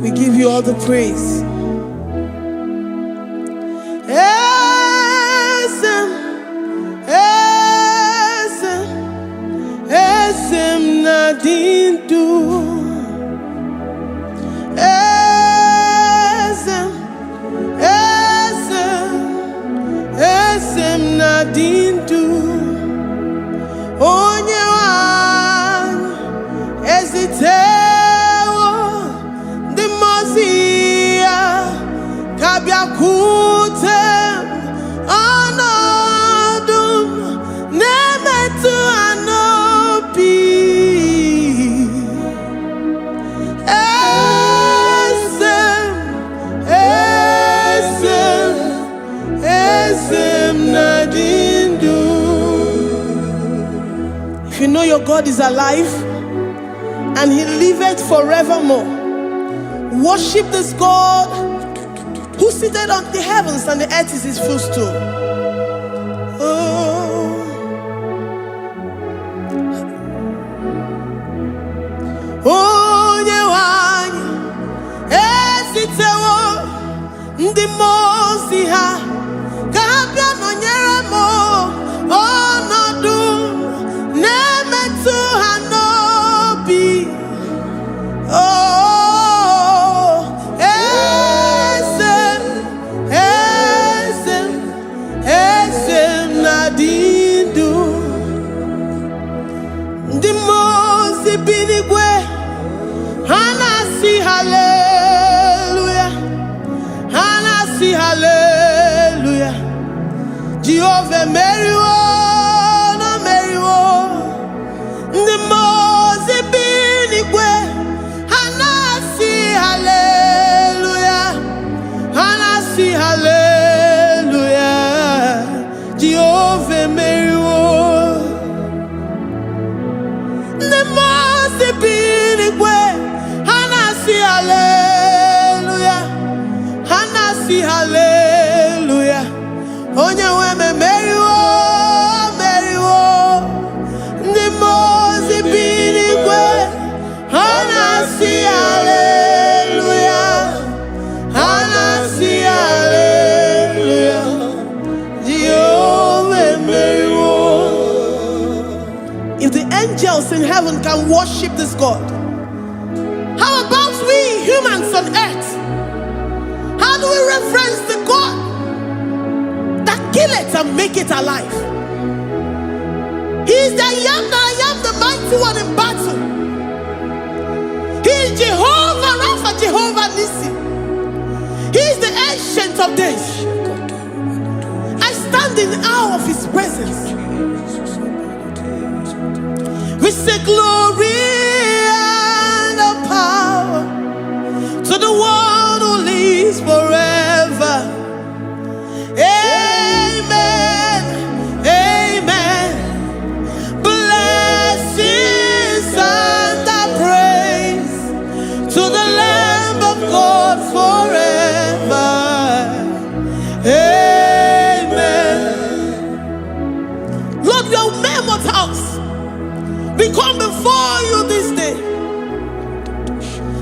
We give you all the praise. Esem nadindu. Esem nadindu. Onye wan ezitewo the mozia kabia kutem anadum nemetu anopi esem nadindu. If you know your God is alive and he liveth forevermore, worship this God who seated on the heavens and the earth is his footstool. Onye wanyi esitewo ndị mozi ha kabia nonyere mo ọnọdụ nemetu ha n'obi. Esem nadindu. Ndị mozi binigwe hanasi hallelujah, hanasi hallelujah. Jehovah meriwo na meriwo. Ndị mozi binigwe hanasi hallelujah, hanasi hallelujah. Jehovah meriwo. Ndị mozi binigwe hanasi hallelujah, hanasi hallelujah. Onye weme meriwo, meriwo. Ndị mozi binigwe hanasi hallelujah, hanasi hallelujah. Jehovah meriwo. If the angels in heaven can worship this God, how about we humans on earth? How do we reference the God that kill it and make it alive? He is the I am that I am, the mighty one in battle. He is Jehovah Rapha, Jehovah Nissi. He is the ancient of days. I stand in awe of his presence. We say glory and the power to the one who lives forever. Amen, amen. Blessings and the praise to the Lamb of God forever. Amen. Lord, your mammoth house, we come before you this day.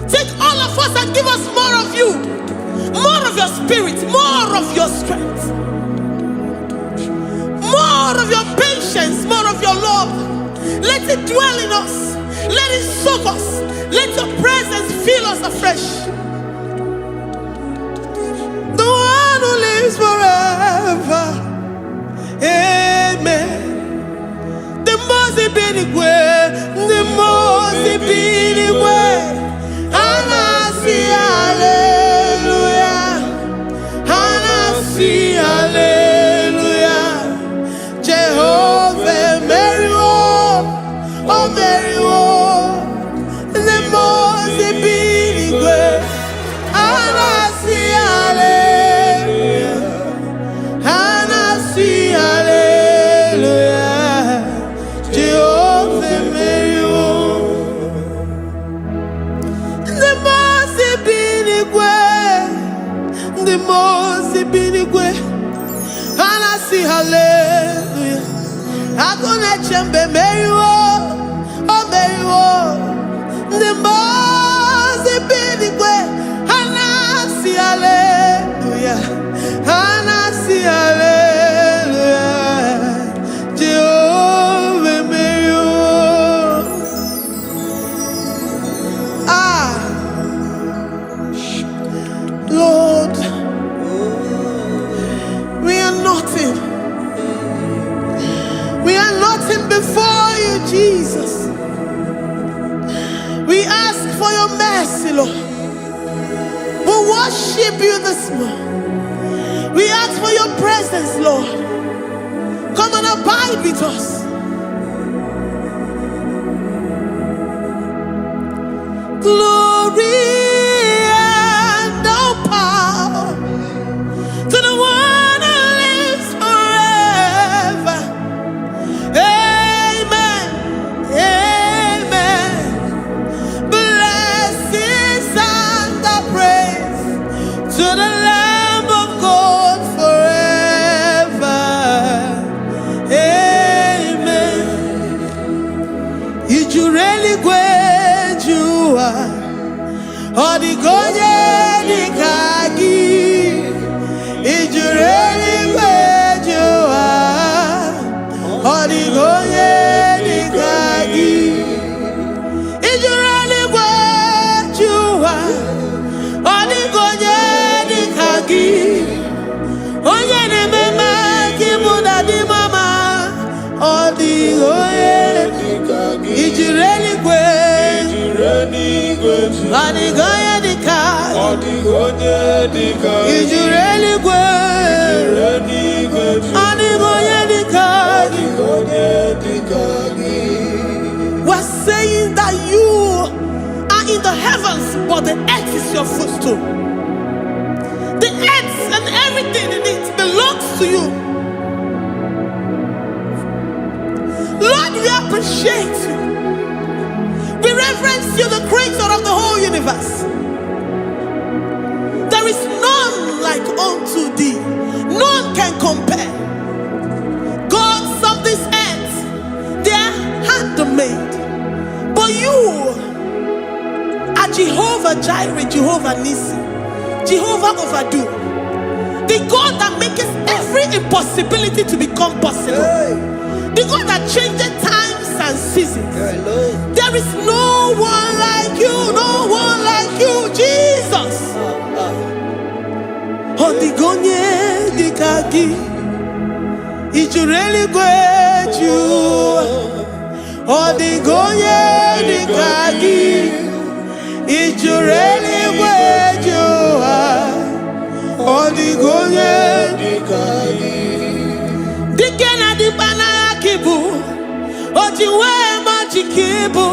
Take all of us and give us more of you, more of your spirit, more of your strength, more of your patience, more of your love. Let it dwell in us. Let it soak us. Let your presence fill us afresh. The one who lives forever. Amen. The mozi binigwe, the mozi binigwe, hanasi hallelujah, hanasi hallelujah. Jehovah meriwo, oh meriwo. The mozi binigwe, hanasi hallelujah, hanasi hallelujah. Jehovah meriwo. The mozi binigwe, the mozi binigwe, hanasi hallelujah. Akuna chembe meriwo, oh meriwo. The mozi binigwe, Jesus. We ask for your mercy, Lord. We worship you this morning. We ask for your presence, Lord. Come and abide with us. Glory and all power to the one who lives forever. Amen. Amen. Blessings and the praise to the Lamb of God forever. Amen. Did you really go? Odigonye dikagi, ijureli kwejuwa. Odigonye dikagi, ijureli kwejuwa. Odigonye dikagi, onye ne mema kibuda di mama. Odigonye dikagi, ijureli kwejuwa. Odigonye dikagi, odigonye dikagi, ijureli kwejuwa. Odigonye dikagi, odigonye dikagi. We're saying that you are in the heavens, but the earth is your footstool. The earth and everything in it belongs to you. Lord, we appreciate you. We reverence you, the creator of the whole universe. There is none like unto thee. None can compare. Gods of this earth, they are handmade. But you are Jehovah Jireh, Jehovah Nissi, Jehovah Overdo. The God that makes every impossibility to become possible. The God that changes times and seasons. There is no one like you, no one like you, Jesus. Odigonye dikagi, ijureli kwejuwa. Odigonye dikagi, ijureli kwejuwa. Odigonye dikagi. Dikena dibana kibu, ojiwe majikibu.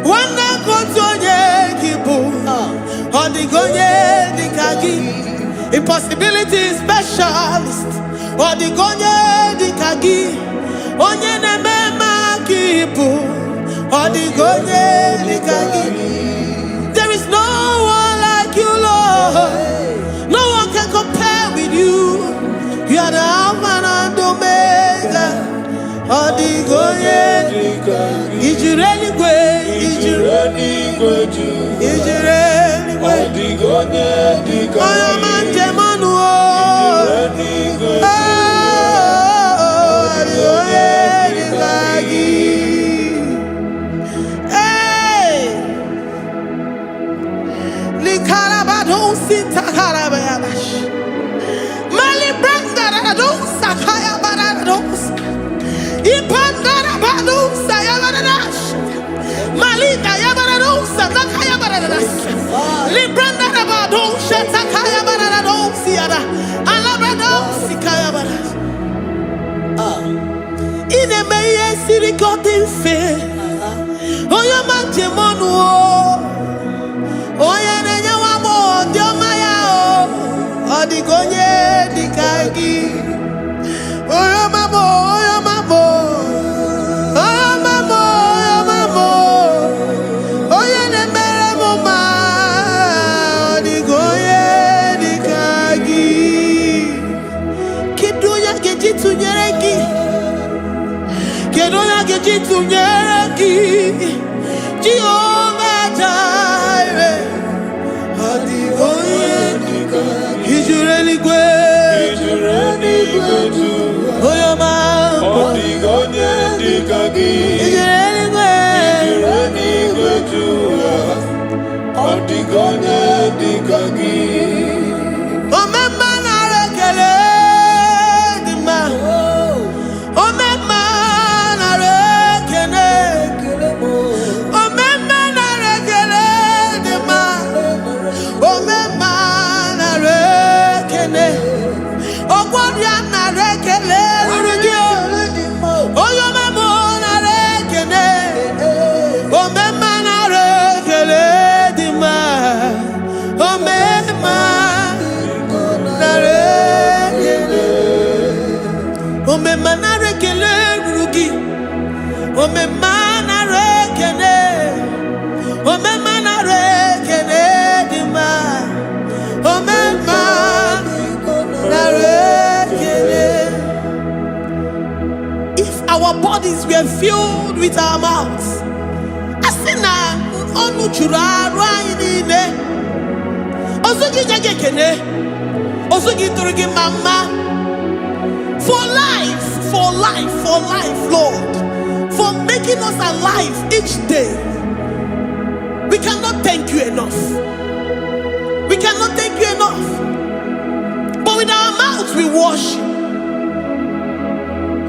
Wana kotonye kibu, odigonye dikagi. Impossibility specialist, odigonye dikagi. Onye nemema kibu, odigonye dikagi. There is no one like you, Lord. No one can compare with you. You are the Alpha and Omega. Odigonye dikagi. Ijureli kwe, ijureli kwe, ijureli kwe. Odigonye dikagi. Oyo manje manu o. Ijureli kwe. Odigonye dikagi. Hey, likarabado sitakarabayabash. Mali branda radosa kaya baradosa. Ipandara badosa yabaradosh. Malika yabaradosa nakaya baradosa. Libranda rabadosha takaya baradosa yada. Alabradosi kaya baradosa. Ine meye sirikotin fe. Oya manje monu o. Oya nenya wamo diomaya o. Odigonye dikagi. Oya mamo, oya mamo. Oya mamo, oya mamo. Oya nemere moma. Odigonye dikagi. Kidunya gejitu nyereki. Kidunya gejitu nyereki. Jehovah Jireh. Odigonye dikagi. Ijureli kwe. Ijureli kwe tu. Oyo ma. Odigonye dikagi. Ijureli kwe. Ijureli kwe tu. Odigonye dikagi. Omema na rekele dima. Omema na rekele. our bodies were filled with our mouths. Asina onu chura rainine. Osugi jagekene. Osugi turugi mama. For life, Lord. For making us alive each day. We cannot thank you enough. We cannot thank you enough. But with our mouths we worship.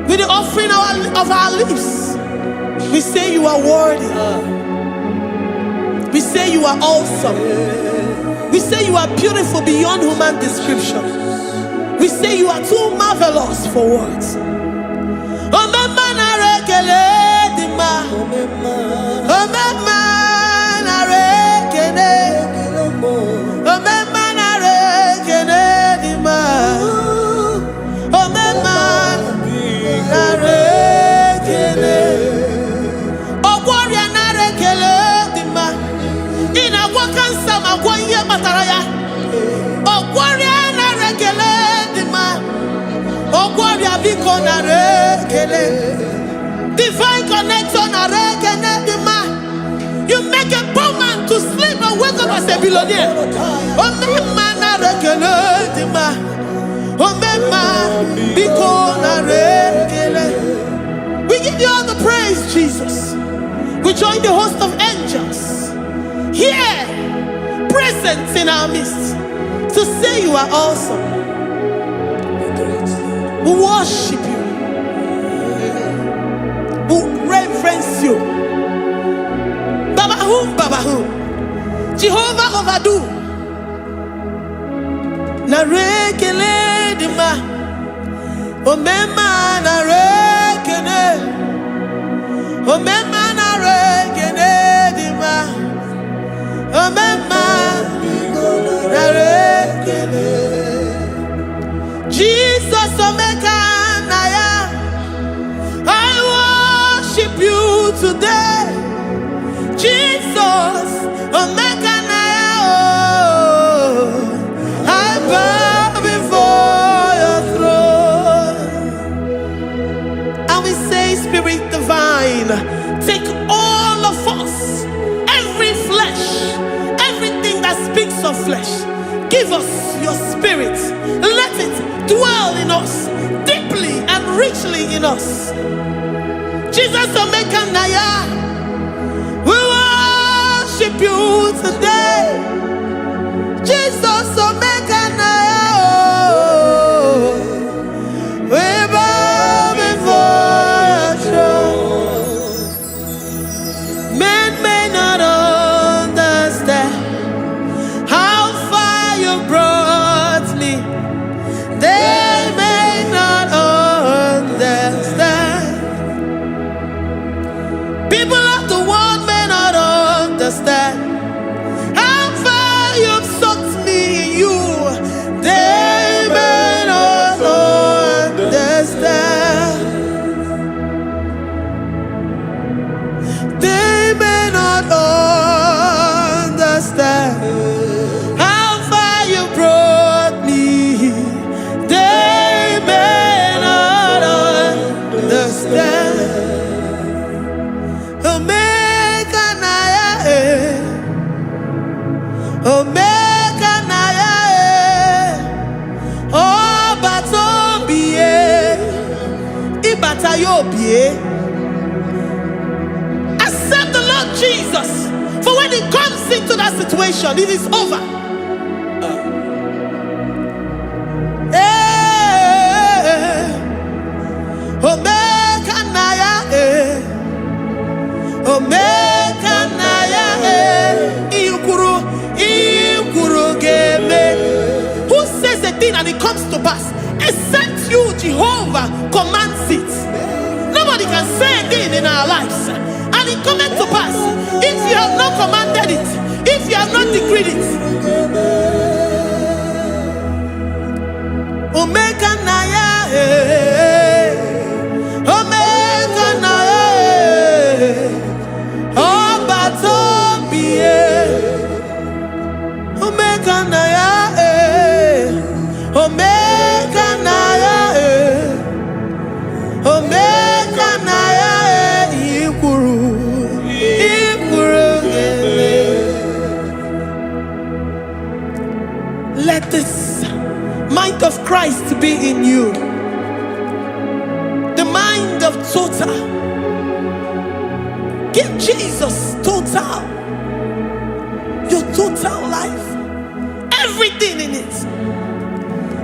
With the offering of our lips, we say you are worthy. We say you are awesome. We say you are beautiful beyond human description. We say you are too marvelous for words. Divine connection. You make a poor man to sleep and wake up as a billionaire. We give you all the praise, Jesus. We join the host of angels here, present in our midst, to say you are awesome. We worship you. We reverence you. Babahum. Jehovah overdo. Narekele dima. Omema narekele. Omema narekele dima. Omema narekele. Jesus omeka naya. I worship you today. Jesus omeka naya. I bow before your throne. And we say, Spirit divine, take all of us, every flesh, everything that speaks of flesh. Give us your spirit. Let it dwell in us, deeply and richly in us. Jesus omeka naya. We worship you today. Jesus omeka naya. We bow before your throne. Men may not understand how far you brought me. They may not understand. People of the world may not understand how far you've sucked me in you. They may not understand. They may not understand how far you brought me. They may not understand. Omeka naya, Omeka naya, oh batobie, ibatayobie. Accept the Lord Jesus, for when He comes into that situation, it is over. Omeka naya, Omeka naya, Ikuru geme. Who says a thing and it comes to pass? Except you, Jehovah, commands it. Nobody can say a thing in our lives and it comes to pass if you have not commanded it, if you have not decreed it. Omeka naya, Omeka naya. Oh, batobie, Omeka naya, Omeka naya, Omeka naya. Christ to be in you. The mind of total. Give Jesus total. Your total life. Everything in it.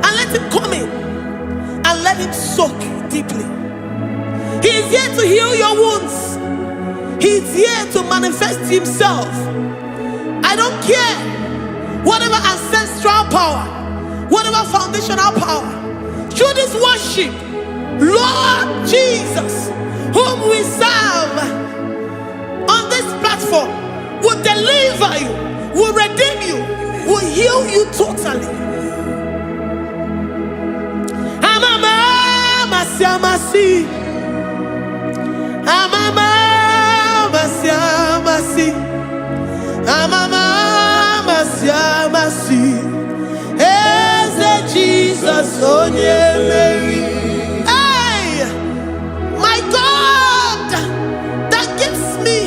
And let him come in. And let him soak deeply. He is here to heal your wounds. He is here to manifest himself. I don't care. Whatever ancestral power, whatever foundational power, through this worship, Lord Jesus, whom we serve on this platform, will deliver you, will redeem you, will heal you totally. Amama siamasi, amama siamasi, amama siamasi. Eze Jesus onye Mary. Hey, my God, that gives me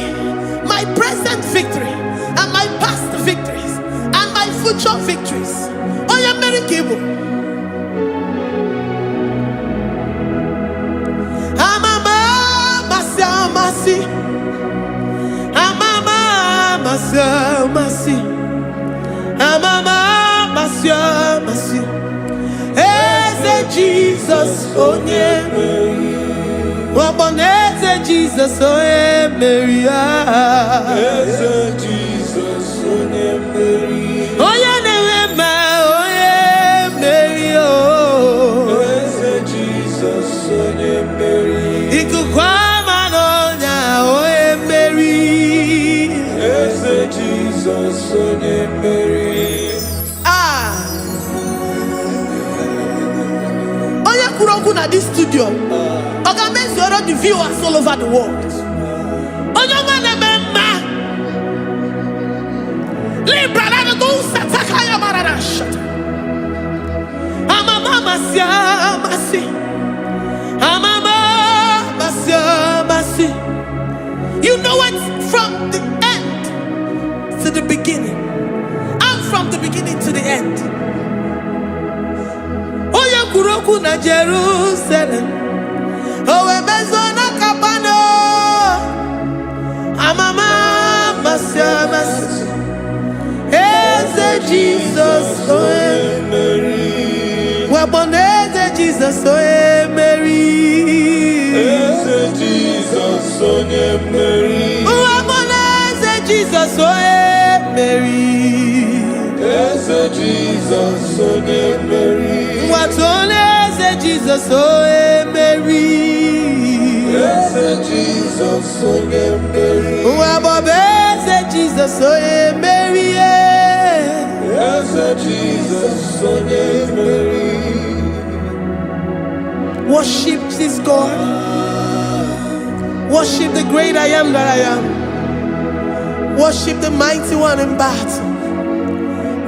my present victory and my past victories and my future victories. Onye Mary Kibo. Amama masiamasi, amama masiamasi, amama masiamasi. Eze Jesus onye Mary. Waboneze Jesus onye Mary. Eze Jesus onye Mary. Onye na-eme onye Mary. Eze Jesus onye Mary. Ikukwama n'ọnya onye Mary. Eze Jesus onye Mary. Onye kwuru okwu na this studio, ọ ga-emezuoro the viewers all over the world. Onye ọma na-eme mma. Libra na ndo sataka ya marara shata. Amama masi. Amama masi. You know it from the end to the beginning. And from the beginning to the end. Oya kuroku na Jerusalem. Owe bezo na kapano. Amama masi. Eze Jesus oe Mary. Waboneze Jesus oe Mary. Eze Jesus onye Mary. Waboneze Jesus oe Mary. Eze Jesus onye Mary. Watoneze Jesus oe Mary. Eze Jesus onye Mary. Wabobeze Jesus oe Mary. Eze Jesus onye Mary. Worship this God. Worship the great I am that I am. Worship the mighty one in battle.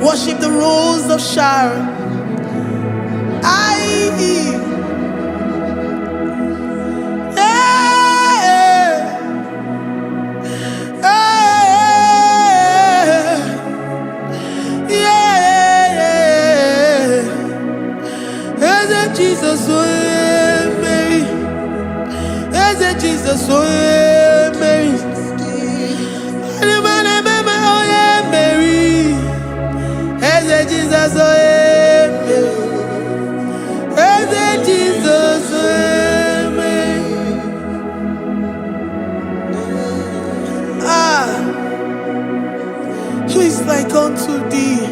Worship the rose of Sharon. Jesus, oh Mary. Eze Jesus, oh Mary. Mary. Eze Jesus, oh Mary. Eze Jesus, oh Mary. Who is like unto thee?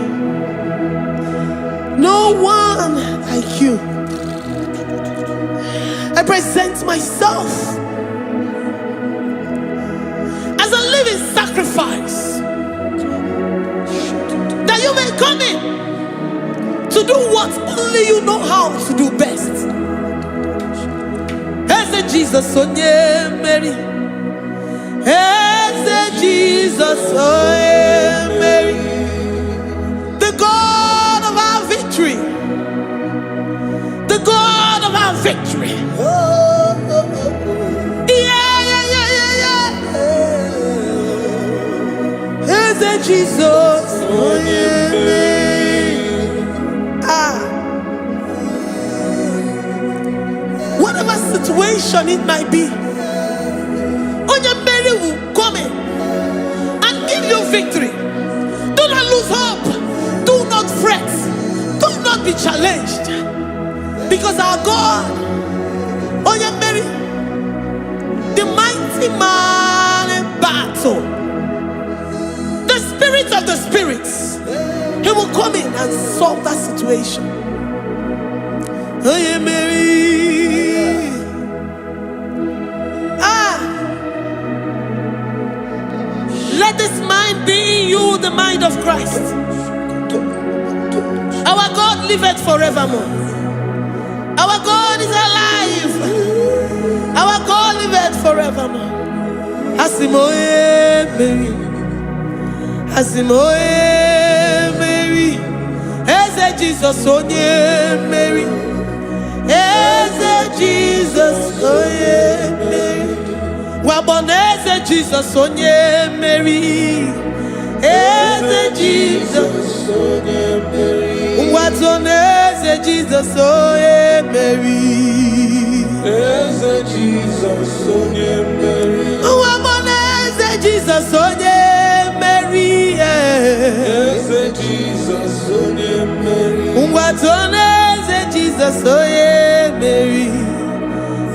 No one like you. I present myself as a living sacrifice, that you may come in to do what only you know how to do best. Eze Jesus onye Mary. Eze Jesus onye Mary. The God of our victory. The God of our victory. Eze Jesus onye Mary. situation it might be, Onyemeri will come in and give you victory. Do not lose hope. Do not fret. Do not be challenged. Because our God, Onyemeri, the mighty man in battle, the spirit of the spirits, he will come in and solve that situation. Onyemeri. Let this mind be in you, the mind of Christ. Our God liveth forevermore. Our God is alive. Our God liveth forevermore. Asimoye Mary. Asimoye Mary. Eze Jesus onye Mary. Eze Jesus onye Mary. Waboneze Jesus onye Mary. Eze Jesus onye Mary. Watoneze Jesus onye Mary. Eze Jesus onye Mary. Waboneze Jesus onye Mary. Eze Jesus onye Mary. Watoneze Jesus onye Mary.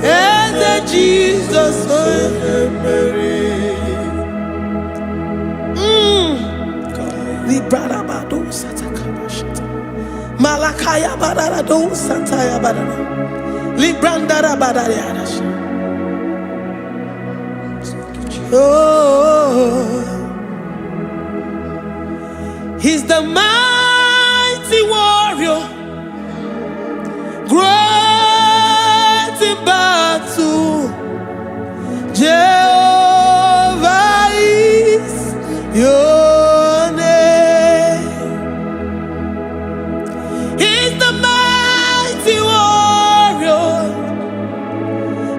Eze Jesus onye Mary. Librada bado satakabashita. Malakaya badara do santaya badara. Librandara badara yadash. Oh, he's the mighty warrior, great in battle. Jehovah is your name. He's the mighty warrior,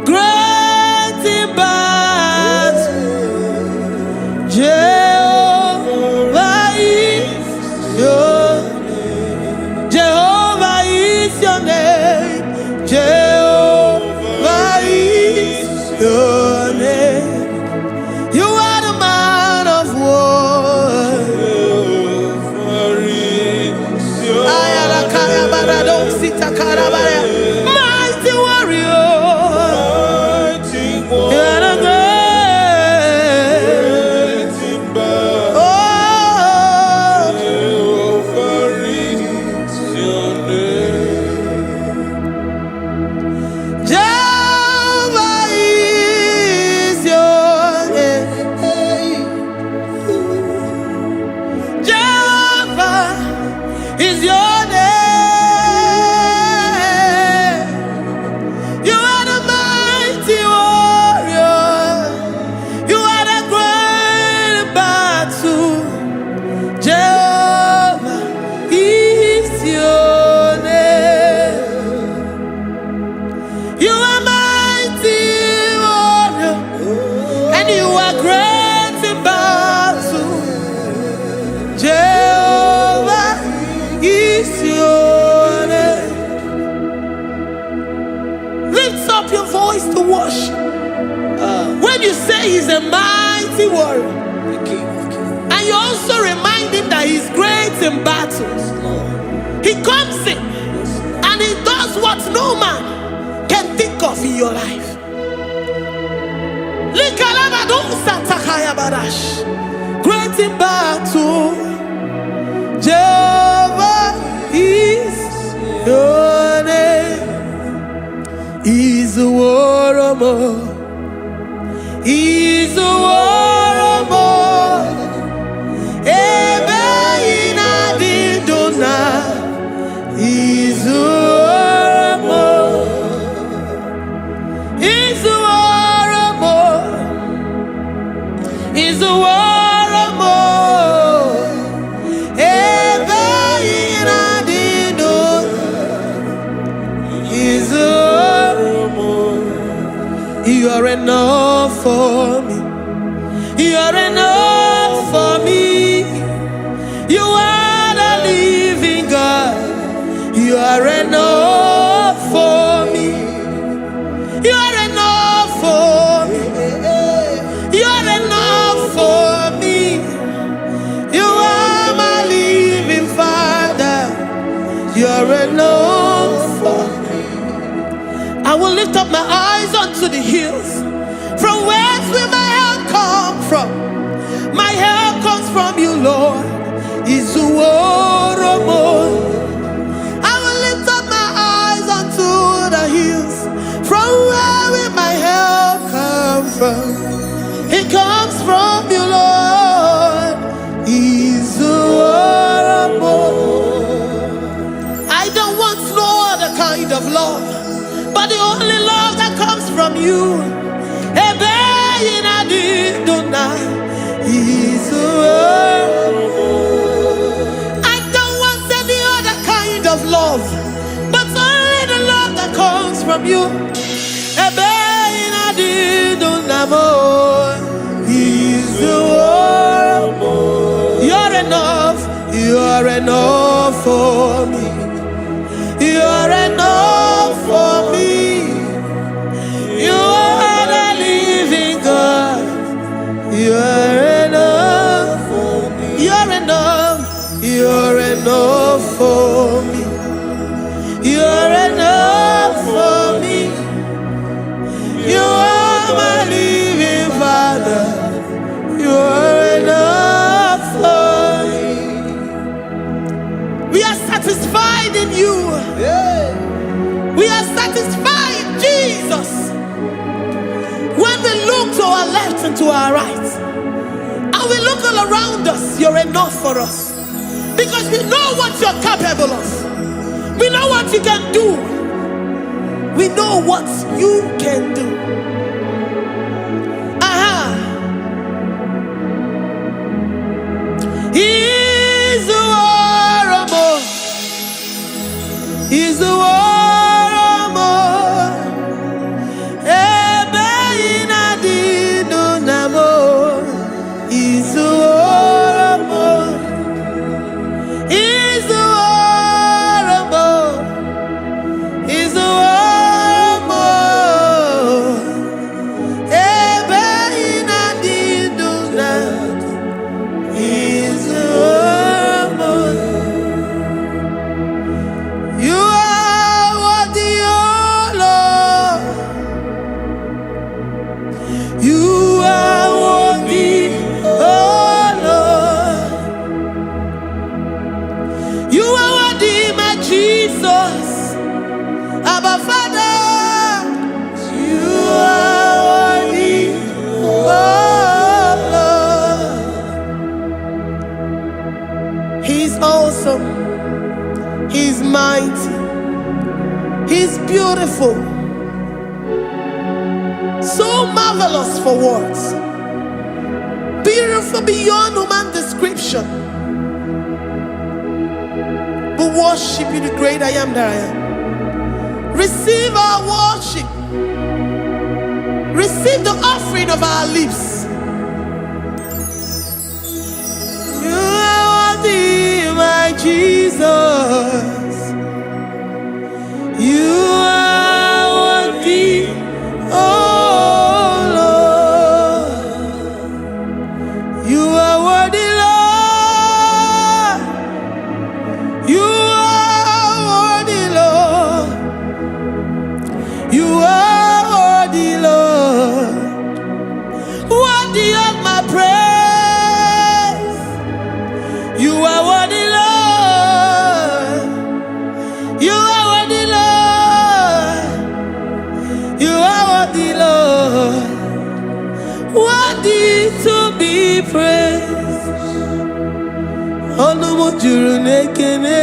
great in battle. Jehovah is your name. Jehovah is your name. Jehovah is your name. You are the man of war. Mighty warrior. You are the great. Oh, Jehovah is your name. Jehovah is your name. Jehovah is your name. You are the mighty warrior. You are the great battle. Jehovah is your name. You are mighty warrior, and you are great in battle. Jehovah is your name. Lift up your voice to worship. When you say he's a mighty warrior, and you also remind him that he's great in battles, he comes in and he does what no man can think of in your life. Great in battle, Jehovah is your name. He's a warrior. He's a warrior. Ebe ina didona. He's a warrior. He's a warrior. He's a warrior. Ebe ina didona. He's a warrior. You are enough for me. You are enough for me. You are the living God. You are enough for me. You are enough. are enough for me. I will lift up my eyes unto the hills. From whence will my help come from? My help comes from you, Lord. Is the word of God. I will lift up my eyes unto the hills. From where will my help come from? It comes from you, Lord. Is the word of God. I don't want no other kind of love, but the only love that comes from you. Is the word. I don't want any other kind of love, but only the love that comes from you. Is the word. You're enough. You're enough for me. You're enough for me. You are the living God. You're enough for me. You're enough. You're enough for me. You're enough for me. You are my living Father. You're enough for me. We are satisfied in you. We are satisfied, Jesus. When we look to our left and to our right, and we look all around us, you're enough for us. Because we know what you're capable of. We know what you can do. We know what you can do. He's the war of more. He's the war of more. He's the war of more. He's the war of more. He's the war of more. He's the war of more. You are worthy, oh Lord. You are worthy, oh Lord. You are worthy, my Jesus. Abba Father, you are worthy, oh Lord. He's awesome. He's mighty. He's beautiful. So marvelous for words. Beautiful beyond human description. We worship you, the great I am that I am. Receive our worship. Receive the offering of our lips. You are worthy, my Jesus. You are worthy, oh Lord. You are worthy, Lord. You are worthy, Lord. You are worthy, Lord. Worthy of my praise. You are worthy, Lord. You are worthy, Lord. You are worthy, Lord. Worthy to be praised. Olumujuru nekene.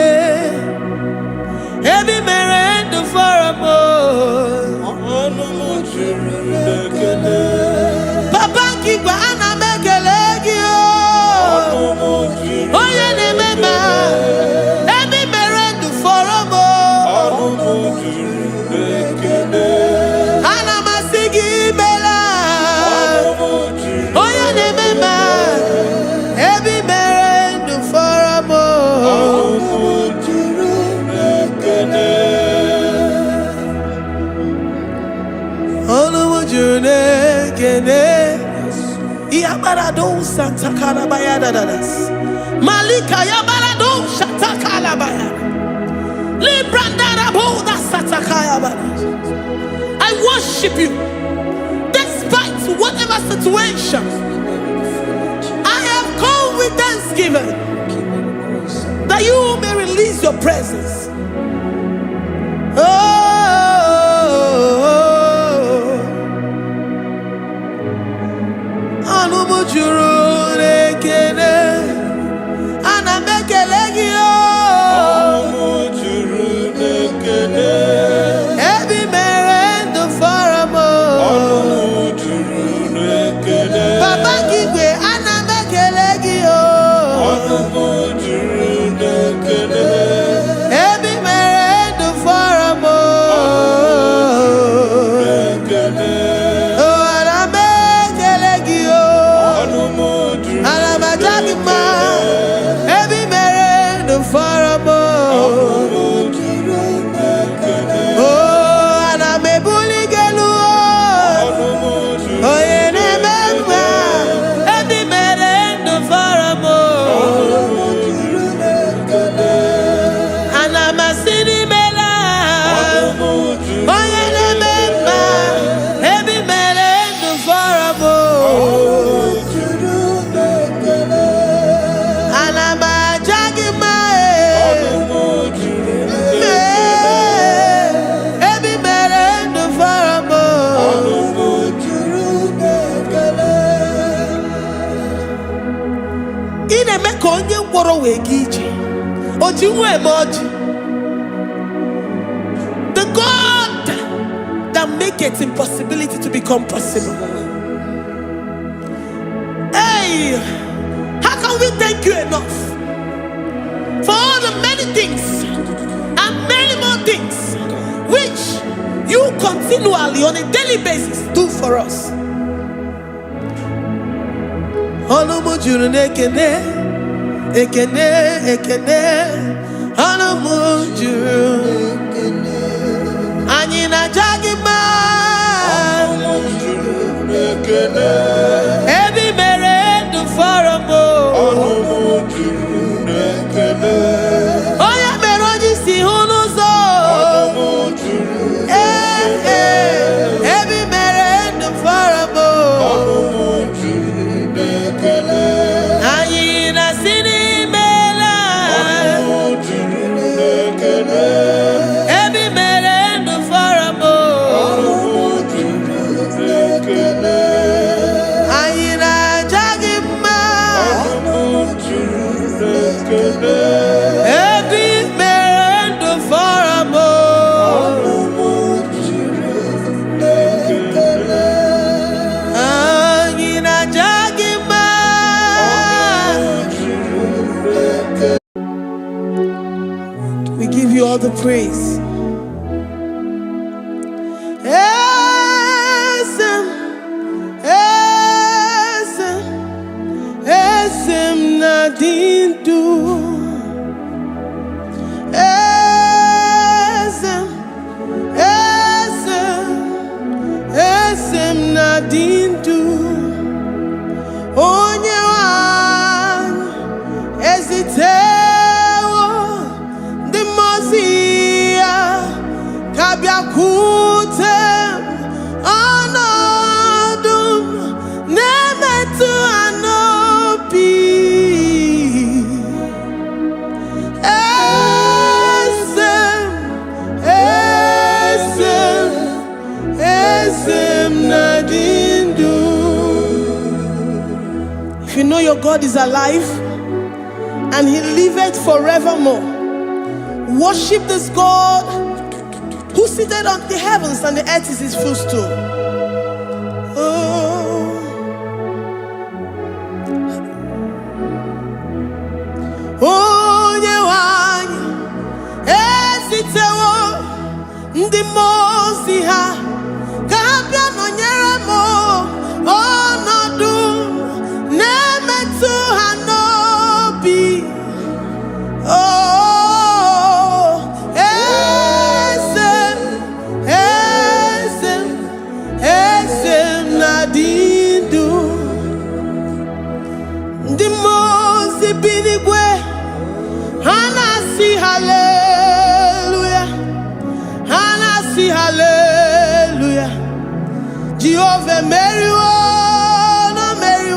Ebi merendo for a Olumujuru nekene. Papa kigba ana mekelegi o. Oye ne mema. Ebi merendo for a Olumujuru nekene. Ana masigi bela. Oye ne mema. Ebi merendo for a Olumujuru nekene. Olumujuru nekene. Yabarado Santa Calabayada. Malika Yabarado Shata Calabaya. I worship you despite whatever situation. I have come with thanksgiving that you may release your presence. The God that makes impossibility to become possible. Hey, how can we thank you enough for all the many things and many more things which you continually on a daily basis do for us? Ekene, Anamujuru, Anina Jagima, Ebi Mere du Faramo, Oya Meroji si Hunuzo, Ebi Mere du Faramo, Anina Sini. We give you all the praise. Esem nadindu. Esem nadindu. Onyewan ezitewo dimozia kabiakute anadum nemetu anopi. If you know your God is alive and he liveth forevermore, worship this God who seated on the heavens and the earth is his footstool. Oh, Yewani, esitewo ndi mosi ha kapia no nyeremo onodu nemetu hanobi. Oh, esem nadindu ndi mosi binigwe hanasi hallelujah Jehovah Mary, no Mary,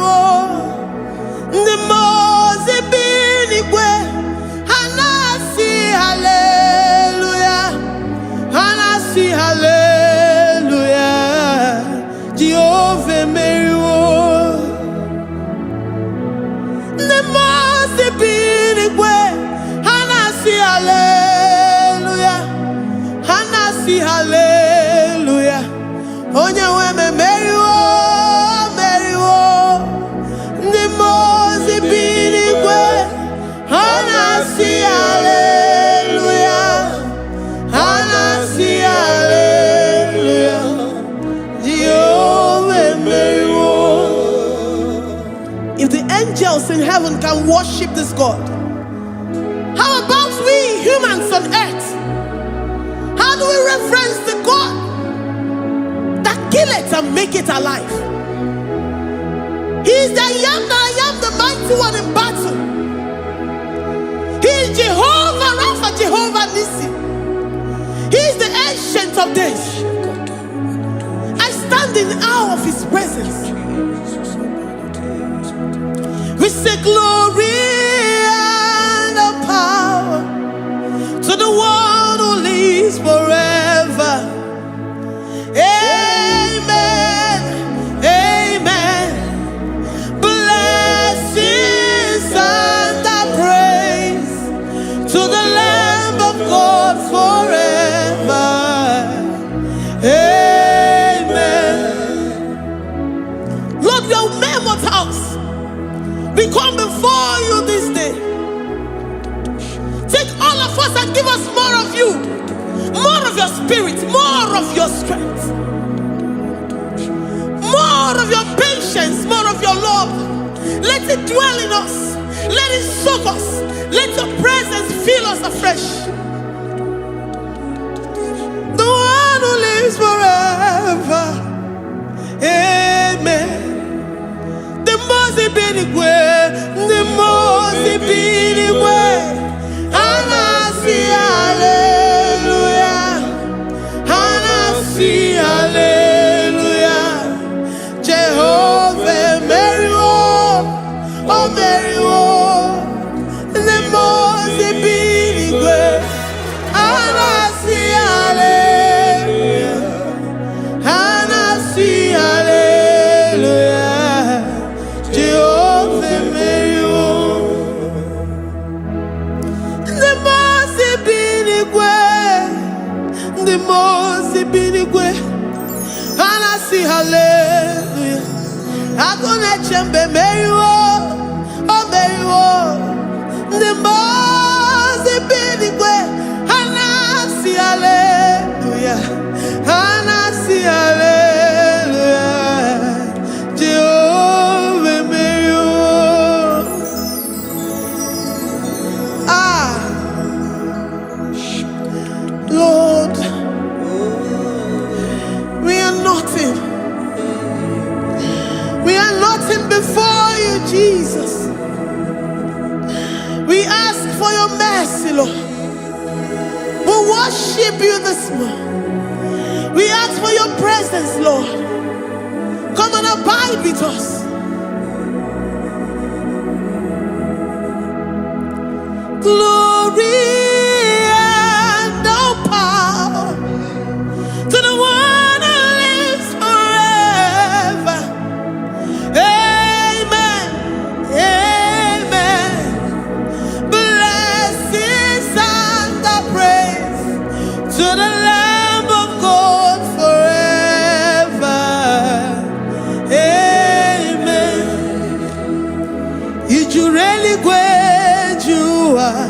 the most binigwe, Hanasi, hallelujah, Hanasi, hallelujah, Jehovah Mary, the most binigwe, Hanasi, hallelujah, Hanasi, hallelujah, Onye weme Mary, Mary, the most binigwe, Hanasi, hallelujah, Hanasi, hallelujah, Jehovah Mary. If the angels in heaven can worship this God, how about we humans on earth? How do we reference the God that kill it and make it alive? He is the I am that I am, the mighty one in battle. He is Jehovah Rapha, Jehovah Nissi. He is the ancient of days. I stand in awe of his presence. We say glory and the power to the one who lives forever. Amen, amen. Blessings and the praise to the Lamb of God forever. Amen. Lord, your mammoth house, we come before you this day. Take all of us and give us more of you, more of your spirit, more of your strength, more of your patience, more of your love. Let it dwell in us. Let it soak us. Let your presence fill us afresh. The one who lives forever. Amen. The most binigwe, the most binigwe, Hanasi, hallelujah, Hanasi, hallelujah, Jehovah Mary, oh Mary, the most binigwe, Hanasi, hallelujah, Hanasi, hallelujah. The most binigwe, Hanasi, hallelujah. Agone chembe Mary, oh Mary, the most binigwe, Hanasi, hallelujah, Hanasi, hallelujah, Jehovah Mary. Lord, we are nothing. We are nothing before you, Jesus. We ask for your mercy, Lord. We worship you this morning. We ask for your presence, Lord. Come and abide with us. Glory and no power to the one who lives forever. Amen, amen. Blessings and the praise to the Lamb of God forever. Amen. You really great you are.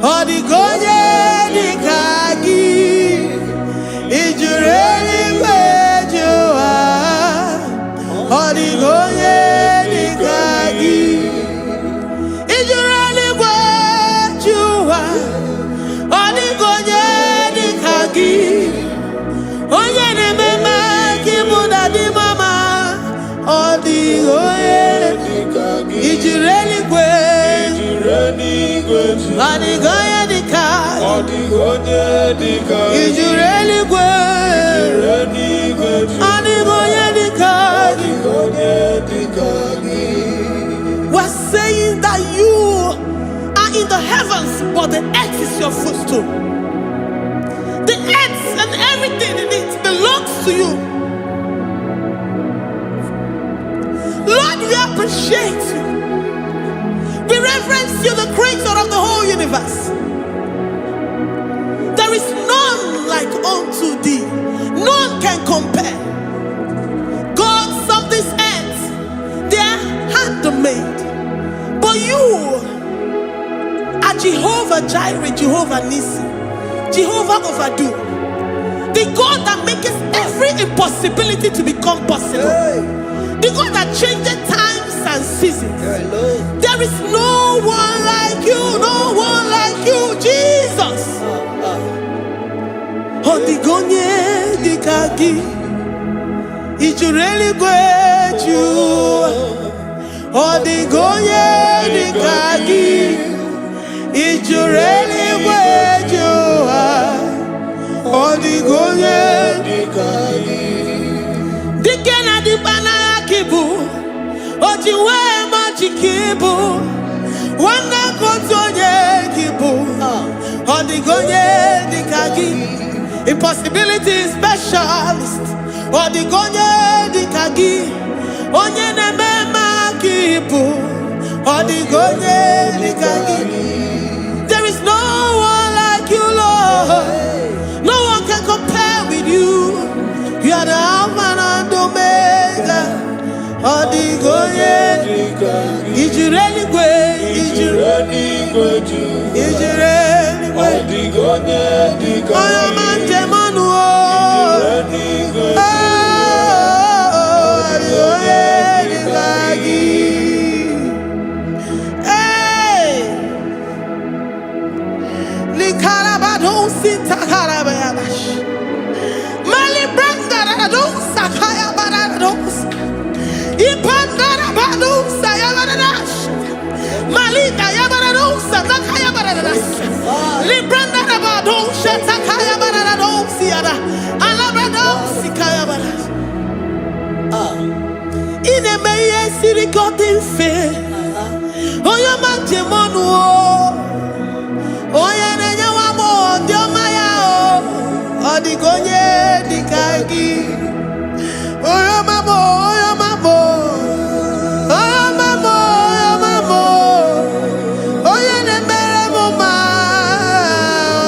Odigonye dikagi, ijureli kwejoa. Odigonye dikagi, ijureli kwejoa. Odigonye dikagi, onye ne mema kimuda di mama. Odigonye dikagi, ijureli kwejoa. Odigonye dikagi, ijureli kwejoa. Odigonye dikagi. We're saying that you are in the heavens, but the earth is your footstool. The earth and everything in it belongs to you. Lord, we appreciate you. We reverence you, the creator of the whole universe. There is none like unto thee. None can compare. Gods of this earth, they are handmade. But you are Jehovah Jireh, Jehovah Nissi, Jehovah Overdo. The God that makes every impossibility to become possible. The God that changes times and seasons. There is no one like you, no one like you, Jesus. Odigonye dikagi, ijureli gweju. Odigonye dikagi, ijureli gweju. Odigonye dikagi. Dikena dibana kibu, ojiwe majikibu. Wana kotonye kibu, odigonye dikagi. Impossibility specialist. Odigonye dikagi. Onye nemema kibu. Odigonye dikagi. There is no one like you, Lord. No one can compare with you. You are the Alpha and Omega. Odigonye dikagi. Ijureli gwe. Ijureli gwe. Ijureli gwe. Odigonye dikagi. Sirikotin fe, oya manjemonu o, oya nenya wamo diomaya o, odigonye dikagi, oya mamo, oya mamo, oya mamo, oya mamo, oya nemere moma,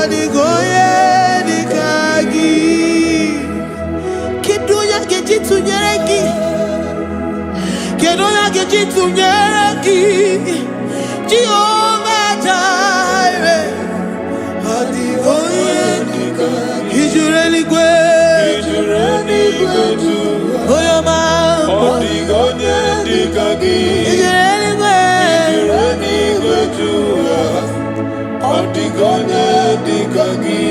odigonye dikagi, kiduya kejitu nyereki. Kedoya gejitu nyereki, Jehovah Jireh, Odigonye dikagi, Ijureli gwe, oyo mamo, Odigonye dikagi, Ijureli gwe, Odigonye dikagi.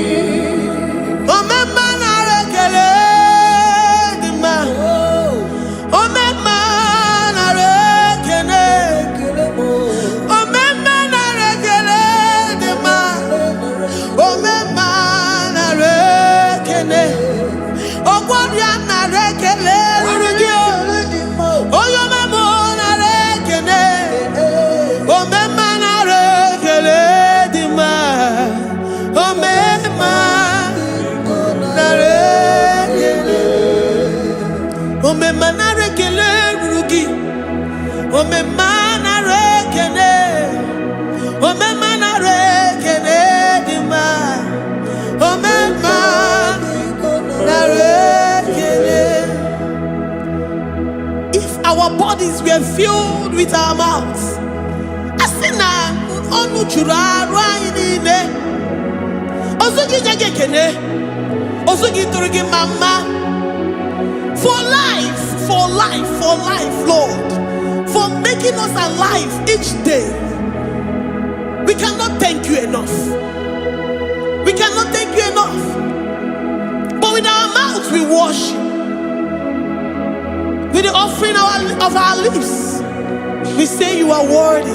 Omema na rekele dima, omema. If our bodies were filled with our mouths, asina onu chura rainine, osugi jagekene, osugi turugi mama, for life, Lord, for making us alive each day. We cannot thank you enough. We cannot thank you enough. But with our mouths we worship. With the offering of our lips, we say you are worthy.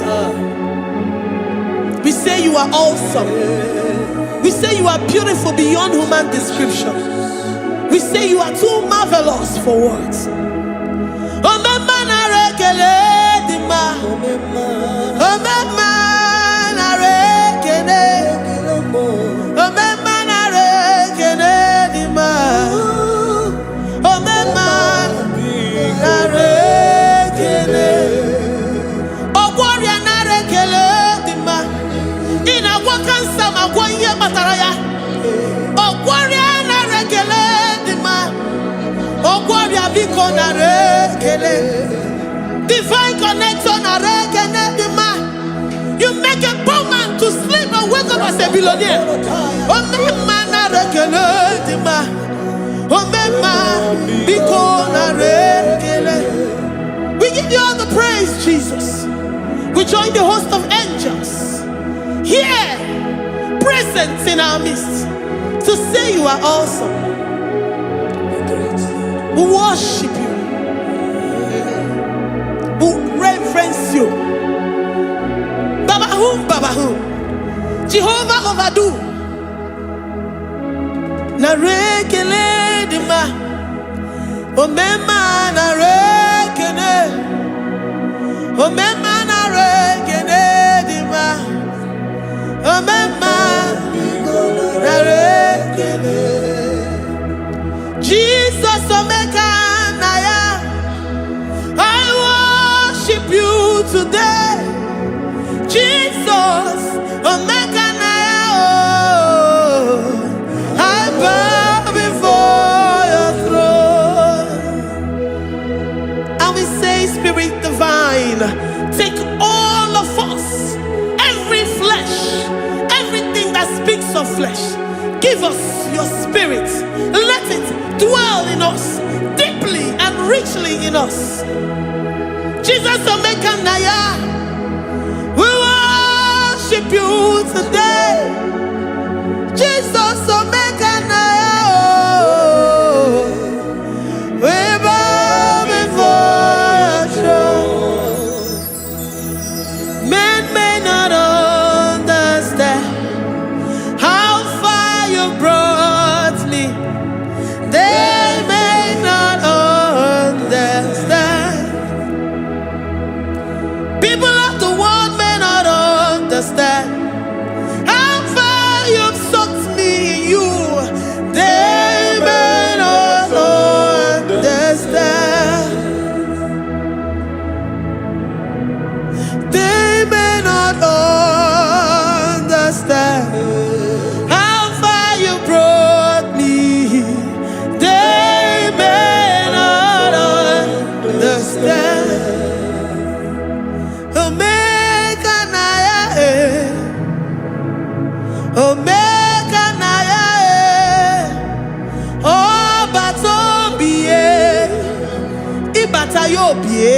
We say you are awesome. We say you are beautiful beyond human description. We say you are too marvelous for words. rekele dima. Omema na rekele. Omema na rekele dima. Omema na rekele. Ogwaria na rekele dima. Ina wakansa magwanye mataraya. Ogwaria na rekele dima. Ogwaria biko na rekele. Divine connection na rekele dima. You make a poor man to sleep and wake up as a billionaire. Omema na rekele dima. Omema biko na rekele. We give you all the praise, Jesus. We join the host of angels here, present in our midst, to say you are awesome. We worship you. We reverence you. Babahum. Jehovah overdo. Na rekele dima. Omema na rekele. Omema na rekele dima. Omema na rekele. Jesus omeka na ya. I worship you today. Jesus omeka na ya. Oh, I bow before your throne. And we say, Spirit divine, take all of us, every flesh, everything that speaks of flesh. Give us your spirit. Let it dwell in us, deeply and richly in us. Jesus Omeka Naya, we worship you today. Jesus Omeka Naya, oh, we bow before your throne. Men may not understand how far you brought me. They may not understand. People of the world may not understand how far you've sucked me in you. They may not understand. They may not understand how far you brought me. They may not understand. Omeka Naya, Omeka Naya, oh Batobie, Ibatayobie.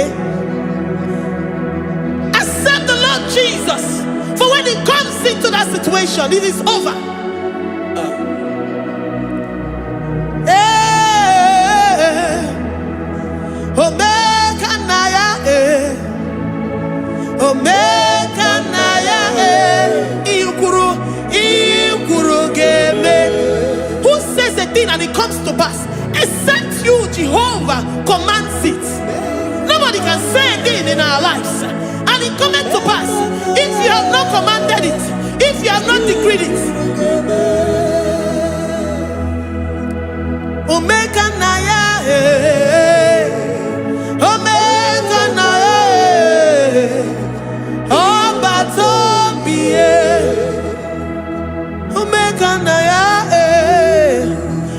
Accept the Lord Jesus, for when He comes into that situation, it is over. Omeka Naya, Omeka Naya, Ikuru Geme. Who says a thing and it comes to pass? Except you, Jehovah, commands it. Nobody can say a thing in our lives and it comes to pass if you have not commanded it, if you have not decreed it. Omeka Naya, Omeka Naya, oh Batobie, Omeka Naya,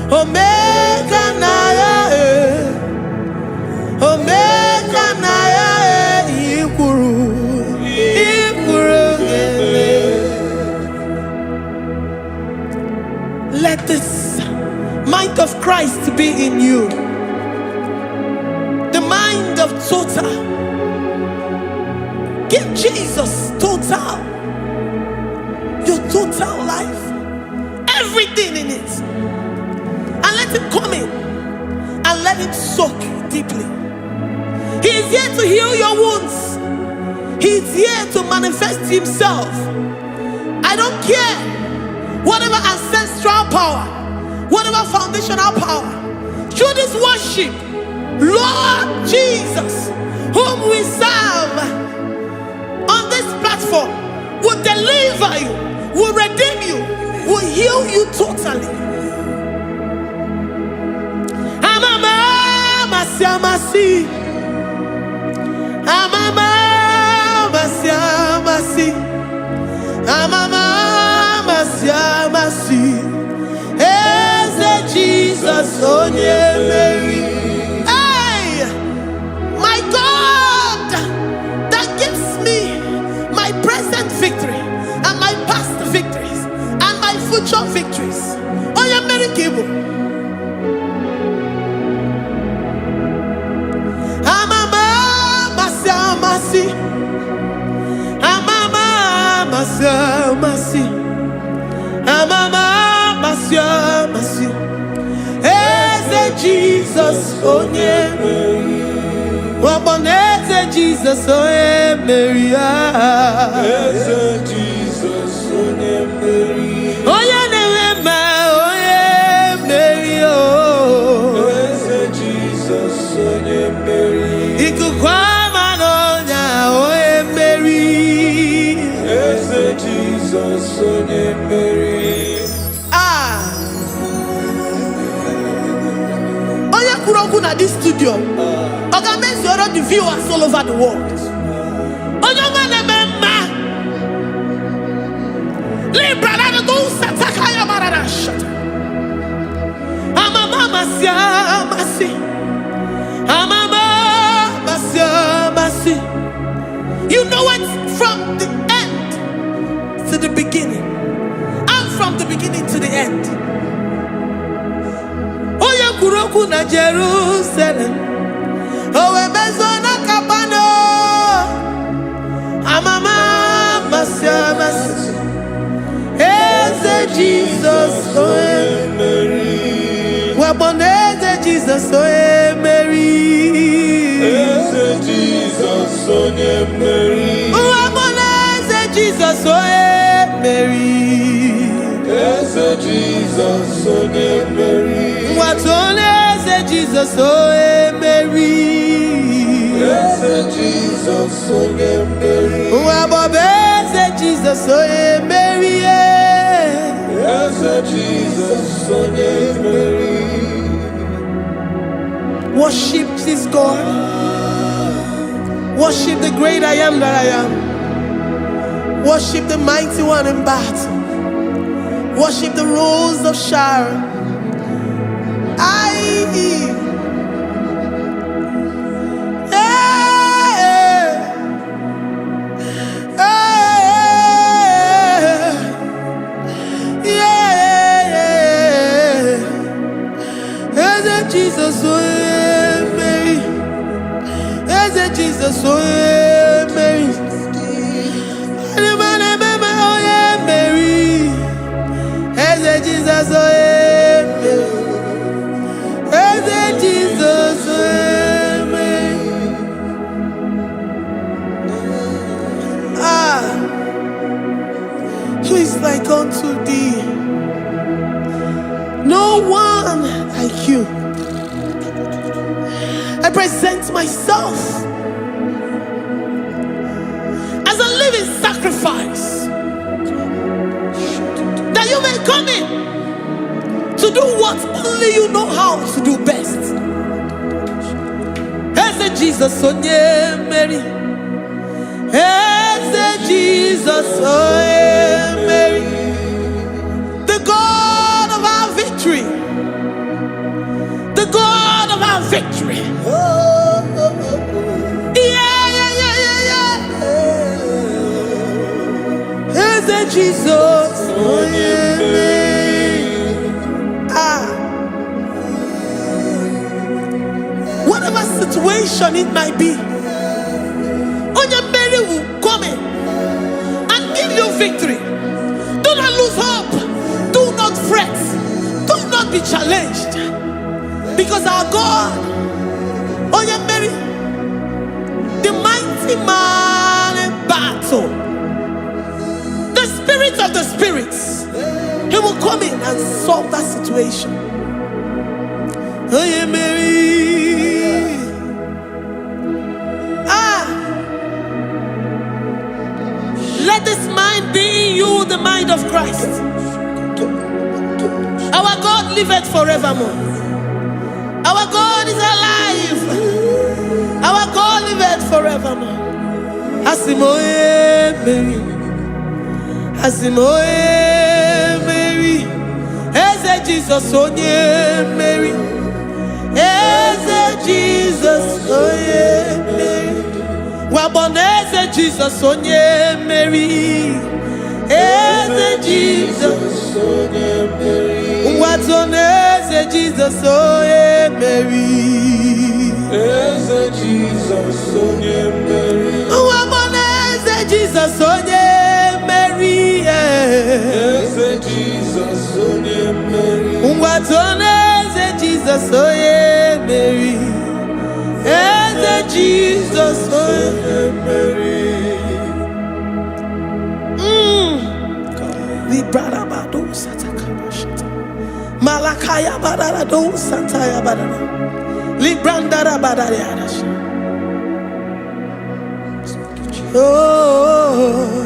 Omeka Naya, Omeka Naya, Ikuru. Let this mind of Christ be in you. The mind of total. Give Jesus total. Your total life. Everything in it. And let it come in. And let it soak deeply. He is here to heal your wounds. He is here to manifest Himself. I don't care. Whatever ancestral power, whatever foundational power, through this worship, Lord Jesus, whom we serve on this platform will deliver you, will redeem you, will heal you totally. Amama siamasi, amama siamasi, amama siamasi. Eze Jesus onye Mary. Hey, my God, that gives me my present victory and my past victories and my future victories. Onye Mary Kibu. Amama siamasi, amama siamasi, amama siamasi. Eze Jesus onye Mary. Waboneze Jesus onye Mary. Eze Jesus onye Mary. Onye na-eme onye Mary. Eze Jesus onye Mary. Ikuku ama n'ọnya onye Mary. Eze Jesus onye Mary. Na this studio, organize the viewers all over the world. You know it from the end to the beginning, and from the beginning to the end. Kuroku na Jerusalem, owe bezona kapano, amama masiamas. Eze Jesus oe Mary. Waboneze Jesus oe Mary. Eze Jesus oe Mary. Waboneze Jesus oe Mary. Eze Jesus oe Mary. Watoleze Jesus oe Mary. Eze Jesus oe Mary. Wabobeze Jesus oe Mary. Eze Jesus oe Mary. Worship this God. Worship the great I am that I am. Worship the mighty one in battle. Worship the rose of Sharon. Jesus oe Mary. Eze Jesus oe Mary. Oye Mary. Eze Jesus oe Mary. Eze Jesus oe Mary. Who is like unto thee? No one like you. I present myself as a living sacrifice, that you may come in to do what only you know how to do best. Eze Jesus onye Mary. Eze Jesus onye Mary. The God of our victory. The God of our victory. Eze Jesus onye Mary. Whatever situation it might be, onye Mary will come in and give you victory. Do not lose hope. Do not fret. Do not be challenged. Because our God, onye Mary, the mighty man in battle, the spirit of the spirits, he will come in and solve that situation. Onye Mary. bride of Christ. Our God liveth forevermore. Our God is alive. Our God liveth forevermore. Asimoye Mary. Asimoye Mary. Eze Jesus onye Mary. Eze Jesus onye Mary. Waboneze Jesus onye Mary. Eze Jesus onye Mary. Watoneze Jesus onye Mary. Eze Jesus onye Mary. Waboneze Jesus onye Mary. Eze Jesus onye Mary. Watoneze Jesus onye Mary. Eze Jesus onye Mary. Librarabado satakabashita. Malakaya bararado sataya barara. Librandara barariadash. Oh,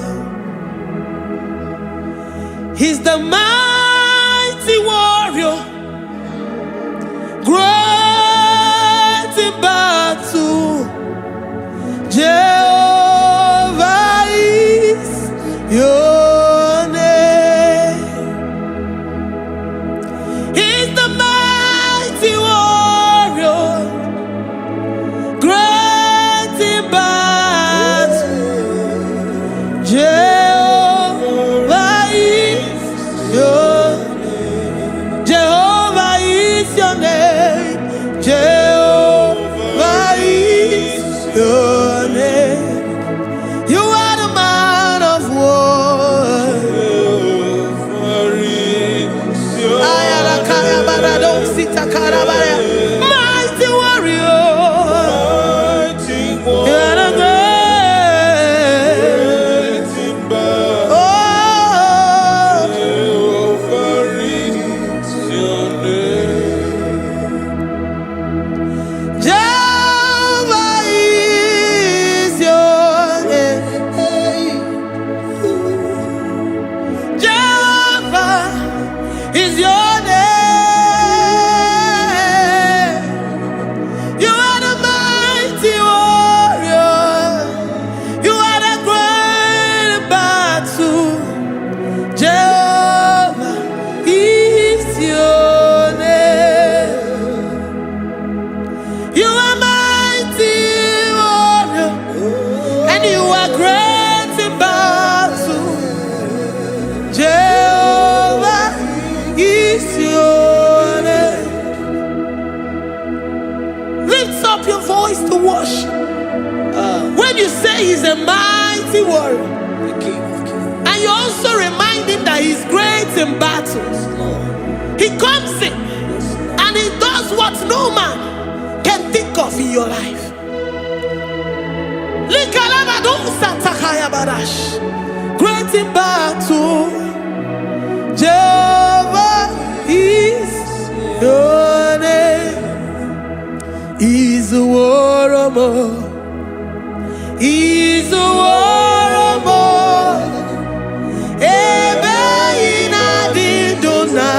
he's the mighty warrior, great in battle. Jehovah is your name. He's the mighty warrior, great in battle. Jehovah is your name. Jehovah is your name. Jehovah is your name. You are the man of war. Jehovah is your name. Mighty warrior. Mighty You are the great. great in battle. Oh, Jehovah is your name. Jehovah is your name. Jehovah is your name. You are the mighty warrior. You are the great battle. Jehovah is your name. You are mighty warrior, and you are great in battle. Jehovah is your name. Lift up your voice to worship. When you say he's a mighty warrior, and you also remind him that he's great in battles, he comes in and he does what no man can think of in your life. Great in battle, Jehovah is your name. He's a warrior. He's a warrior. Ebe ina didona.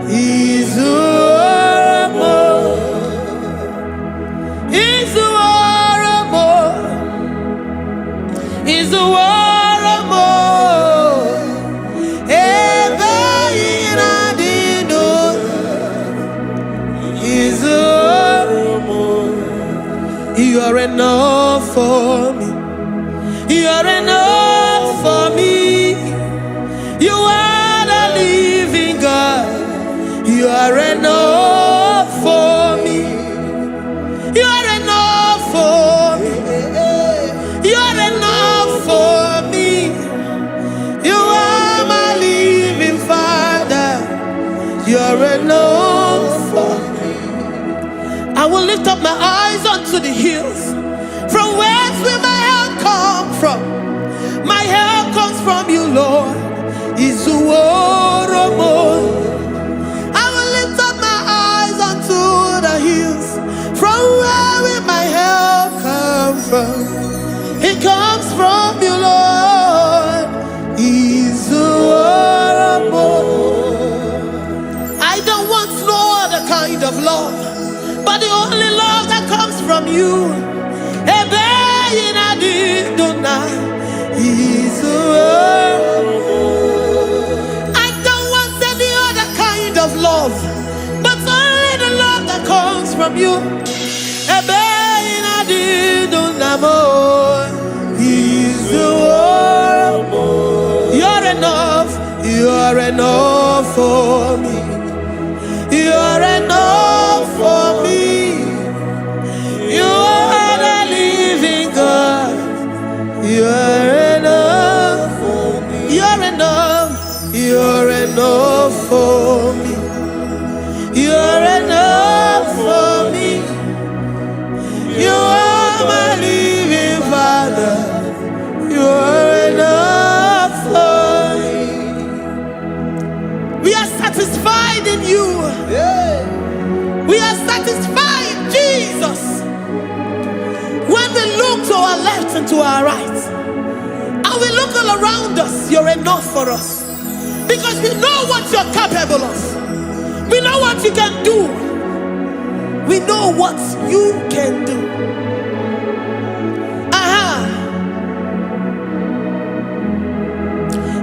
He's a warrior. He's a warrior. He's a warrior. Ebe ina didona. He's a warrior. You are enough for me. You are enough for me. You are the living God. You are enough for me. You are enough for me. You are enough for me. You are my living Father. You are enough for me. I will lift up my eyes unto the hills. From whence will my help come from? My help comes from you, Lord. Is the word of God. I will lift up my eyes unto the hills. From where will my help come from? It comes from you, Lord. Is the love, but the only love that comes from you. I don't want any other kind of love, but only the love that comes from you. You're enough. You're enough for me. You're enough for me. You are the living God. You're enough for me. You're enough. You're enough for me. You're enough for me. You are my living Father. You're enough for me. We are satisfied in you. We are satisfied in Jesus. When we look to our left and to our right, and we look all around us, you're enough for us. Because we know what you're capable of. We know what you can do. We know what you can do.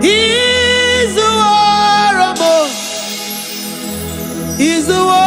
He's the war. He's the war.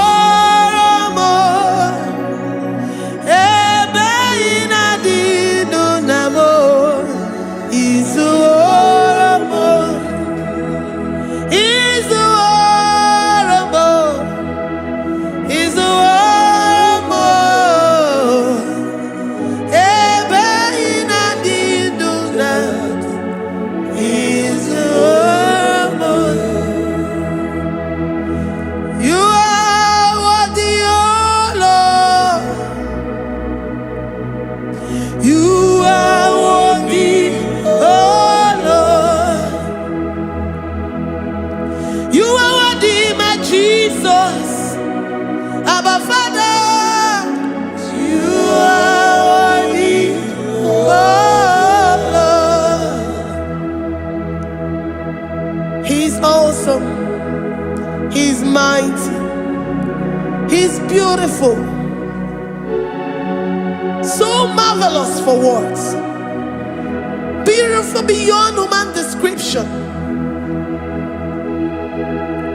He's mighty. He's beautiful. So marvelous for words. Beautiful beyond human description.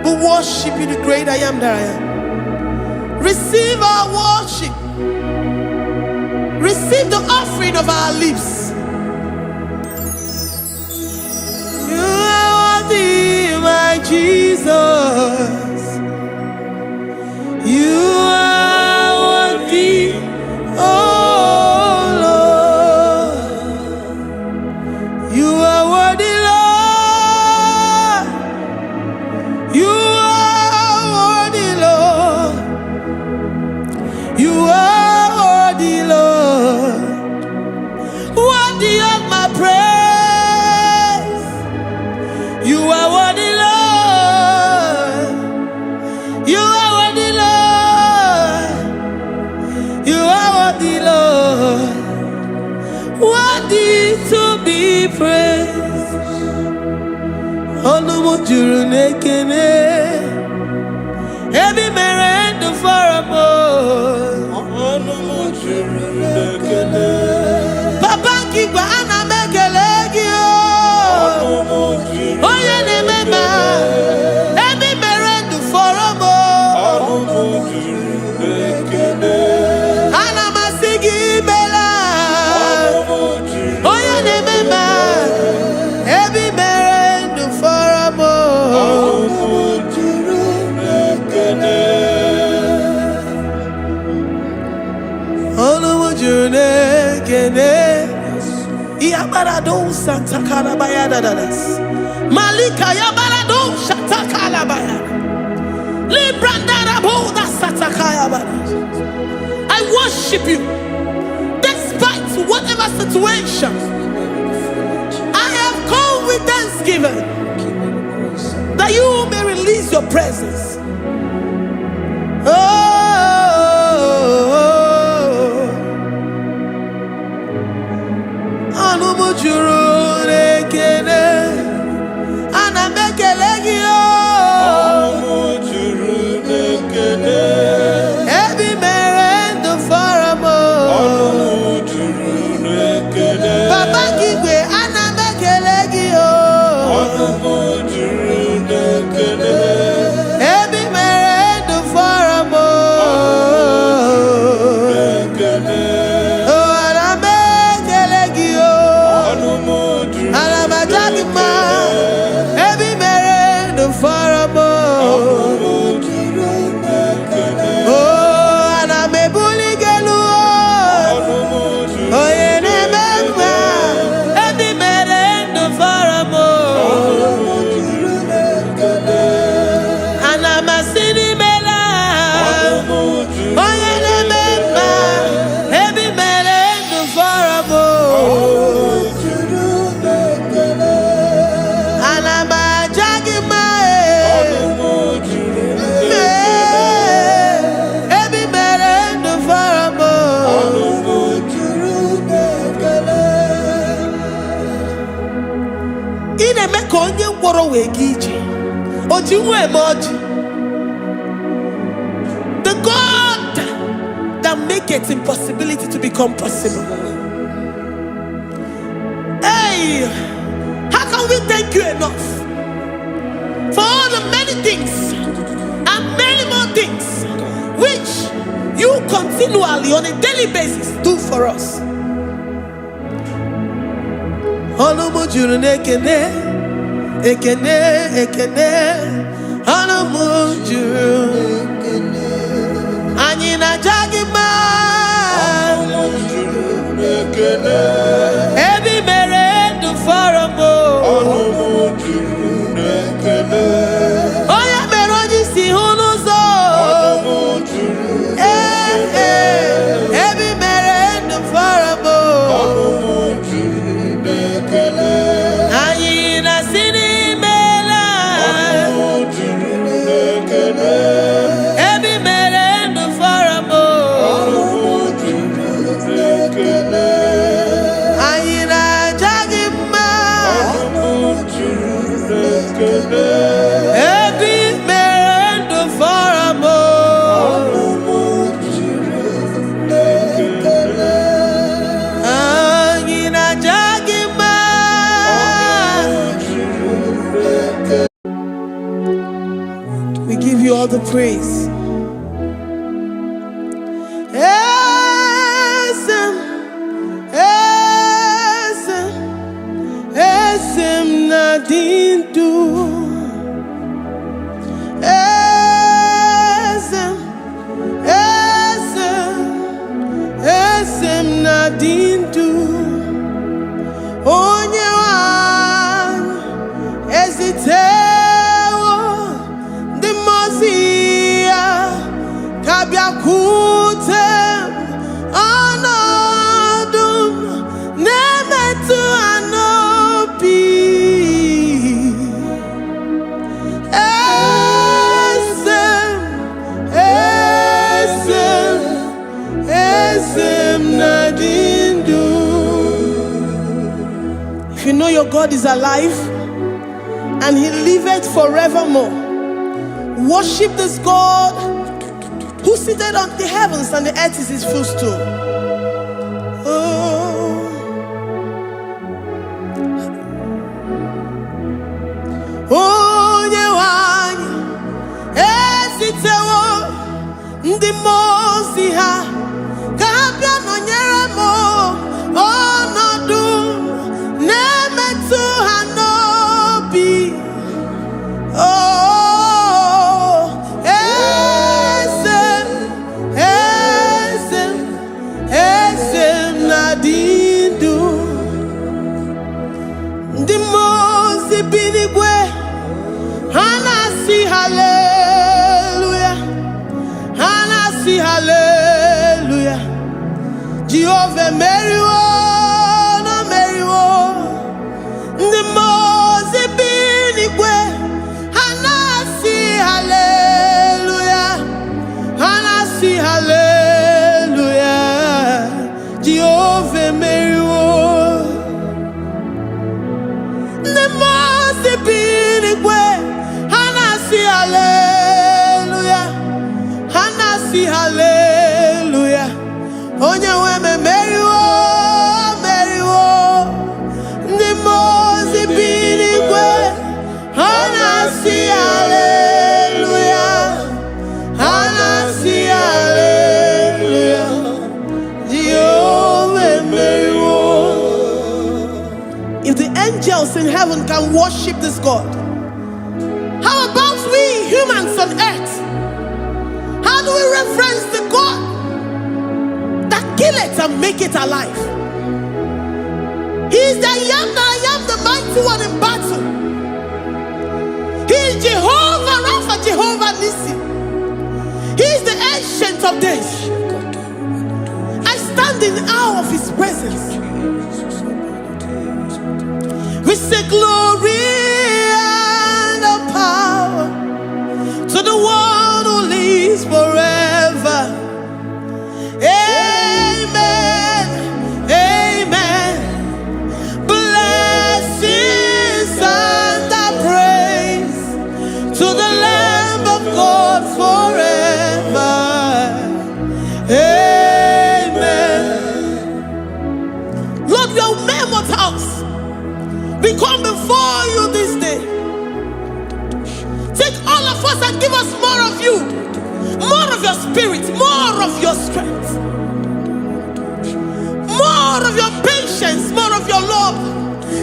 We worship you, the great I am that I am. Receive our worship. Receive the offering of our lips. You are worthy, my Jesus. You are worthy, oh Lord. You are worthy, Lord. You are worthy, Lord. You are worthy, Lord. Worthy of my praise. You are worthy, Lord. You are worthy, Lord. You are worthy, Lord. Worthy to be praised. Onumu juru nekene. Ebi merendo for a more. Onumu juru nekene. Papa kigwa ana mekelegi o. Onumu juru. Oye ne mema. Ebi merendo for a more. Onumu juru nekene. Ana masigi bela. Onumu juru. Oye ne mema. Ebi merendo for a more. Onumu juru nekene. Onumu juru nekene. Yabarado Santa Calabaya dadas. Malika Yabarado Shata Calabaya. Librandara Boda Satakaya badas. I worship you despite whatever situation. I have come with thanksgiving that you may release your presence. kpọrọ wee gị ije. O ji nwa eme ọjị. The God that maketh impossibility to become possible. Hey, how can we thank you enough for all the many things and many more things which you continually on a daily basis do for us? Ọnụ juru n'ekene, ekene, ekene. Ọnụ juru. Anyị na-aja gị mma. Ebi mere ndụ fọrọ m. Onye mere onye isi hụ n'ụzọ. Ebi mere ndụ fọrọ m. Anyị na-asị n'imela. Ebi mere ndụ fọrọ m. Anyị na-aja gị mma. Ebi mere ndụ fọrọ m. Anyị na-aja gị mma. We give you all the praise. Esem, esem, esem nadindu. Esem, esem, esem nadindu. Onye wanyu ezitewo ndị mmụọ ya ka bịakwute ọnọdụ m na-emetụ ha n'obi. Esem, esem, esem nadindu. If you know your God is alive and He liveth forevermore, worship this God who seated on the heavens and the earth is His footstool. Oh. Onye wanyu ezitewo ndị mmụọ ozi ha ka ha bịa nọnyere m ọnọdụ na-emetụ ha n'obi. Oh, esem, esem, esem nadindu. Ndị mmụọ ozi bi n'igwe ha na-asị haleluya, ha na-asị haleluya. Jehova meriwo, na meriwo. Ndị mmụọ ozi bi n'igwe ha na-asị haleluya, ha na-asị haleluya. Jehova meriwo. Ndị mmụọ ozi bi n'igwe ha na-asị haleluya, ha na-asị haleluya. Onye nwe m emeriwo, meriwo. Ndị mmụọ ozi bi n'igwe ha na-asị haleluya, ha na-asị haleluya. Jehovah emeriwo. If the angels in heaven can worship this God, how about we humans on earth? How do we reference the God that killeth and make it alive? He is the I am, the mighty one in battle. He is Jehovah Rapha, Jehovah Nissi. He is the ancient of days. I stand in awe of His presence. We say glory and power to the one who lives forever. Amen, amen. Blessings and the praise. strength, more of your patience, more of your love.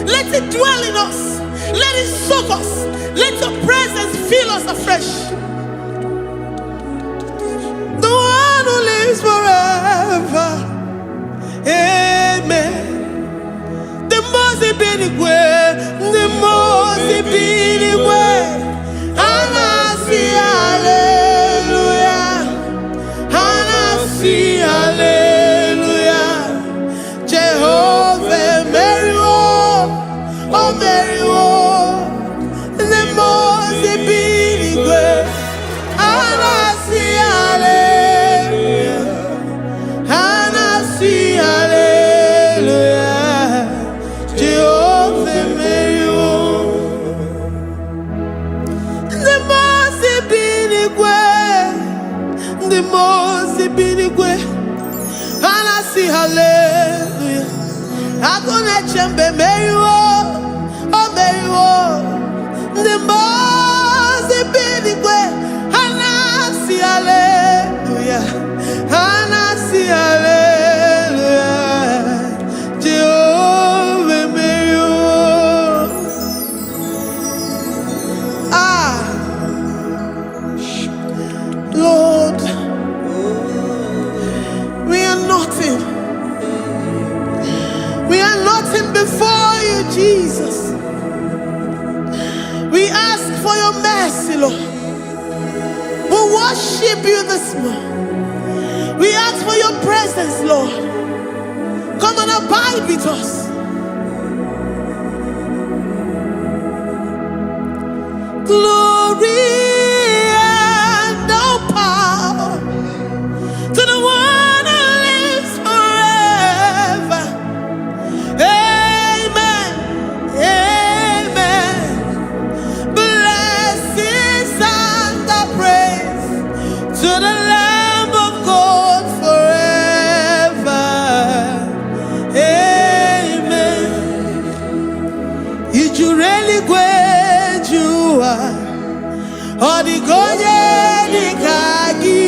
Let it dwell in us. Let it soak us. Let your presence fill us afresh. The one who lives forever. Amen. The most big way, the most big way. And I see hallelujah. And I see hallelujah. Jehovah, Mary, oh Mary, the most big way. And I see hallelujah. And I see hallelujah. Jehovah, Mary, the most big way. The most big way. And I see hallelujah. I'm gonna chamber Mary, oh Mary, the most big way. And I see hallelujah. And I see hallelujah. Jehovah Mary. Ah, Lord, we are nothing. We are nothing before you, Jesus. We ask for your mercy, Lord. We worship you this morning. We ask for your presence, Lord. Come and abide with us. Glory and all power to the one who lives forever. Amen. Amen. Blessings and the praise to the Lamb of God forever. Amen. You really great you are. Oh, the God, the Kagi.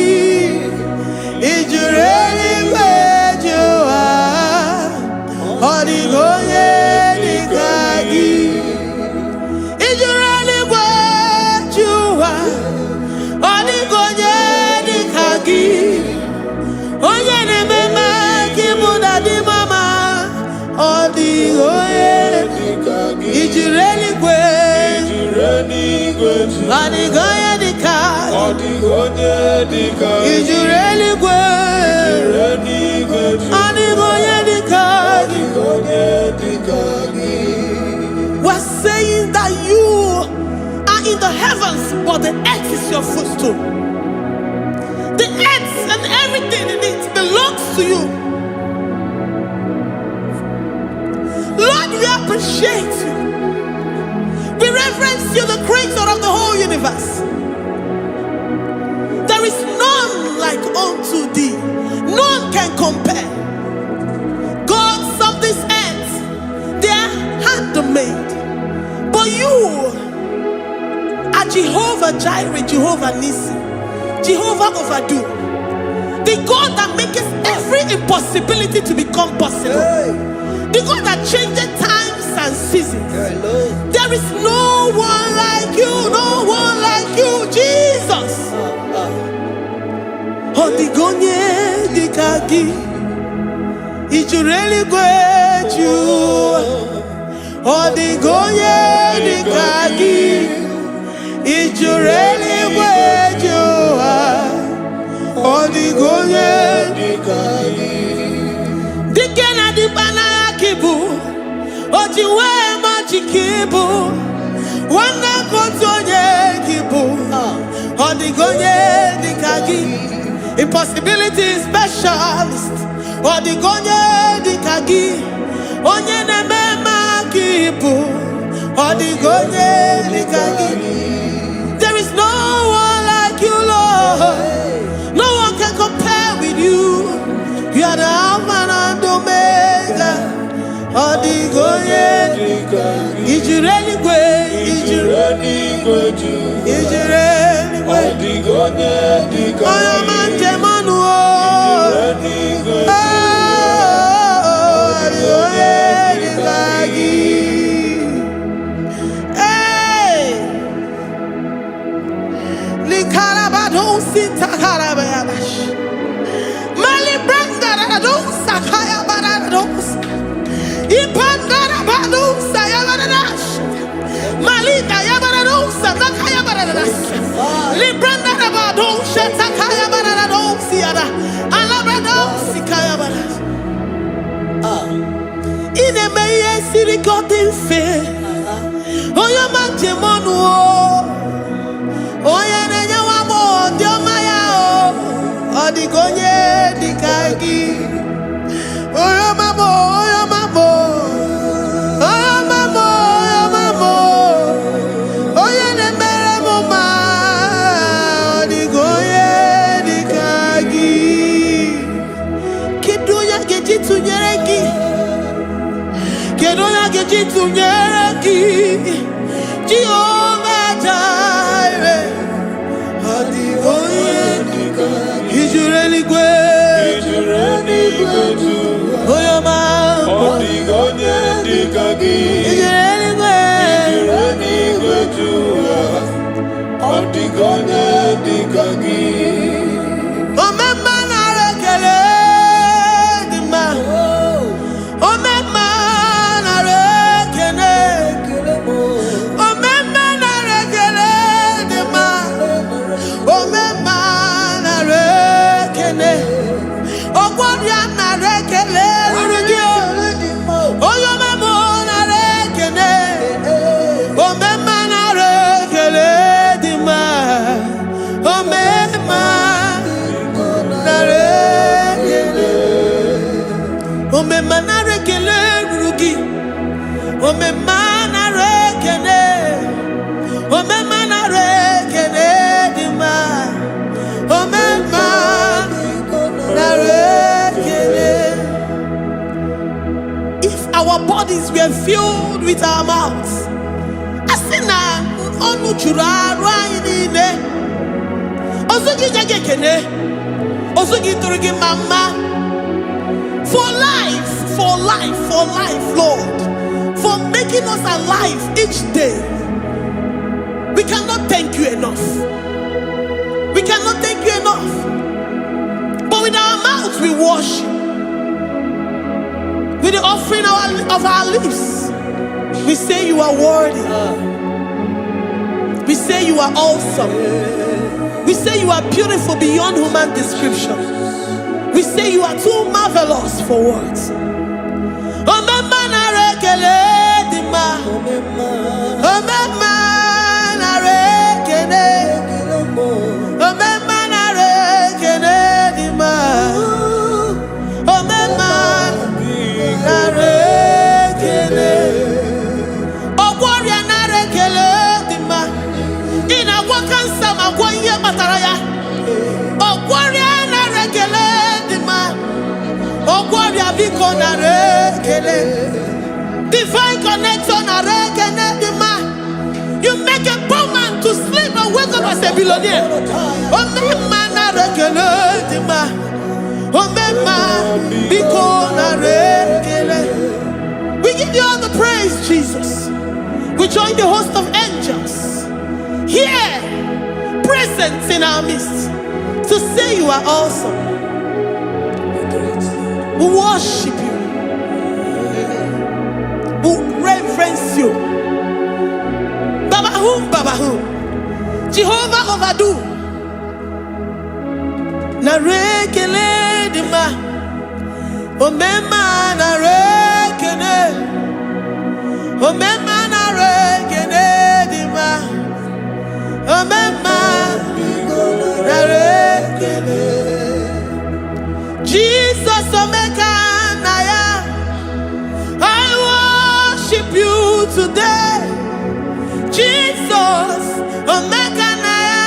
You really great you are. Oh, the God, the Kagi. You really great you are. Oh, the God, the Kagi. Oh, yeah, the mama, Kimuna, the mama. Oh, the God, the Kagi. You really great. Oh, the God, the Kagi. You really great. Oh, the God, the Kagi. We're saying that you are in the heavens, but the earth is your footstool. The earth and everything in it belongs to you. Lord, we appreciate you. We reverence you, the creator of the whole universe. There is none like unto thee. None can compare. Gods of this earth, they are handmade. But you are Jehovah Jireh, Jehovah Nissi, Jehovah Overdo, the God that makes every impossibility to become possible. The God that changes times and seasons. There is no one like you, no one like you, Jesus. Oh, the Gonye, the Kagi, it's really great you. Oh, the Gonye, the Kagi, it's really great you. Oh, the Gonye, the Kagi, the Kena, the Banakibu, oh, the Wema, the Kibu, one that goes on your Kibu, oh, the Gonye, the Kagi. Impossibility specialist. Or the Gonye, the Kagi. Onye ne mema kipu. Or the Gonye, the Kagi. There is no one like you, Lord. No one can compare with you. You are the Alpha and Omega. Or the Gonye, the Kagi. Is you really great? Is you really great? Is you really great? Or the Gonye, the Kagi. don't see Takarabayash. Mali Branda don't Sakaya Barados. Ipandara Badu Sayabarash. Malika Yabarados, Sakaya Baradas. Libranda Badu Shatakaya Barados, Siada. Alabrados, Sikaya Baradas. In a Maya City got in fear. Oh, your man, Jimonu. Oh, yeah, Diomaya, oh, the Gonye, the Kagi. Oh, your mamo, oh, your mamo. Oh, your mamo, oh, your mamo. Oh, yeah, the Meramoma, oh, the Gonye, the Kagi. Kiduya Gejitu Yereki. Kedoya Gejitu Yereki. Jehovah Jireh. Is you really good? Is you really good to? Oh, your mom. Oh, the Gonye, the Kagi. Is you really Is you good? really good to? Oh, the Gonye, the Kagi. Oh, my man, I rekele the man. Oh, my man, I rekele. Oh, my man, I rekele the man. Oh, my man, I rekele. Oh, God, I rekele. Oh, your mama, I rekele. Oh, my man, I rekele the man. Oh, my man, I rekele. Oh, my man, I rekele rugi. Oh, my man, I rekele. Oh, my man, I rekele the man. Oh, my man, I rekele. If our bodies were filled with our mouths, asina onu chura raine. Ozugi jagekene. Ozugi turugi mama. For life, Lord. For making us alive each day. We cannot thank you enough. We cannot thank you enough. But with our mouths we worship. With the offering of our lips, we say you are worthy. We say you are awesome. We say you are beautiful beyond human description. We say you are too marvelous for words. Oh, my man, I rekele the man. Oh, my man, I rekele. Oh, my man, I rekele the man. Oh, my man, I rekele. Oh, warrior, I rekele the man. In a wakan sama gwanye mataraya. Oh, warrior, I rekele the man. Oh, warrior, biko na rekele. Divine connection, I rekele the man. You make a poor man to sleep and wake up as a billionaire. Oh, my man, I rekele the man. Oh, my man, biko na rekele. We give you all the praise, Jesus. We join the host of angels here, present in our midst, to say you are awesome. We worship you. We reverence you. Babahum. Jehovah overdo. Na rekele di ma. O mema na rekele. O mema na rekele di ma. O mema na rekele. Jesus omeka na ya. I worship you today. Jesus omeka na ya.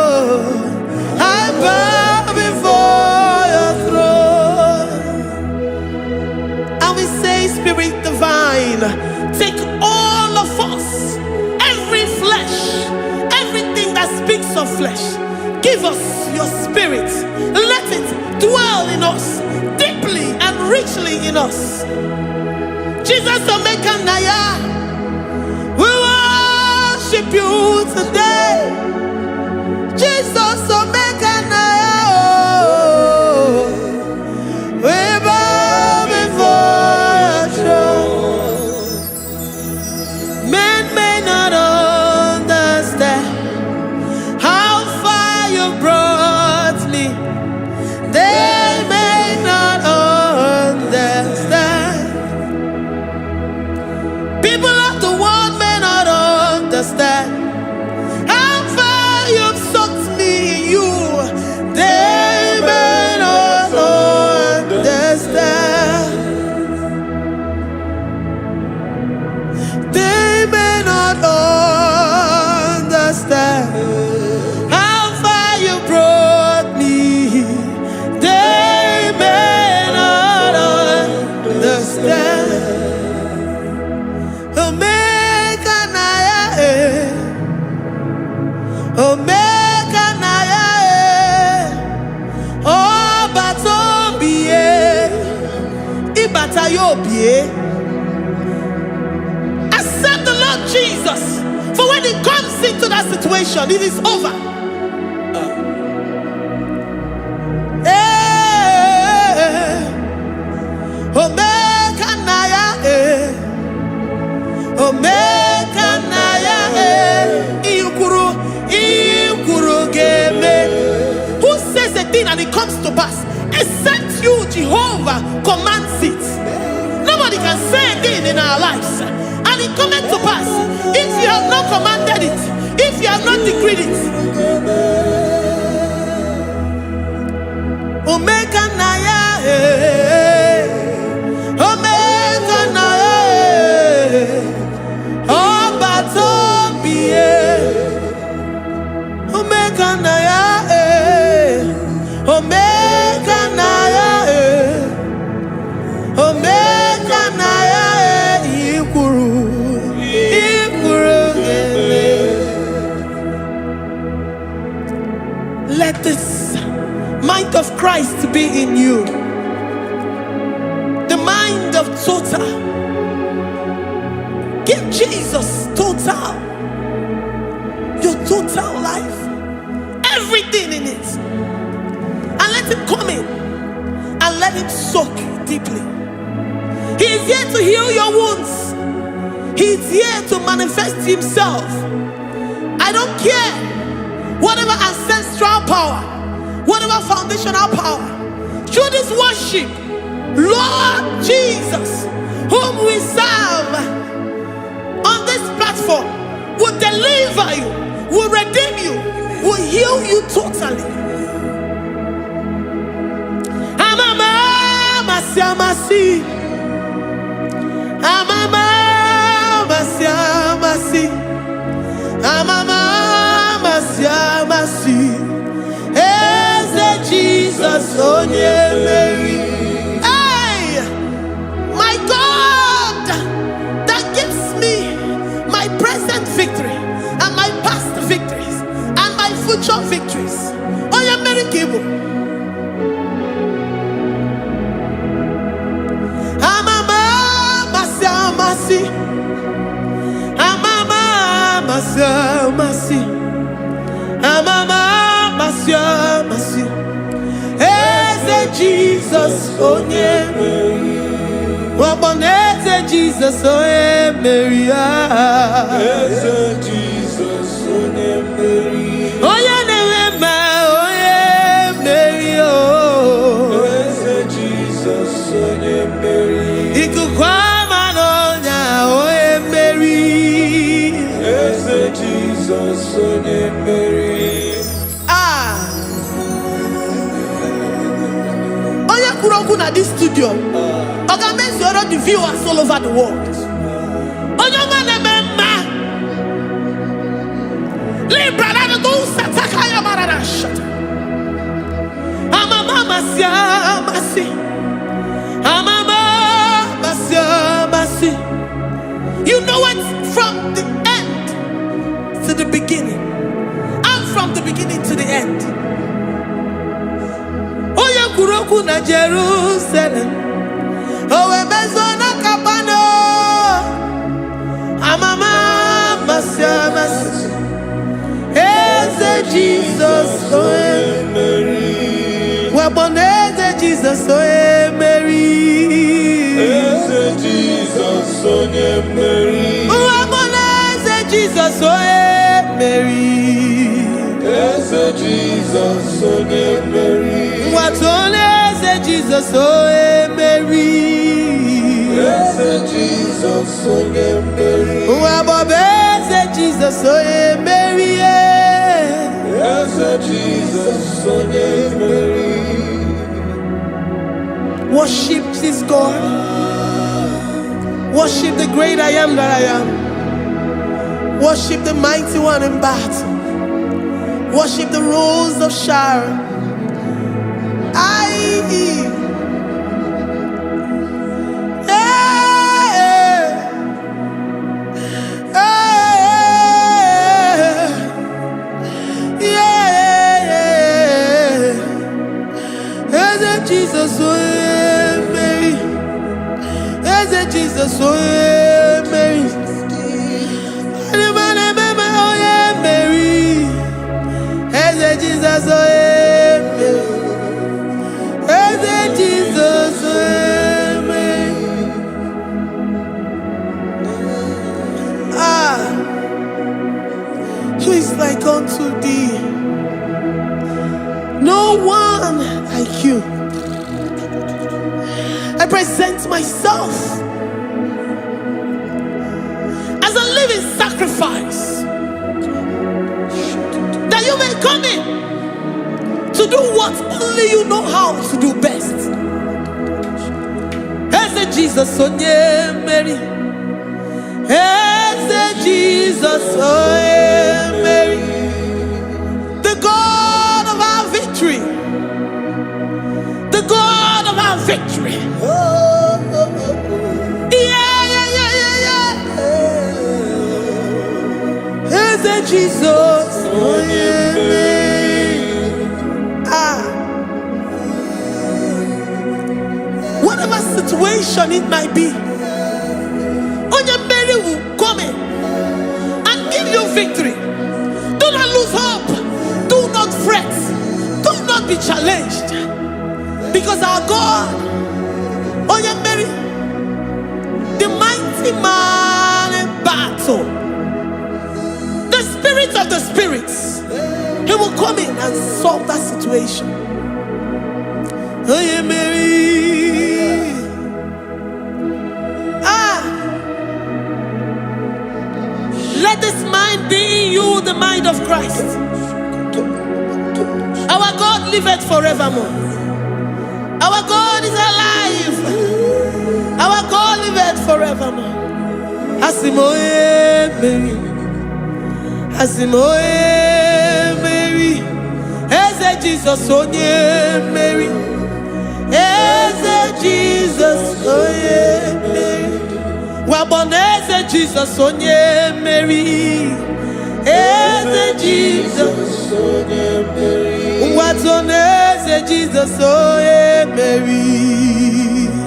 Oh, I bow before your throne. And we say, Spirit divine, take all of us, every flesh, everything that speaks of flesh. Give us your spirit. Let it dwell in us, deeply and richly in us. Jesus Omeka Naya, we worship you today. Jesus Accept the Lord Jesus. For when He comes into that situation, it is over. Omega Naya, Omega Naya, Ikuru Game. Who says a thing and it comes to pass? Except you, Jehovah, commands it. Nobody can say a thing in our lives and it cometh to pass if you have not commanded it, if you have not decreed it. Omega Naya, Omega Naya, Obatobie, Omega Naya, Omega Naya, Omega Naya, Ikuru. Let this mind of Christ be in you. The mind of total. Give Jesus total. Your total life. Everything in it. And let Him come in. And let Him soak deeply. He is here to heal your wounds. He is here to manifest Himself. I don't care. Whatever ancestral power, whatever foundational power, through this worship, Lord Jesus, whom we serve on this platform, will deliver you, will redeem you, will heal you totally. Amama Masiamasi, Amama Masiamasi, Amama Masiamasi, Eze Jesus onye Mary. Hey, my God, that gives me my present victory and my past victories and my future victories. Onye Mary Kibu. Amama Masiamasi, Amama Masiamasi, Amama Masiamasi, Eze Jesus onye Mary. Waboneze Jesus onye Mary. Eze Jesus onye Mary. Onye Newema onye Mary. Eze Jesus onye Mary. Ikukwama n'ọnya onye Mary. Eze Jesus onye Mary. At this studio, organize the viewers all over the world. You know it from the end to the beginning, and from the beginning to the end. Kuroku na Jerusalem, owe bezona kapano, amama masiamas, Eze Jesus oe Mary, waboneze Jesus oe Mary, Eze Jesus oe Mary, waboneze Jesus oe Mary, Eze Jesus oe Mary. Watoleze Jesus oe Mary. Eze Jesus oe Mary. Wabobeze Jesus oe Mary. Eze Jesus oe Mary. Worship this God. Worship the great I am that I am. Worship the mighty one in battle. Worship the rose of Sharon. Jesus, Jesus, oh yeah, Mary. Oh yeah, Mary. Hey, Jesus, oh yeah, Mary. Hey, Jesus, oh yeah, Mary. Ah, who is like unto thee? No one like you. I present myself as a living sacrifice, that you may come in to do what only you know how to do best. As Jesus, oh yeah, Mary. As Jesus, oh yeah, Mary. The God of our victory. The God of our victory. Jesus, oh yeah. Ah, whatever situation it might be, Mary will come in and give you victory. Do not lose hope. Do not fret. Do not be challenged, because our God, Mary, the mighty man in battle, Spirit of the spirits, he will come in and solve that situation. Oh yeah, Mary. Ah, let this mind be in you, the mind of Christ. Our God liveth forevermore. Our God is alive. Our God liveth forevermore. Asimoye Mary. Asimoye Mary. Eze Jesus, oh yeah, Mary. Eze Jesus, oh yeah, Mary. Waboneze Jesus, oh yeah, Mary. Eze Jesus, oh yeah, Mary. Watoneze Jesus, oh yeah, Mary.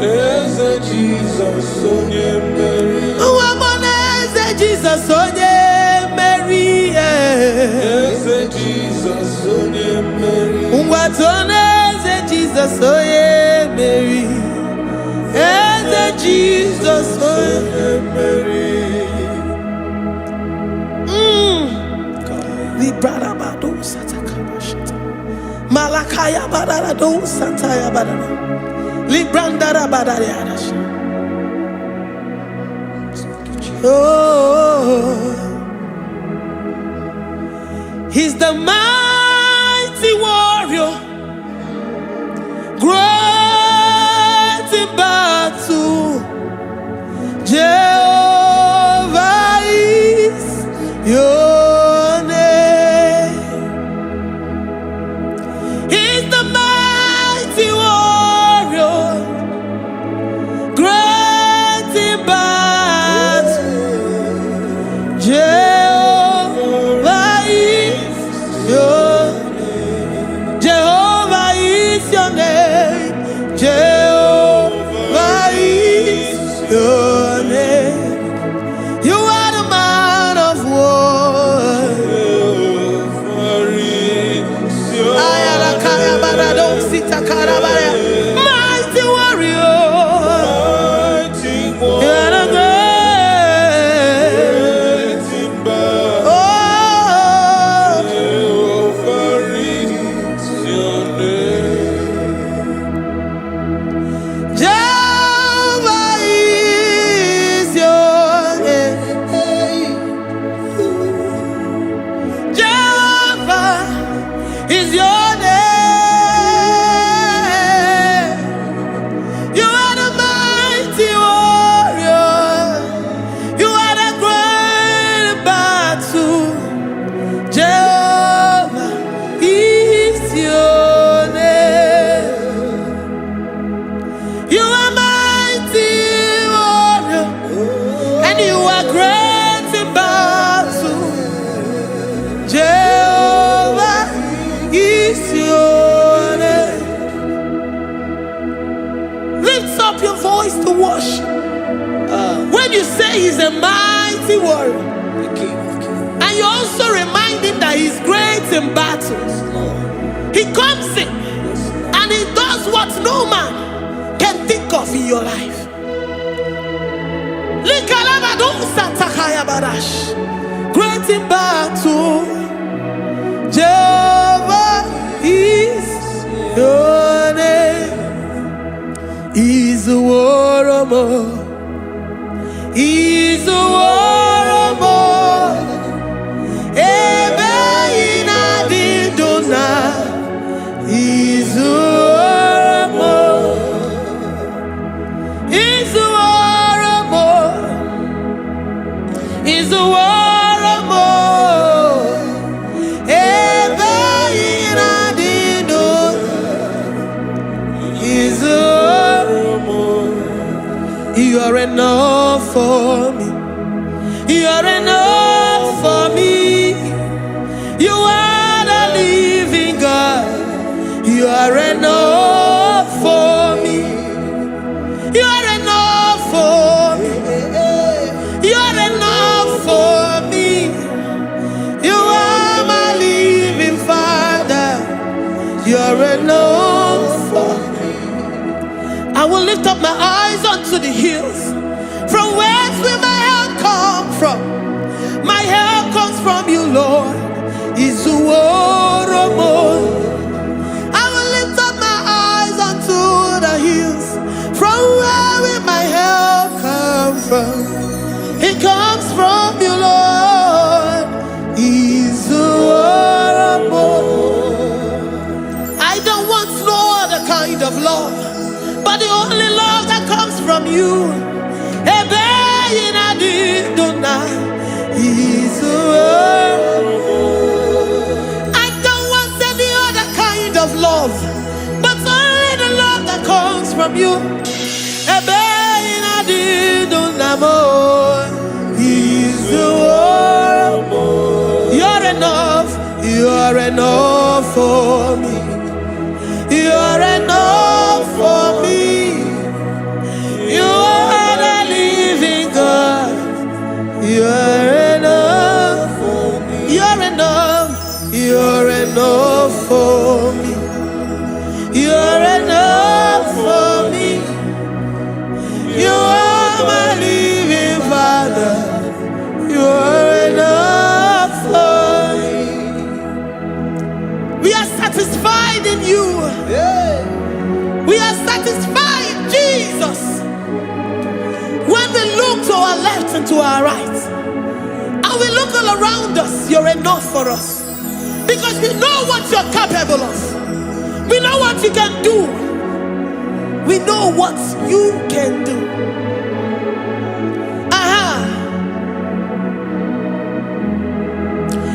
Eze Jesus, oh yeah, Mary. Waboneze Jesus, oh yeah, Mary. Eze Jesus, oh yeah, Mary. Watoneze Jesus, oh yeah, Mary. Eze Jesus, oh yeah, Mary. Librarabado satakabashita. Malakaya bararado sataya barara. Librandara barariadasha. Oh, he's the mighty warrior, great in battle. Jehovah is your name. He's the mighty warrior, great in battle. Jehovah is your name. Jehovah he's a mighty warrior. the King of Kings. And you also remind him that he's great in battles. He comes in and he does what no man can think of in your life. Great in battle, Jehovah is your name. He's a warrior. He's a warrior. Ebe ina di dona. He's a warrior. He's a warrior. He's a warrior. Ebe ina di dona. He's a warrior. You are enough for me. You are enough for me. You are the living God. You are enough for me. You are enough for me. You are enough for me. You are my living Father. You are enough for me. I will lift up my eyes unto the hills. From whence will my help come from? My help comes from you, Lord. Is the word of God. I will lift up my eyes unto the hills. From where will my help come from? It comes from you, Lord. Is the word of God. I don't want no other kind of love, but the only love that comes from you. I don't want any other kind of love, but only the love that comes from you. You're enough. You're enough for me. You're enough for me. You are the living God. You're enough for me. You're enough. You're enough for me. You're enough for me. You are my living Father. You're enough for me. We are satisfied in you. We are satisfied in Jesus. When we look to our left and to our right, and we look all around us, you're enough for us. Because we know what you're capable of. We know what you can do. We know what you can do.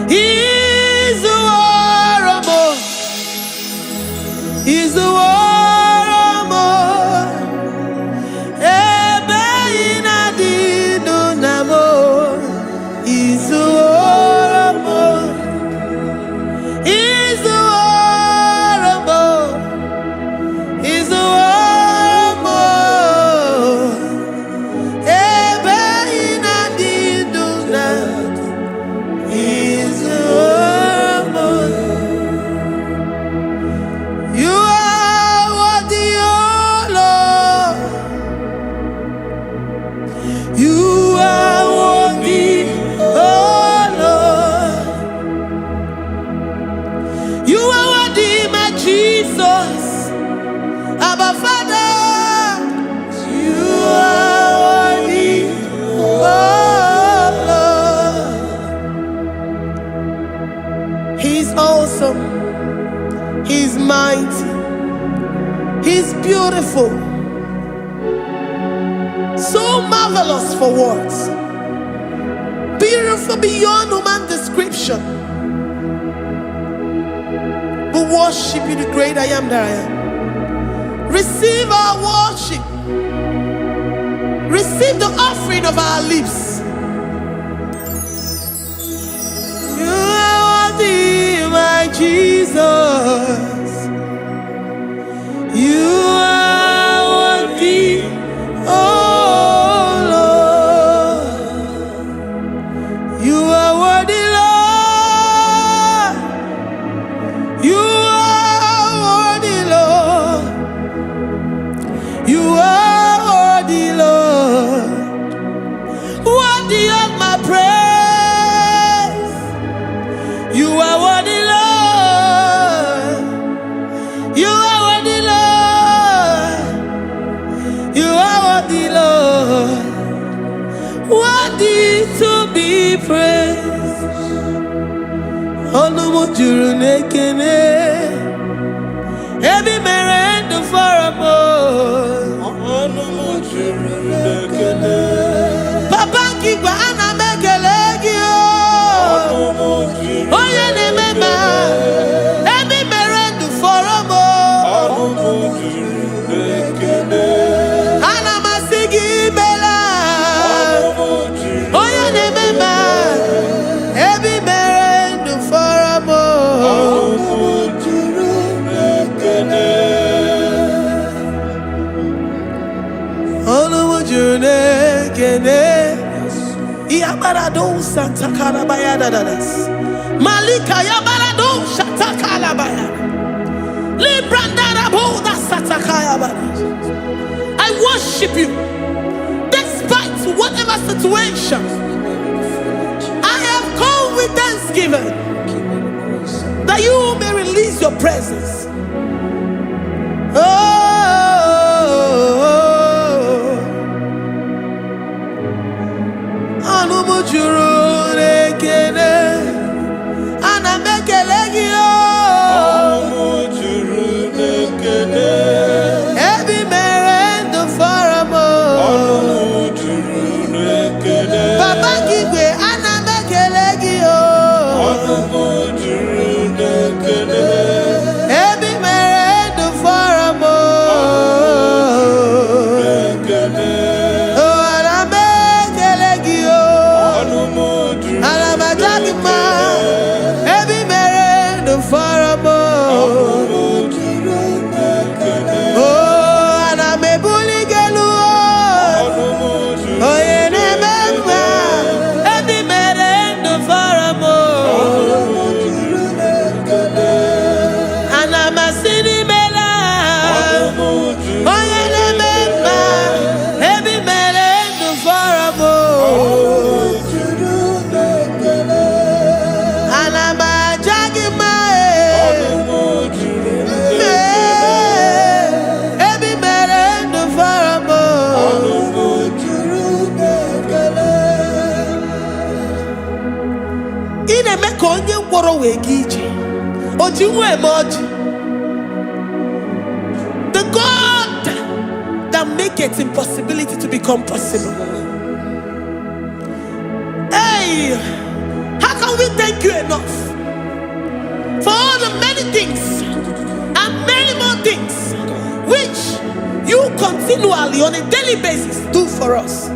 He's the warrior. He's the warrior. He's mighty. He's beautiful. So marvelous for words. Beautiful beyond human description. We worship you, the great I am that I am. Receive our worship. Receive the offering of our lips. You are worthy, my Jesus. You are worthy, oh Lord. You are worthy, Lord. You are worthy, Lord. You are worthy, Lord. Worthy to be praised. Onumu juru nekene. Ebi merendo faramo. Onumu juru nekene. Papa kigwa ana mekelegi o. Onumu juru. Oye ne mema. Ebi merendo faramo. Onumu juru nekene. Ana masigi mela. Onumu juru. Oye ne mema. Ebi merendo faramo. Onumu juru nekene. Onumu juru nekene. Iabarado Santa Calabaya dadas. Malika Yabarado Shata Calabaya. Librandara Boda Satakaya. I worship you despite whatever situation. I have come with thanksgiving that you may release your presence. Oh. Onumu juru nekene. Ana mekelegi o. Onumu juru nekene. Ebi merendo faramo. Onumu juru nekene. Baba kigwe ana mekelegi o. Onumu juru nekene. Ebi merendo faramo. Nekene. Oh, ana mekelegi o. Onumu juru Ana majagima. nekene. Ebi merendo faramo. Onumu juru nekene. Oh, ana mebuli gelu o. Onumu juru Oye ne mema. Ebi merendo faramo. Onumu juru nekene. Ana masini mela. Onumu juru Oye ne mema. Ebi merendo faramo. Onumu juru nekene. Ana majagima. Onumu juru nekene. Ebi merendo faramo. Onumu juru nekene. Ine meka onye ngwọrọ wee ga ije. Oji nwa eme ọjị. The God that maketh impossibility to become possible. Hey, how can we thank you enough for all the many things and many more things which you continually on a daily basis do for us?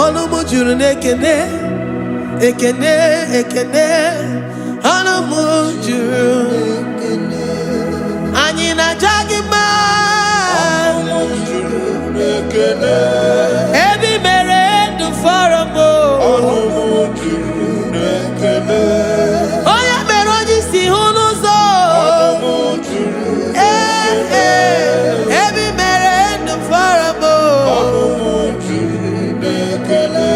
Onumu juru nekene, ekene, ekene. Onumu juru, anyị na-aja mma. Onumu juru nekene. Ebi mere ndụ fọrọ m o. Onumu juru nekene. Onye mere onye isi hụ n'ụzọ. Onumu juru nekene. Ebi mere ndụ fọrọ m o. Onumu juru nekene.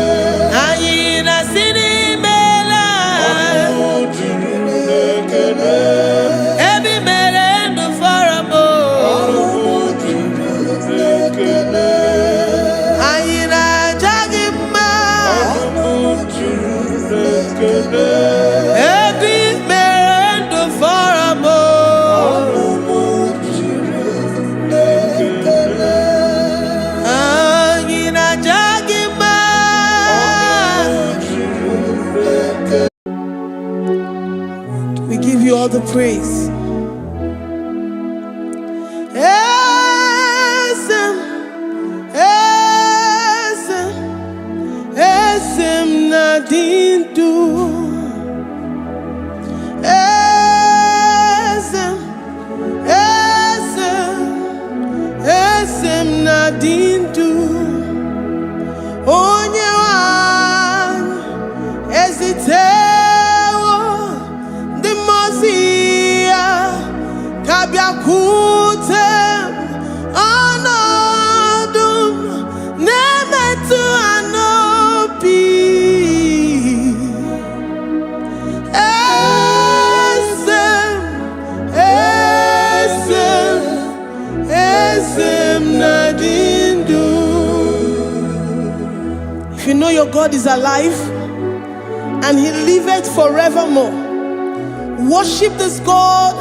Anyị na-asị n'imela. Onumu juru nekene. Ebi mere ndụ fọrọ m o. Onumu juru nekene. Anyị na-aja gị mma. Onumu juru nekene. Ebi mere ndụ fọrọ m o. Onumu juru nekene. Anyị na-aja gị mma. We give you all the praise. Esem, esem, esem na dindu. Esem, esem, esem na dindu. Onye wangu ezitewo ndị mmụọ ya kabịa kwute ọnọdụ m na-emetụ ha n'obi. God is alive and he liveth forevermore. Worship this God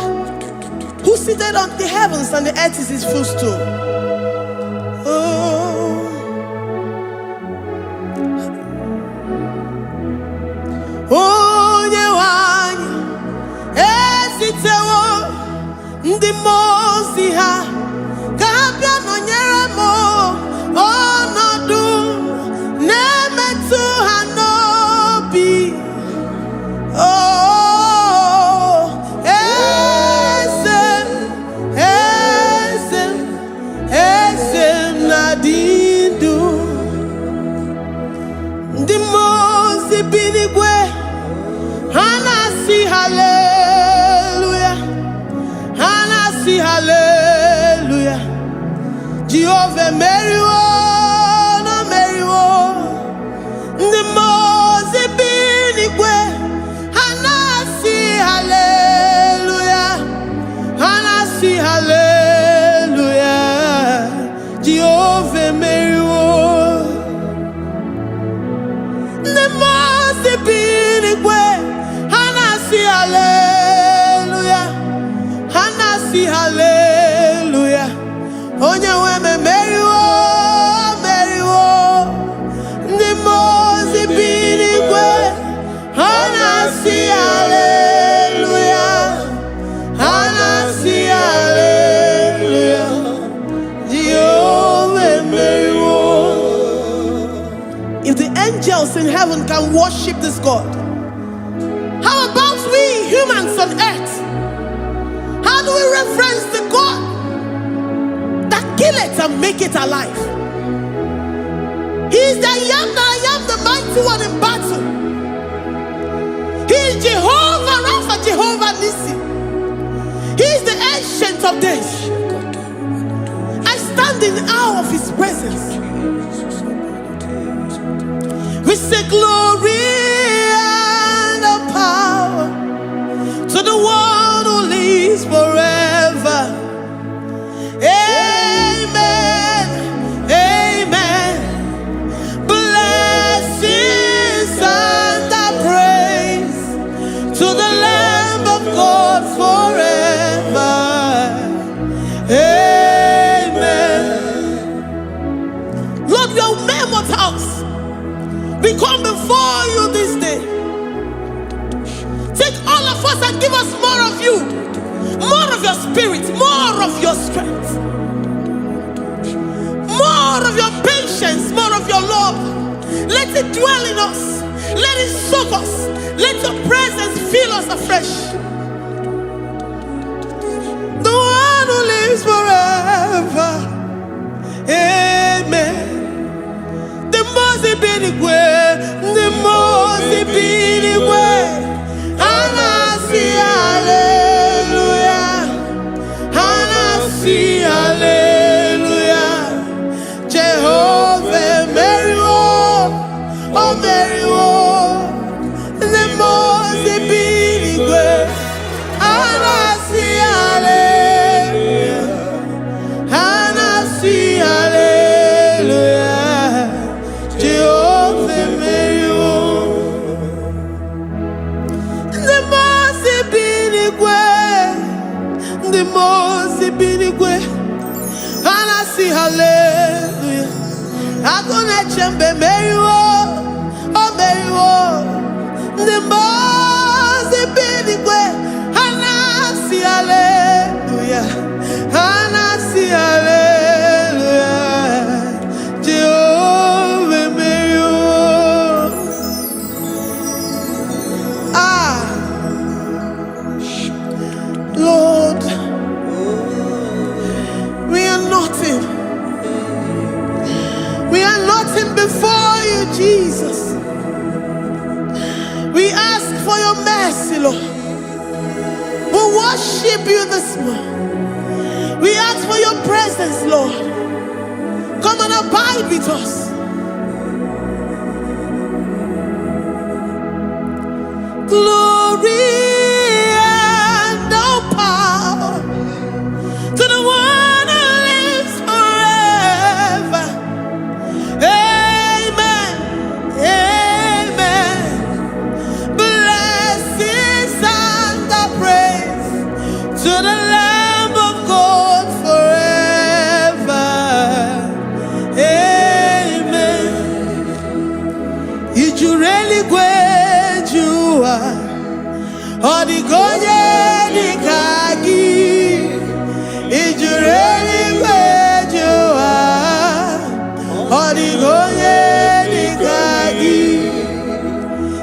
who seated on the heavens and the earth is his footstool. Oh. Onye wanyi esitewo ndị mmụọ ozi ha ka ha bịa nọnyere m ọnọdụ na-emetụ ha n'obi. Oh, eze na-adị ndụ. Ndị mmụọ ozi bi n'igwe ha na-asị haleluya, ha na-asị haleluya. Jehova meriwo na meriwo. Ndị mmụọ ozi bi n'igwe ha na-asị haleluya, ha na-asị haleluya. Jehova meriwo. Ndị mmụọ ozi bi n'igwe ha na-asị haleluya, ha na-asị haleluya. Onye nwe m emeriwo, meriwo. Ndị mmụọ ozi bi n'igwe ha na-asị haleluya, ha na-asị haleluya. Jehova emeriwo. If the angels in heaven can worship this God, how about we humans on earth? How do we reference the God that kill it and make it alive? He is the I am, the mighty one in battle. He is Jehovah Rapha, Jehovah Nissi. He is the ancient of days. I stand in awe of his presence. We say glory and power to the one who lives forever. Amen, amen. Blessings and praise to the Lamb of God forever. Amen. Lord, we are immortals. We come before you this day. Take all of us and give us more of you, more of your spirit, more of your strength, more of your patience, more of your love. Let it dwell in us. Let it soak us. Let your presence fill us afresh. The one who lives forever. Amen. The most benigwe, the most benigwe. Anasi hallelujah, Anasi hallelujah. Jehovah meriwo, oh meriwo. The most benigwe. Anasi hallelujah, Anasi hallelujah. Jehovah meriwo. The most binigwe, Anasi hallelujah. Agone chembe meriwo, oh meriwo. The most binigwe, Anasi hallelujah, Anasi hallelujah. Jehovah meriwo. Lord, we are nothing. We are nothing before you, Jesus. We ask for your mercy, Lord. We worship you this morning. We ask for your presence, Lord. Come and abide with us. Glory and power to the one who lives forever. Amen. Odigonye dikagi ijureli gwejoa. Odigonye dikagi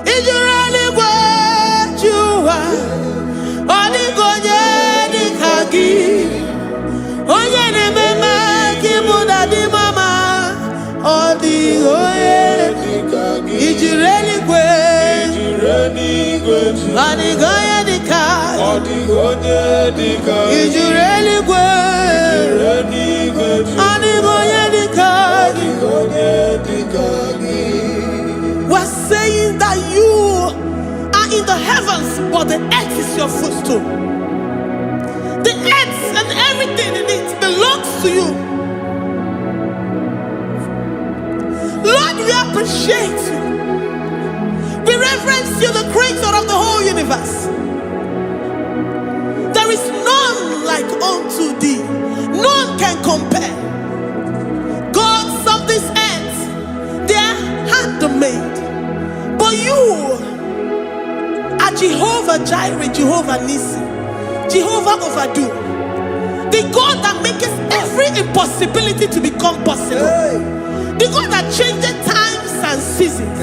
ijureli gwejoa. Odigonye dikagi onye nemema kimuda di mama. Odigonye dikagi ijureli gwejoa. Odigonye dikagi odigonye dikagi ijureli gwejoa. Odigonye dikagi we're saying that you are in the heavens, but the earth is your footstool. The earth and everything in it belongs to you. Lord, we appreciate you. We reverence you, the creator of the whole universe. There is none like unto thee. None can compare. Gods of this earth, they are handmade. But you are Jehovah Jireh, Jehovah Nissi, Jehovah Overdo. The God that makes every impossibility to become possible. The God that changes times and seasons.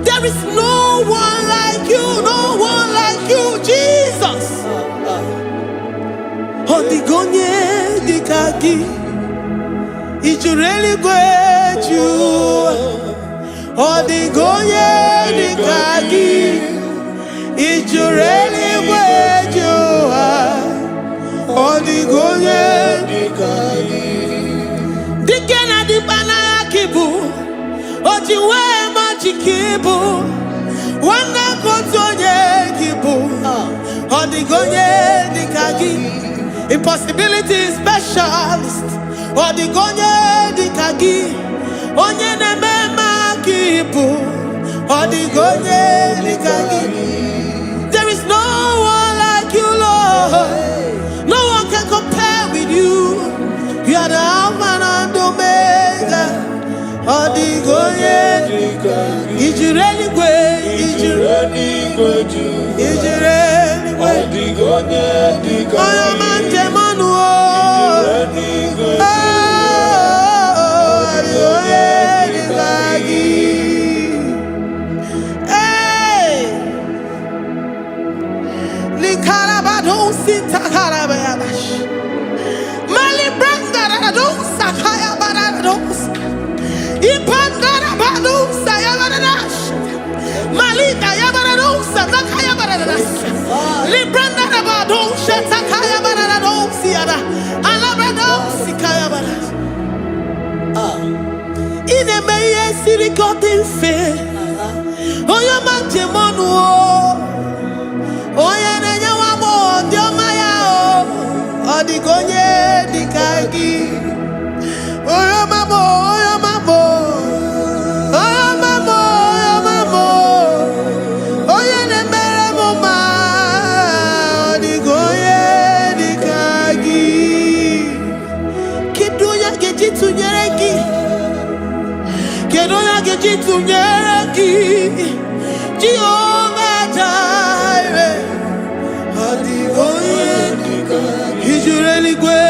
There is no one like you, no one like you, Jesus. Odigonye dikagi ijureli gwejoa. Odigonye dikagi ijureli gwejoa. Odigonye dikagi dikena dibana kibu ojiwe majikibu wana kotonye kibu. Odigonye dikagi impossibility specialist. Odigonye dikagi onye nemema kibu. Odigonye dikagi there is no one like you, Lord. No one can compare with you. You are the Alpha and Omega. Odigonye ijureli gwe ijureli odigonye dikagi oyomanje manu odigonye dikagi. Hey, likarabado sitakarabayabash mali branga dos sakaya barados ipandara bados sayabaradas malita yabarados sakaya baradas libranda bados sakaya barados yada alabrados sikaya baradas. Ine meye sirikotin fe oyo manje monu oya nenya wamo ndiomaya odigonye dikagi oyo mamo oyo mamo oyo mamo oyo mamo oyo nemere mama odigonye dikagi kidunya gejitu nyereki kidunya gejitu nyereki Jehovah Jireh odigonye dikagi ijureli gwe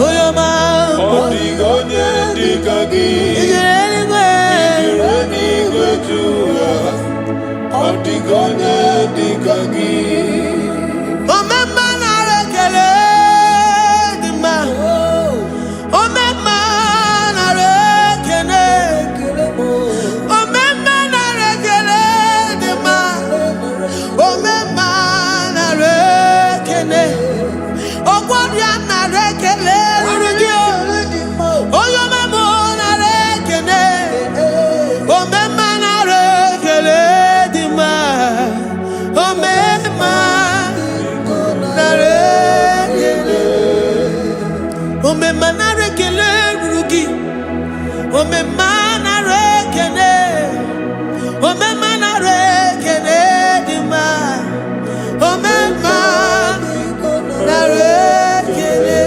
oyo mamo odigonye dikagi ijureli gwejoa. Odigonye dikagi omema narekele dima omema narekele omema narekele dima omema narekele ogwaria narekele rugio oyo mamo narekele omema narekele dima omema narekele omema narekele rugi omema narekele omema narekele dima omema narekele.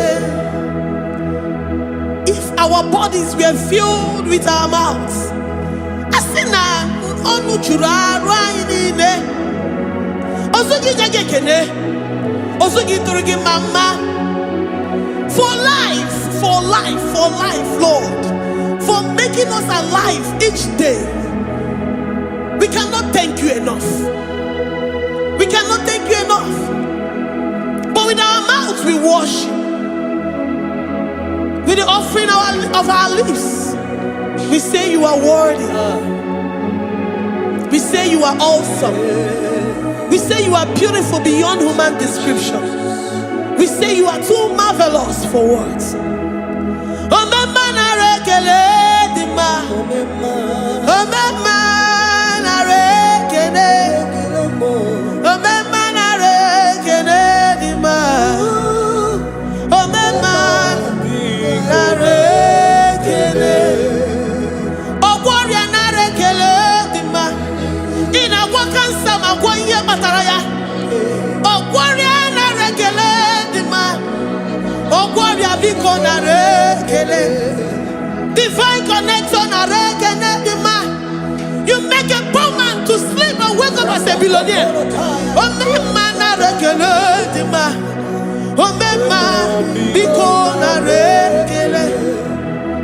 If our bodies were filled with our mouths, asina onu churaru ayinine. Osugi jagekene. Osugi turugi mama. For life, Lord. For making us alive each day. We cannot thank you enough. We cannot thank you enough. But with our mouths we worship. With the offering of our lips, we say you are worthy. We say you are awesome. We say you are beautiful beyond human description. We say you are too marvelous for words. Divine connection. You make a poor man to sleep and wake up as a billionaire.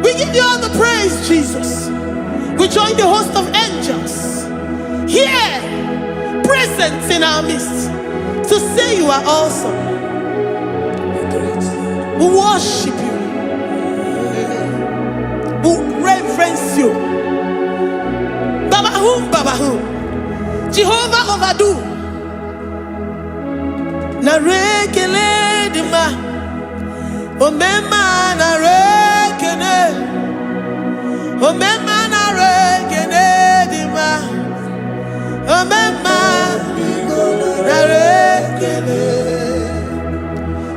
We give you all the praise, Jesus. We join the host of angels here, present in our midst, to say you are awesome. We worship you. We reverence you. Baba who? Jehovah overdo. Na rekele dima. Omema na rekene. Omema na rekene dima. Omema na rekene.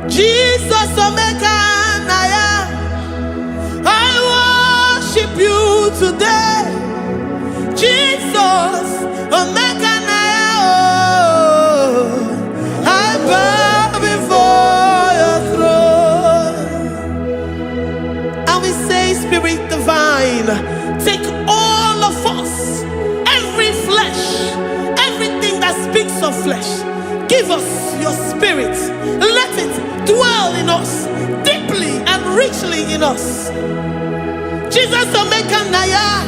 Jesus omeka na ya. I worship you today. Jesus, omeka na ya. I bow before your throne. And we say, Spirit divine, take all of us, every flesh, everything that speaks of flesh. Give us your spirit. Let it dwell in us, deeply and richly in us. Jesus, omeka na ya.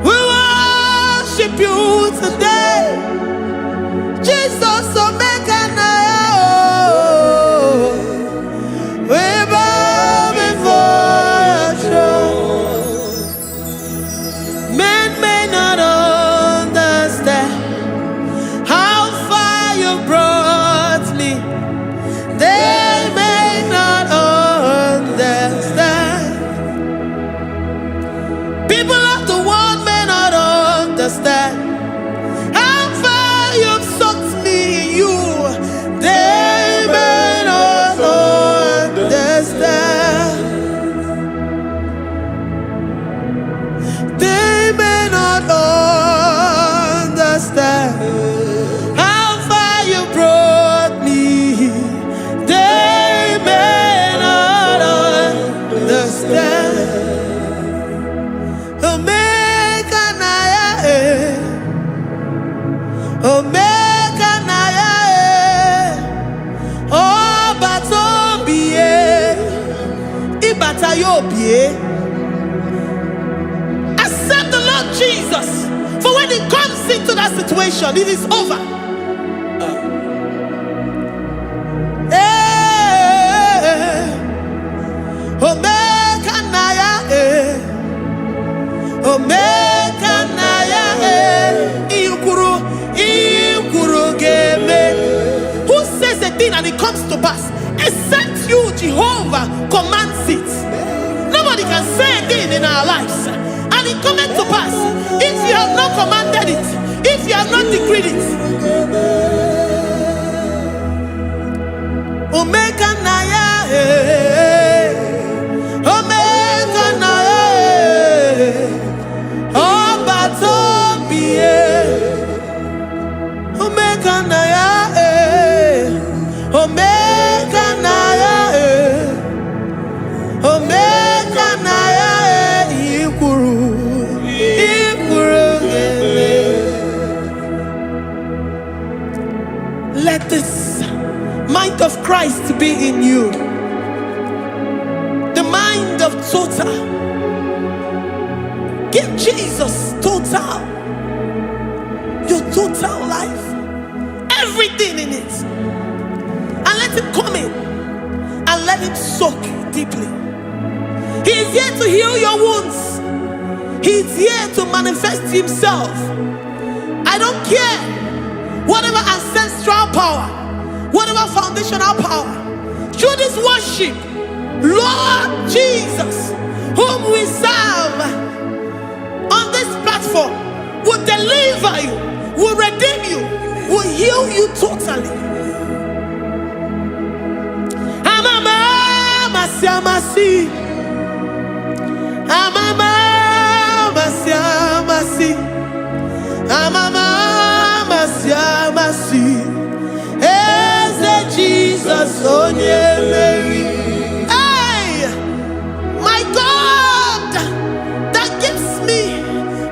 We worship you today. Jesus, omeka na ya. We bow before your throne. Men may not understand how far you brought me. They may not understand. People of the world may not understand how far you've sucked me in you. They may not understand. They may not understand how far you brought me. They may not understand. Omeka na ya, oh batobie, ibatayobie. Accept the Lord Jesus, for when He comes into that situation, it is over. Omeka na ya, omeka na ya, who says a thing and it comes to pass? Except you, Jehovah, commands it. Nobody can say a thing in our lives and it comes to pass if you have not commanded it, if you have not decreed it. Omeka na ya, omeka na ya, oh batobie. Omeka na ya, omeka na ya, omeka na ya, ikuru gele. Christ to be in you. The mind of total. Give Jesus total. Your total life. Everything in it. And let him come in. And let him soak deeply. He is here to heal your wounds. He is here to manifest himself. I don't care. Whatever ancestral power, whatever foundational power, through this worship, Lord Jesus, whom we serve on this platform, will deliver you, will redeem you, will heal you totally. Jesus, hey, my God, that gives me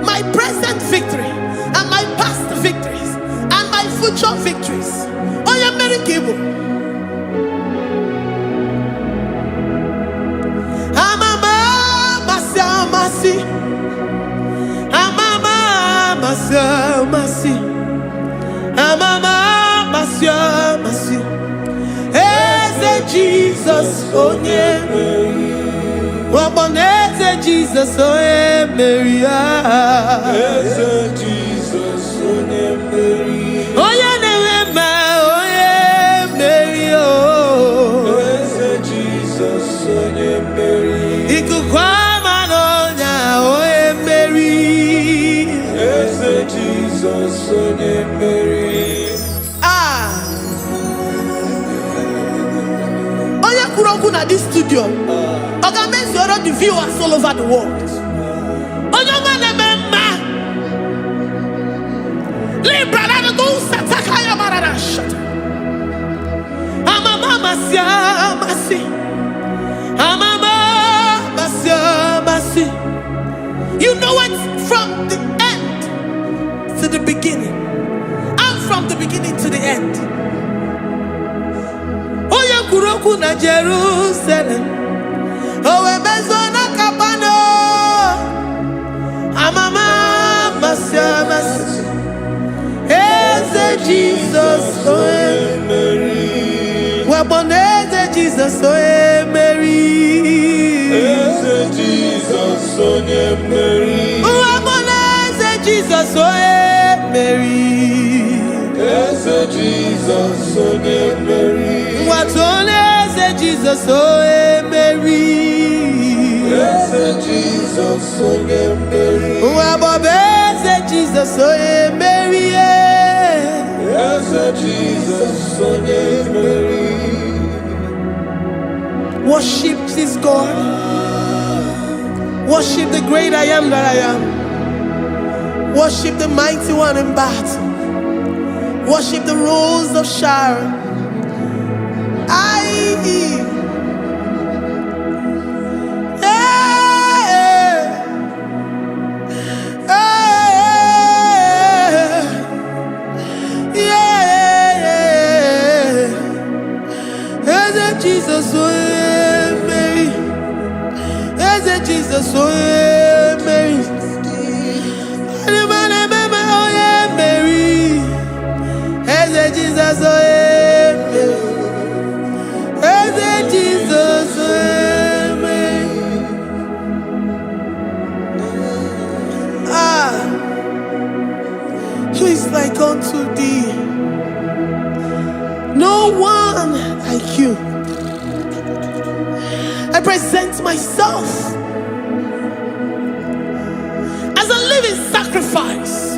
my present victory and my past victories and my future victories. Oh, yeah, Mary Kibo. Jesus, oh yeah, Jesus, oh yeah, Mary, Jesus, oh yeah, Mary, oh yeah, Mary, oh Jesus, oh yeah, Mary, Jesus, oh yeah, Mary. At this studio, organize all the viewers all over the world. You know it from the end to the beginning, and from the beginning to the end. Kuroku na Jerusalem, oh ebezona kapano, amama masiamas, eze Jesus, oh Mary, waboneze Jesus, oh Mary, eze Jesus, oh Mary, waboneze Jesus, oh Mary, eze Jesus, oh Mary. What's on as Jesus, oh Mary? Yes, Jesus, oh Mary. What is Jesus, oh Mary? Yes, Jesus, oh Mary. Worship this God. Worship the great I am that I am. Worship the mighty one in battle. Worship the rose of Sharon. Jesus, oh Mary, Jesus, oh Mary, oh yeah, Mary, Jesus, oh Jesus, Mary. Who is like unto thee? No one like you. I present myself as a living sacrifice,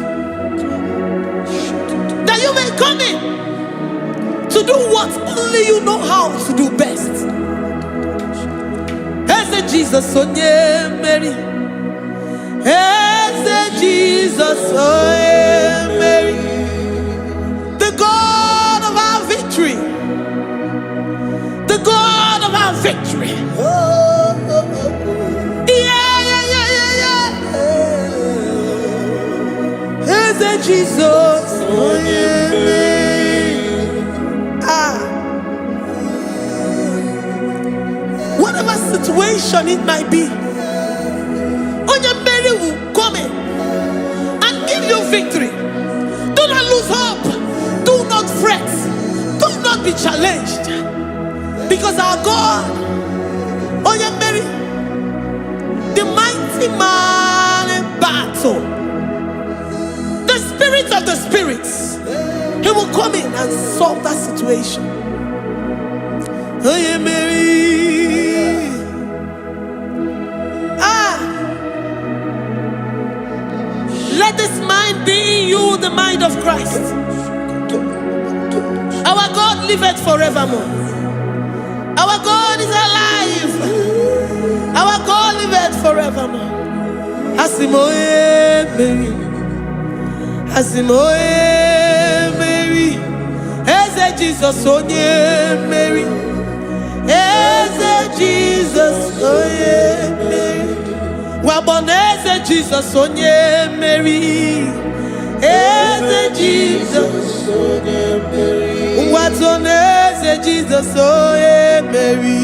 that you may come in to do what only you know how to do best. As Jesus, oh yeah, Mary. As Jesus, oh yeah, Mary. The God of our victory. The God of our victory. As Jesus, oh yeah, Mary. situation it might be, Onyemeri will come in and give you victory. Do not lose hope. Do not fret. Do not be challenged. Because our God, Onyemeri, the mighty man in battle, the spirit of the spirits, he will come in and solve that situation. Onyemeri. Let this mind be in you, the mind of Christ. Our God liveth forevermore. Our God is alive. Our God liveth forevermore. Asimoye Mary. Asimoye Mary. Eze Jesus onye Mary. Eze Jesus onye Mary. Waboneze Jesus onye Mary. Eze Jesus onye Mary. Watoneze Jesus onye Mary.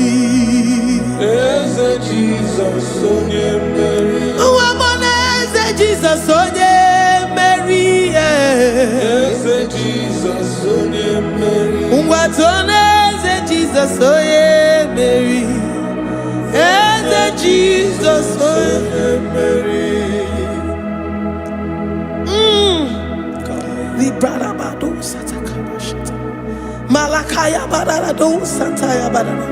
Eze Jesus onye Mary. Waboneze Jesus onye Mary. Eze Jesus onye Mary. Watoneze Jesus onye Mary. Eze Jesus onye Mary. Librada bado satakaba shata. Malakaya badara do sataya badara.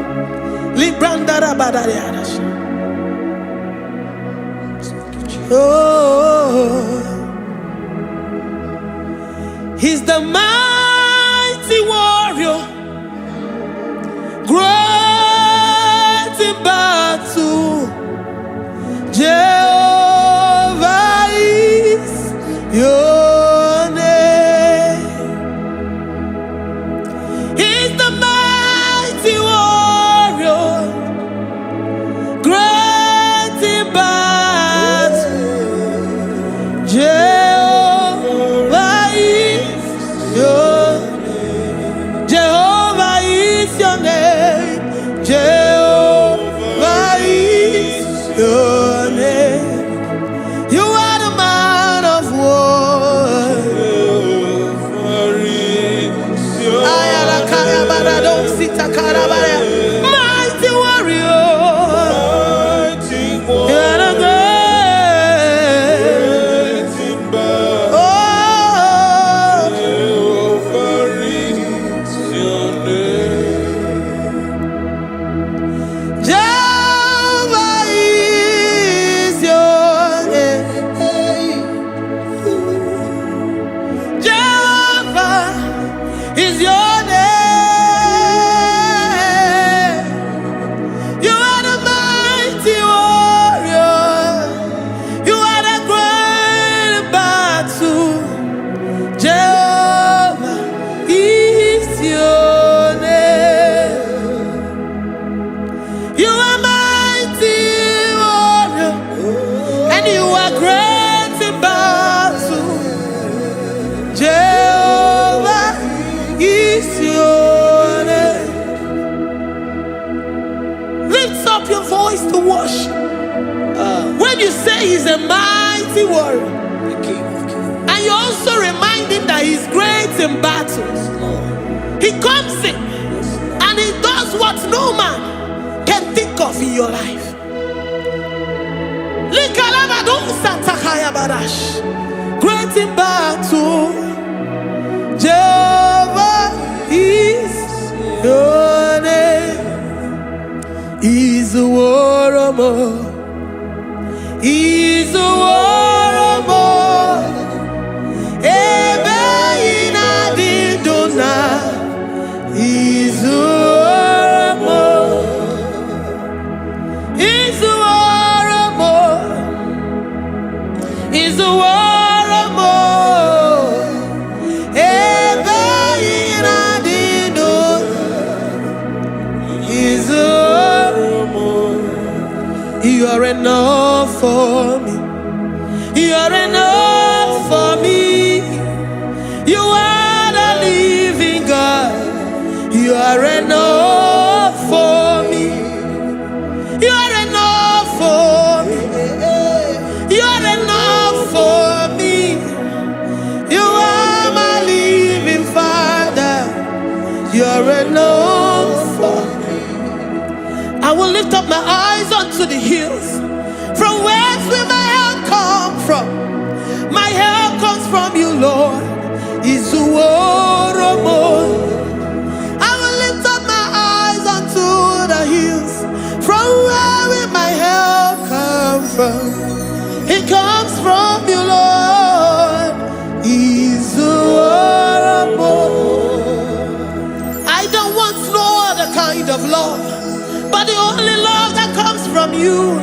Librandara badara yadash. Oh, he's the mighty warrior, great in battle. Jehovah is your name. He's the mighty warrior, great in battle. Jehovah is your name. Jehovah is your name. Jehovah is your name. You are the man of war. Ayarakaya barado sitakarabaya. Mighty warrior. You are the great. Oh, Jehovah is your name. Jehovah is your name. Jehovah is your name. You are the mighty warrior. You are the great battle. Jehovah is your name. You are mighty warrior, and you are great in battle. Jehovah is your name. Lift up your voice to worship. When you say he's a mighty warrior, and you also remind him that he's great in battles, he comes in and he does what no man can think of in your life. Great in battle, Jehovah is your name. He's a warrior. He's a warrior. Ebe inadidona. He's a warrior. He's a warrior. He's a warrior. Ebe inadidona. He's a warrior. You are enough for me. You are enough for me. You are the living God. You are enough. my eyes unto the hills. From whence will my help come from? My help comes from you, Lord. Is the word of God. I will lift up my eyes unto the hills. From where will my help come from? It comes from you, Lord. Is the word of God. I don't want no other kind of love, but the only love that comes from you.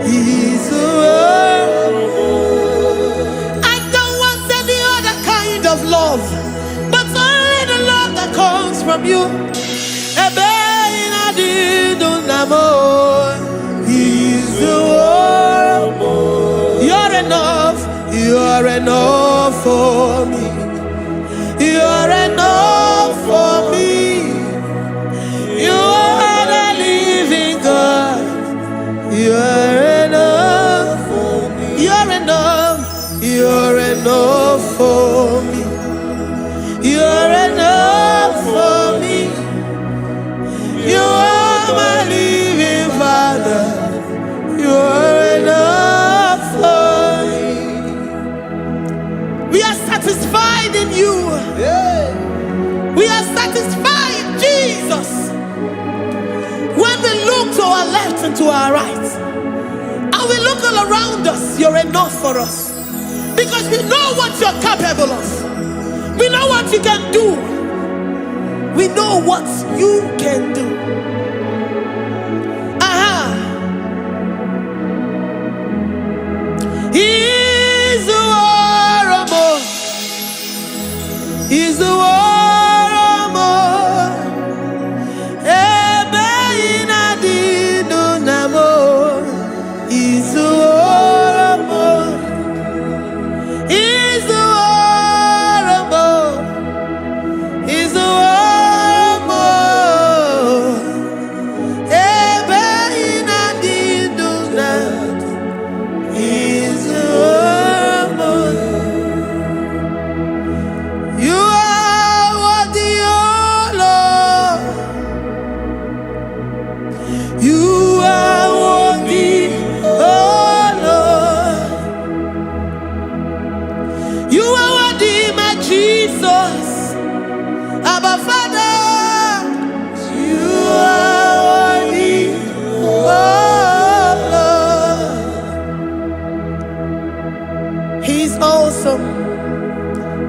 Is the word. I don't want any other kind of love, but only the love that comes from you. Is the word. You're enough. You're enough for me. You're enough for me. You are the living God. You're enough for me. You're enough. You're enough for me. You're enough for me. You are my living Father. You're enough for me. We are satisfied in you. We are satisfied, Jesus. When we look to our left and to our right, and we look all around us, you're enough for us. Because we know what you're capable of. We know what you can do. We know what you can do. He's the war of more. He's the war.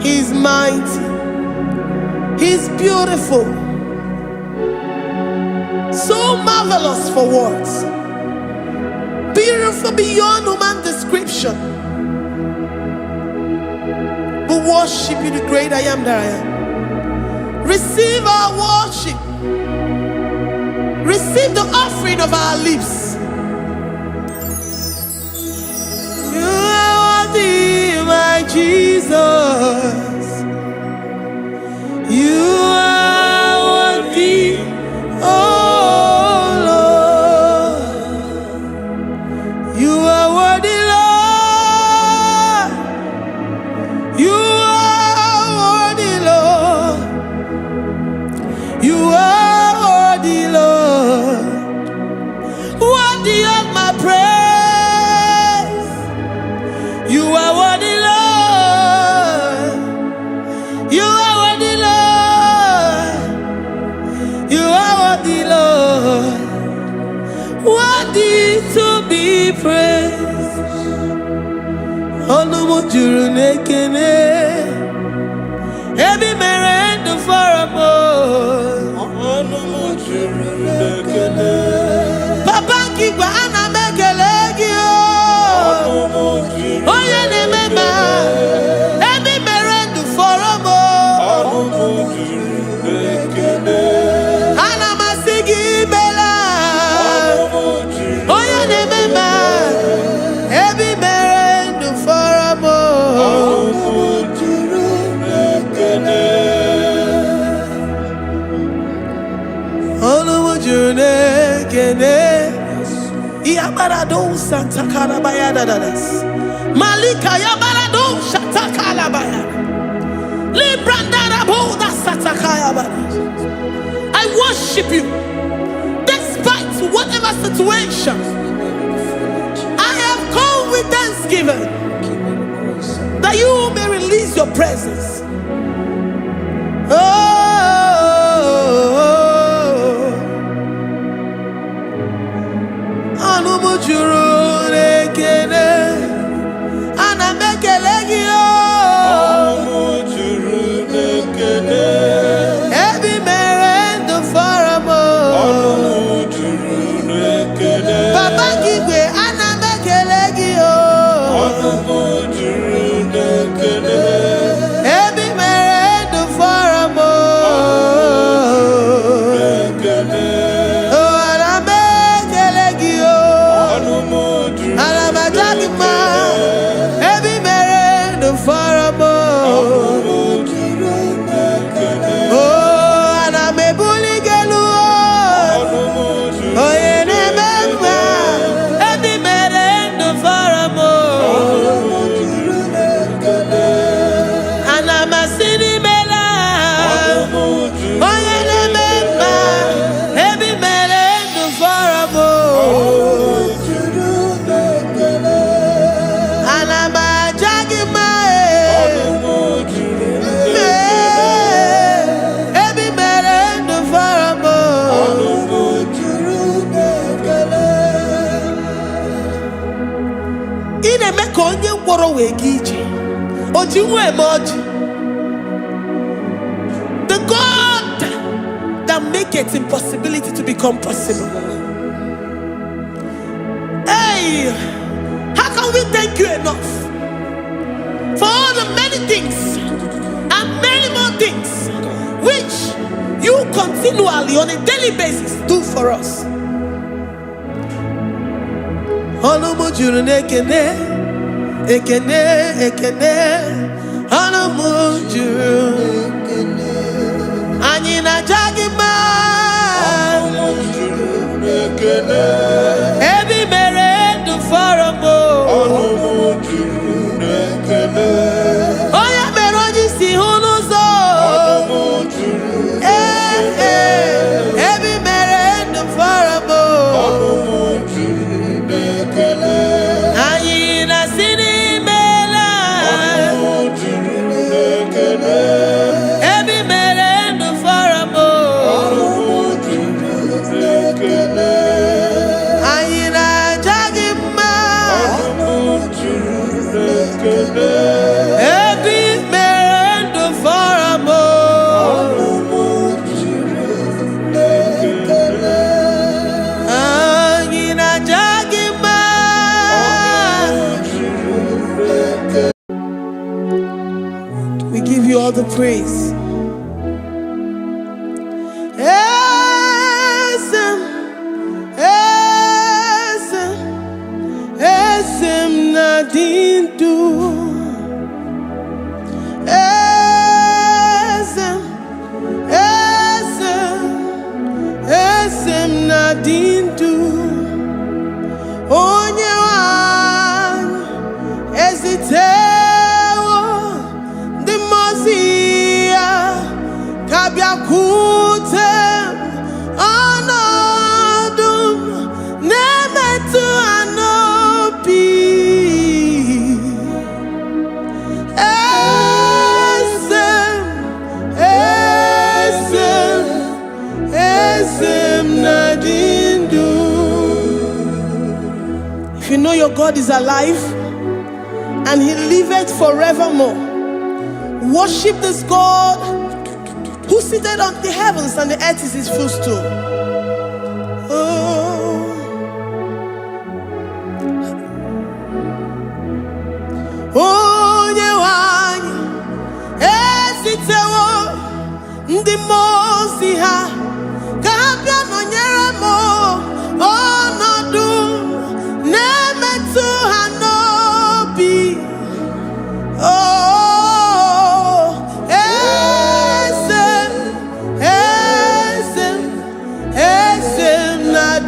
He's mighty. He's beautiful. So marvelous for words. Beautiful beyond human description. We worship you, the great I am that I am. Receive our worship. Receive the offering of our lips. You are worthy, my Jesus. You are worthy, oh Lord. You are worthy, Lord. You are worthy, Lord. You are worthy, Lord. Worthy of my praise. You are worthy, Lord. You are worthy, Lord. You are worthy, Lord. Worthy to be praised. Onumujuru nekene. Every merendo for a more. Onumujuru nekene. Papa kigwa ana mekelegio. Oye ne mema. Every merendo for a more. Onumujuru nekene. Ana masigi bela. Oye ne mema. Every merendo for a more. Onumujuru nekene. Yabarado Santa Calabaya Dadas Malika Yabarado Shata Calabaya Librandara Boda Satakaya. I worship worship you despite whatever situation. I have come with thanksgiving that you may release your presence. The God that maketh impossibility to become possible. Hey, how can we thank you enough for all the many things and many more things which you continually on a daily basis do for us? Ekene Anamujuru Anina Jagima Ebi mere du faramo Oya meroji si hunuzo Ebi mere du faramo Anina sini we give you all the praise. Esem nadindu. Esem nadindu. Onye wan ezitewo the mozia kabia kutem anodum nemetu anopi esem nadindu. If you know your God is alive and he liveth forevermore, worship this God who seated on the heavens and the earth is his footstool. Onye wanyi esitewo ndị mozi ha kabia nonyere mo ọnọdụ na-emetụ ha n'obi. Esem nadindu.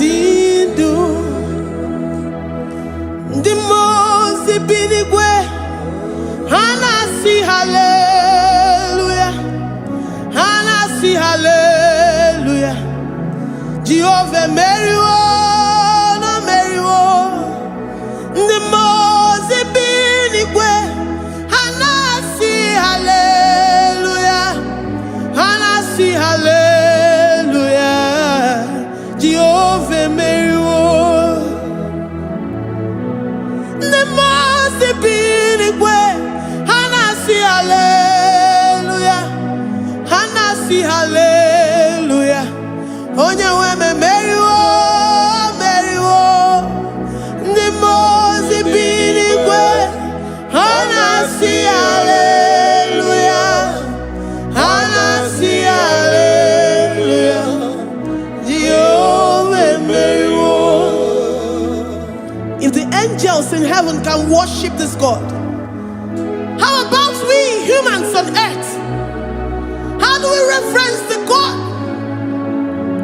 Jehovah Meriwo, no Meriwo. The Mose binigwe. Hanasi hallelujah. Hanasi hallelujah. Jehovah Meriwo. The Mose binigwe. Hanasi hallelujah. Hanasi hallelujah. Onye weme Meriwo, Meriwo. The Mose binigwe. Hanasi hallelujah. Hanasi hallelujah. Jehovah Meriwo. If the angels in heaven can worship this God, how about we humans on earth? How do we reference the God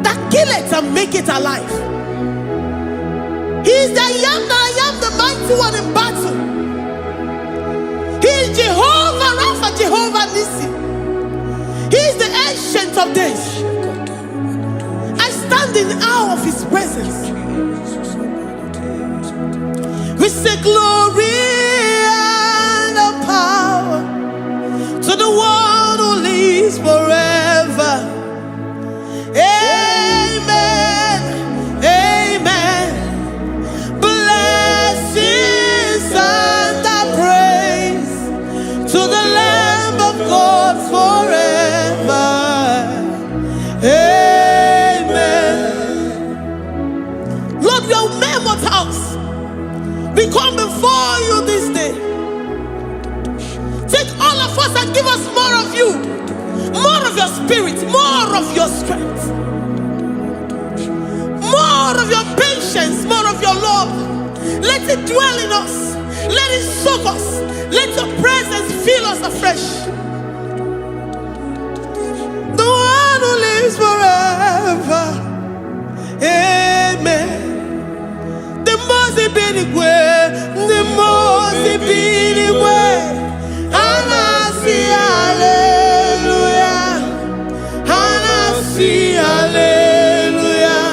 that kill it and make it alive? He is the I am that I am, the mighty one in battle. He is Jehovah Rapha, Jehovah Nissi. He is the ancient of days. I stand in awe of his presence. We say glory and the power to the one who lives forever. Amen. Amen. Blessings and the praise to the Lamb of God forever. Amen. Lord, we are mere mortals. We come before you this day. Take all of us and give us more of you, more of your spirit, more of your strength, more of your patience, more of your love. Let it dwell in us. Let it soak us. Let your presence fill us afresh. The one who lives forever. Amen. The Mose binigwe, the Mose binigwe. Hanasi hallelujah. Hanasi hallelujah.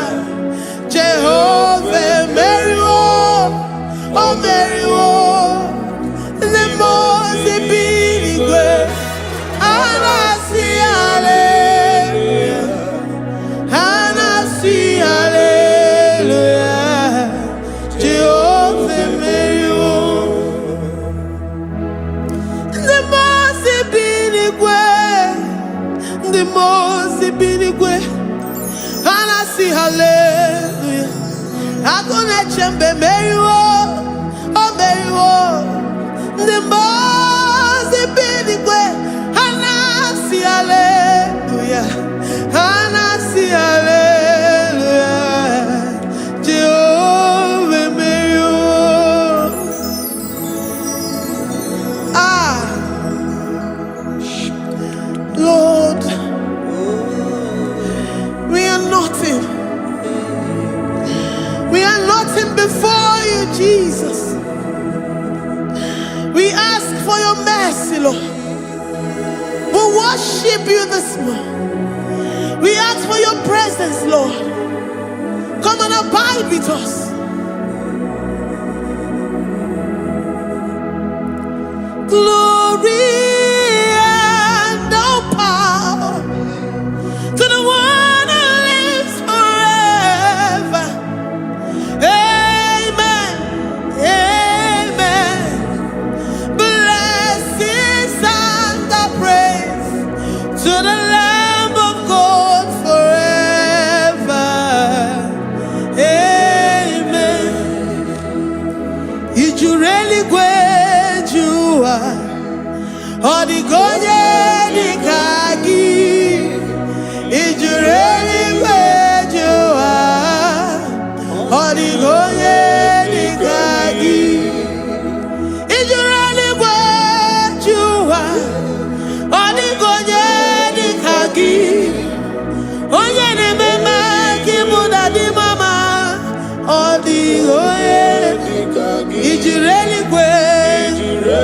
Jehovah Meriwo, oh Meriwo. The Mose binigwe. Hanasi hallelujah. Hanasi hallelujah. Jehovah Meriwo. The Mose binigwe. The Mose binigwe. Hanasi hallelujah. Akone chembe Meriwo, oh Meriwo. The Mose binigwe. Hanasi hallelujah. Hanasi hallelujah. Jehovah Meriwo. Ah, Lord, we are nothing. We are nothing before you, Jesus. We ask for your mercy, Lord. We worship you this morning. We ask for your presence, Lord. Come and abide with us. Glory and no power to the one who lives forever. Amen. Amen. Blessings and the praise to the Lamb of God forever. Amen. Ijureli gwejua, odigonye nikagi. Ijureli gwejua, odigonye nikagi. Ijureli gwejua, odigonye nikagi. Onye ni mema kimuda di mama, odigonye nikagi. Ijureli gwejua,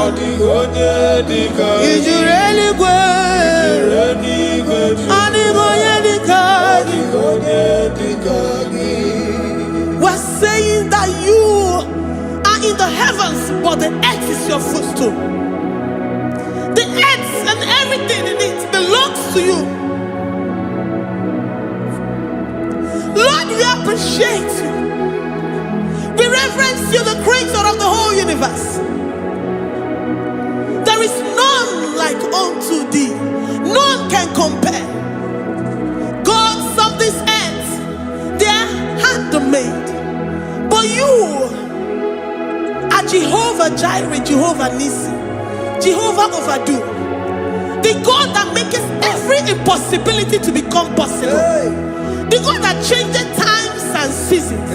odigonye nikagi. Ijureli gwejua, odigonye that you are in the heavens, but the earth is your footstool. The earth and everything in it belongs to you. Lord, we appreciate you. We reverence you, the creator of the whole universe. There is none like unto thee. None can compare. Gods of this earth, they are handmade. But you are Jehovah Jireh, Jehovah Nissi, Jehovah Overdo. The God that makes every impossibility to become possible. The God that changes times and seasons.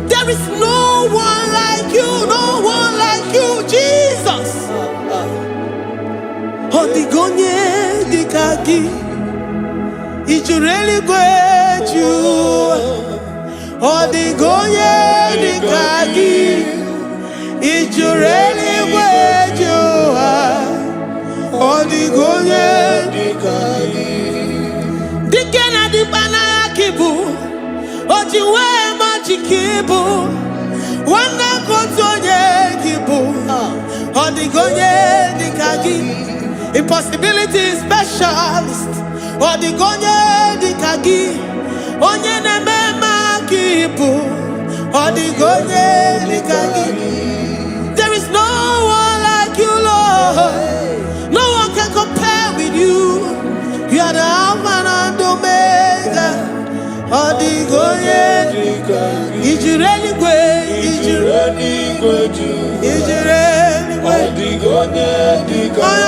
There is no one like you, no one like you, Jesus. Odigonye dikagi, ijureli gweju. Odigonye dikagi, ijureli gweju. Odigonye dikagi. Dikena dibana kibu, ojiwe majikibu. Wana kotonye kibu, odigonye dikagi. Impossibility specialist. Odigonye dikagi. Onye nemema kibu. Odigonye dikagi. There is no one like you, Lord. No one can compare with you. You are the Alpha and Omega. Odigonye dikagi. Ijureli gwe. Ijureli gwe. Ijureli gwe. Odigonye dikagi.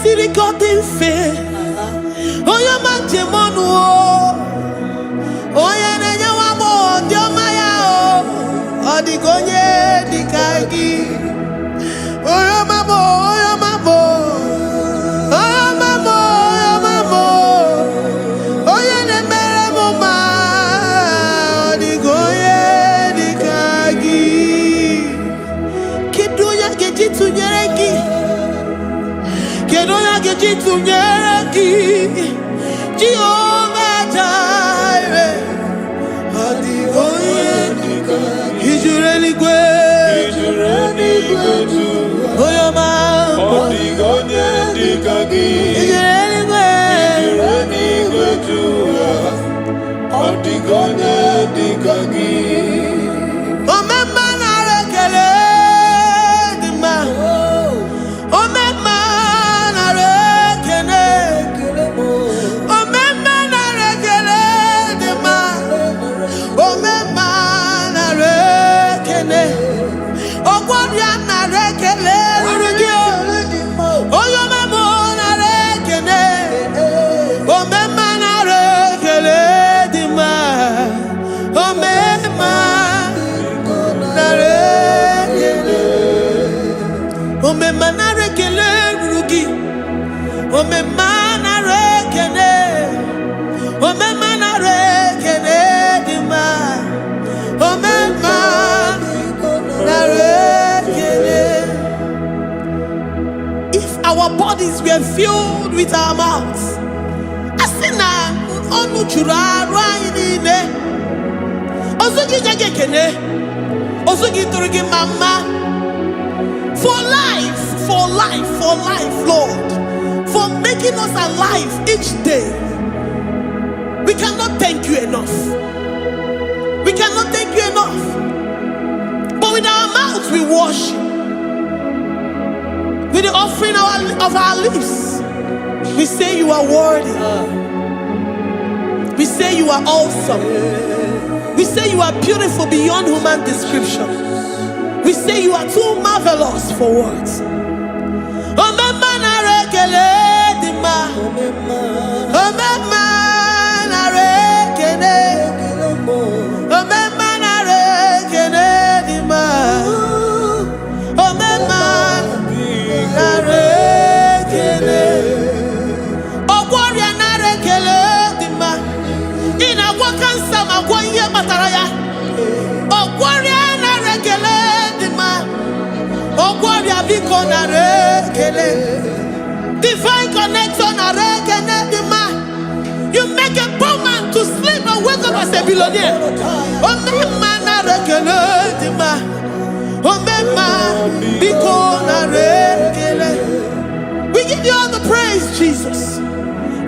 Sirigotin fe, oya manjemonu o, oya nenya wamo diomaya o, odigonye dikagi, oya mamo, oya mamo, oya mamo, oya mamo, oya nemere moma, odigonye dikagi, kiduya gejitu nyereki. Kedoya gejitu nyereki, Jehovah Jireh, odigonye dikagi, ijureli gwe, oyoma, odigonye dikagi, ijureli gwe, odigonye dikagi. Omema na rekele dima, omema. If our bodies were filled with our mouths, asina onu chura raine, osugi jagekene, osugi turugi mama, for life, Lord, for making us alive each day. We cannot thank you enough. We cannot thank you enough. But with our mouths we worship. With the offering of our lips, we say you are worthy. We say you are awesome. We say you are beautiful beyond human description. We say you are too marvelous for words. Omema narekene. Omema narekene dima. Omema narekene. Ogwaria narekele dima. Ina wakansa magwanye mataraya. Ogwaria narekele dima. Ogwaria biko narekele. Divine connection narekele dima. You make a poor man to sleep and wake up as a billionaire. Omema narekele dima. Omema biko narekele. We give you all the praise, Jesus.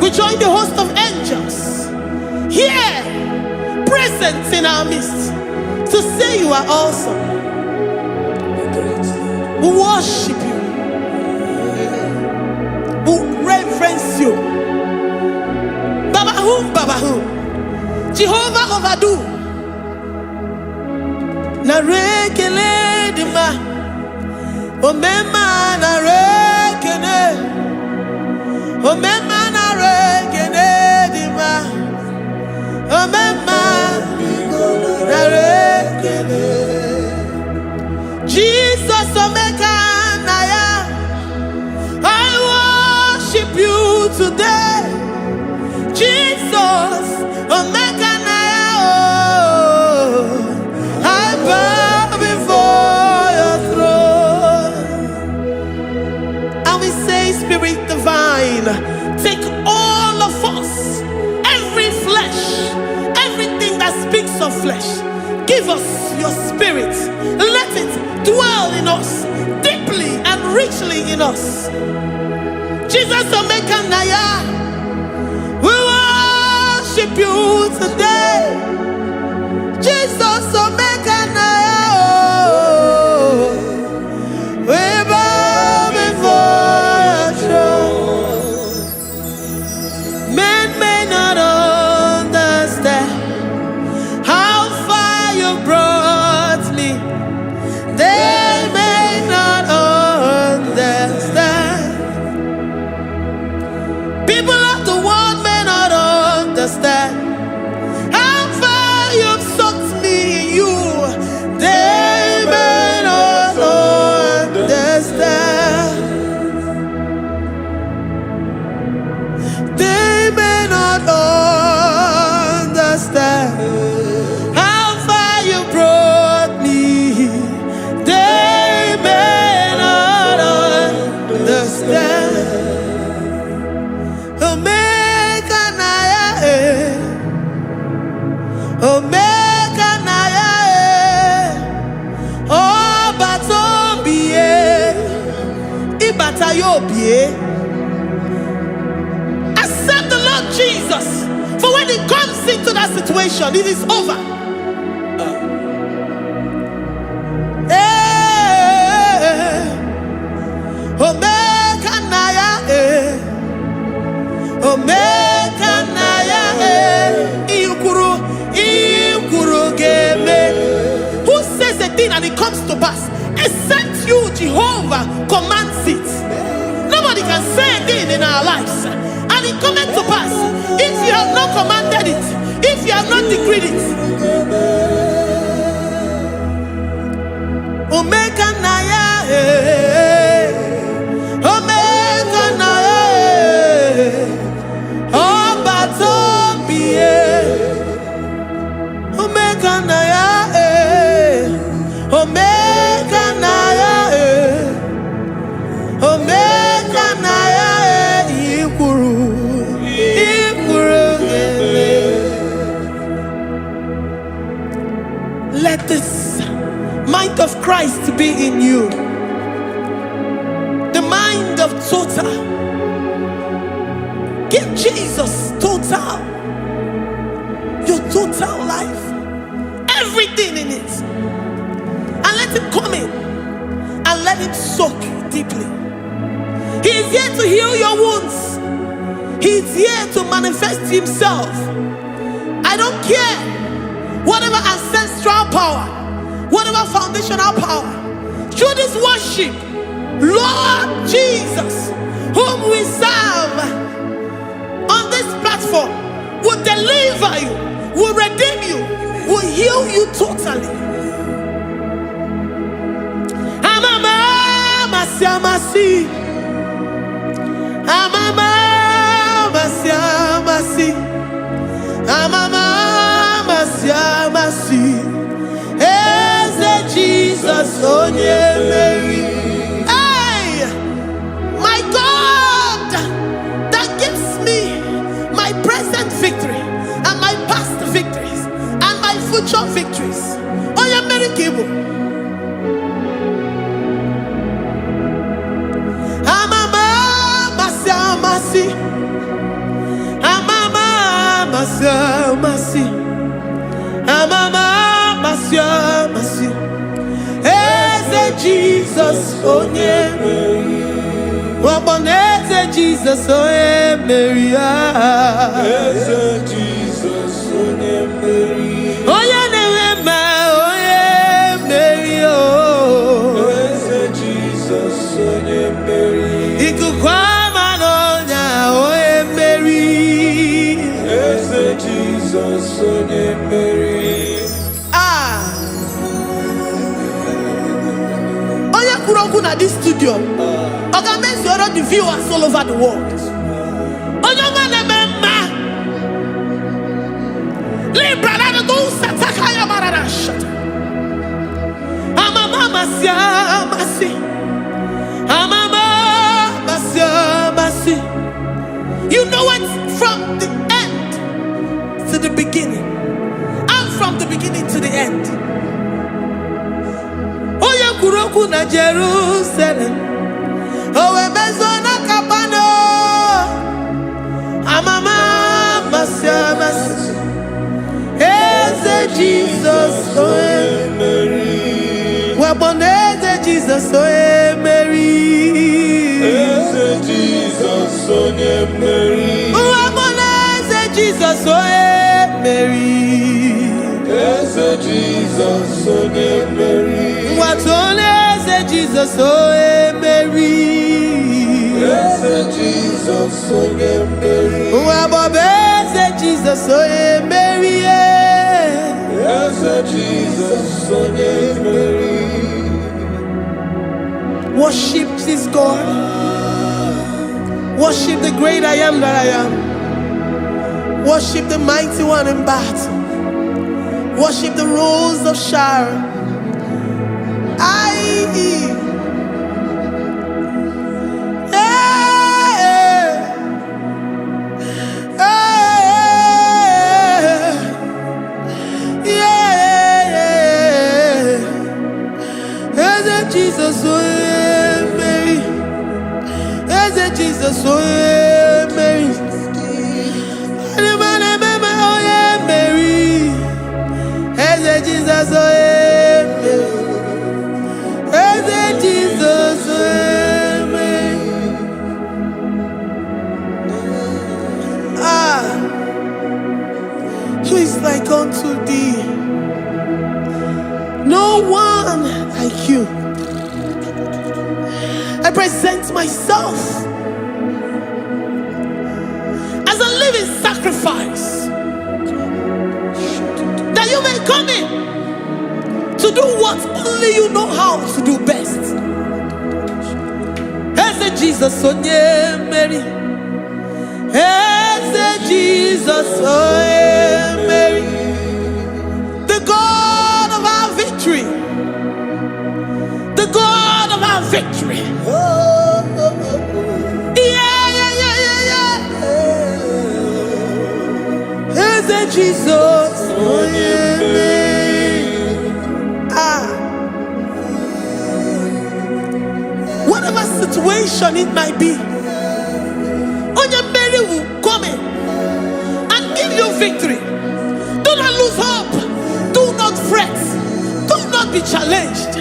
We join the host of angels here, present in our midst, to say you are awesome. We worship you. We reverence you. Babahum, Jehovah overdo. Narekele dima. Omema narekele. Omema narekele dima. Omema narekele. Jesus omeka naya. I worship you today. Jesus omeka naya. Oh, I bow before your throne. And we say, Spirit divine, take all of us, every flesh, everything that speaks of flesh. Give us your spirit. Let it dwell in us, deeply and richly in us. Jesus Omeka Naya, we worship you today. Jesus Omeka Naya, oh, we bow before your throne. Men may not understand how far you brought me. They may not understand. People of the world may not understand how far you've sucked me in you. They may not understand. They may not understand how far you brought me. They may not understand. Omeka Naya, Omeka Naya, oh Batobie, Ibatayobie. Accept the Lord Jesus, for when He comes into that situation, it is over. Omeka Naya, Omeka Naya, Ikuru Geme. Who says a thing and it comes to pass? Except you, Jehovah, commands it. Nobody can say a thing in our lives and it comes to pass. If you have not commanded it, if you have not decreed it. Omeka Naya, Omeka Naya, oh Batobie, Omeka Naya, Omeka Naya, Omeka Naya, Ikuru Gele. Let this mind of Christ be in you. The mind of total. Give Jesus total. Your total life. Everything in it. And let Him come in. And let Him soak deeply. He is here to heal your wounds. He is here to manifest Himself. I don't care. Whatever ancestral power, whatever foundational power, through this worship, Lord Jesus, whom we serve, on this platform will deliver you, will redeem you, will heal you totally. Amama siamasi, amama siamasi, amama siamasi. Eze Jesus onye Mary. Hey, my God, that gives me my present victory and my past victories and my future victories. Onye Mary Kibo. Amama masi, amama masi, amama masi. Eze Jesus onye Mary. Waboneze Jesus onye Mary. Eze Jesus onye Mary. Onye na-eme onye Mary. Eze Jesus onye Mary. Ikuku ama n'ọnya onye Mary. Eze Jesus onye Mary. Onye kwuru okwu na this studio, ọ ga-emezuoro the viewers all over the world. Onye ọma na-eme mma. Libra na do sataka ya marara shata. Amama masi. Amama masi. You know it from the end to the beginning, and from the beginning to the end. Oya kuroku na Jerusalem, owe bezo na kapano. Amama masi. Eze Jesus oe Mary. Waboneze Jesus oe Mary. Eze Jesus onye Mary. Waboneze Jesus oe Mary. Eze Jesus onye Mary. Watoneze Jesus oe Mary. Eze Jesus onye Mary. Wabobeze Jesus oe Mary. Eze Jesus onye Mary. Worship this God. Worship the great I am that I am. Worship the mighty one in battle. Worship the rose of Sharon. Jesus, oh Mary. Eze Jesus, oh Mary. Mary. Eze Jesus, oh Mary. Eze Jesus, oh Mary. Who is like unto thee? No one like you. I present myself as a living sacrifice, that you may come in to do what only you know how to do best. Eze Jesus onye Mary. Eze Jesus onye Mary. The God of our victory. The God of our victory. Eze Jesus onye Mary. Whatever situation it might be, onye Mary will come in and give you victory. Do not lose hope. Do not fret. Do not be challenged.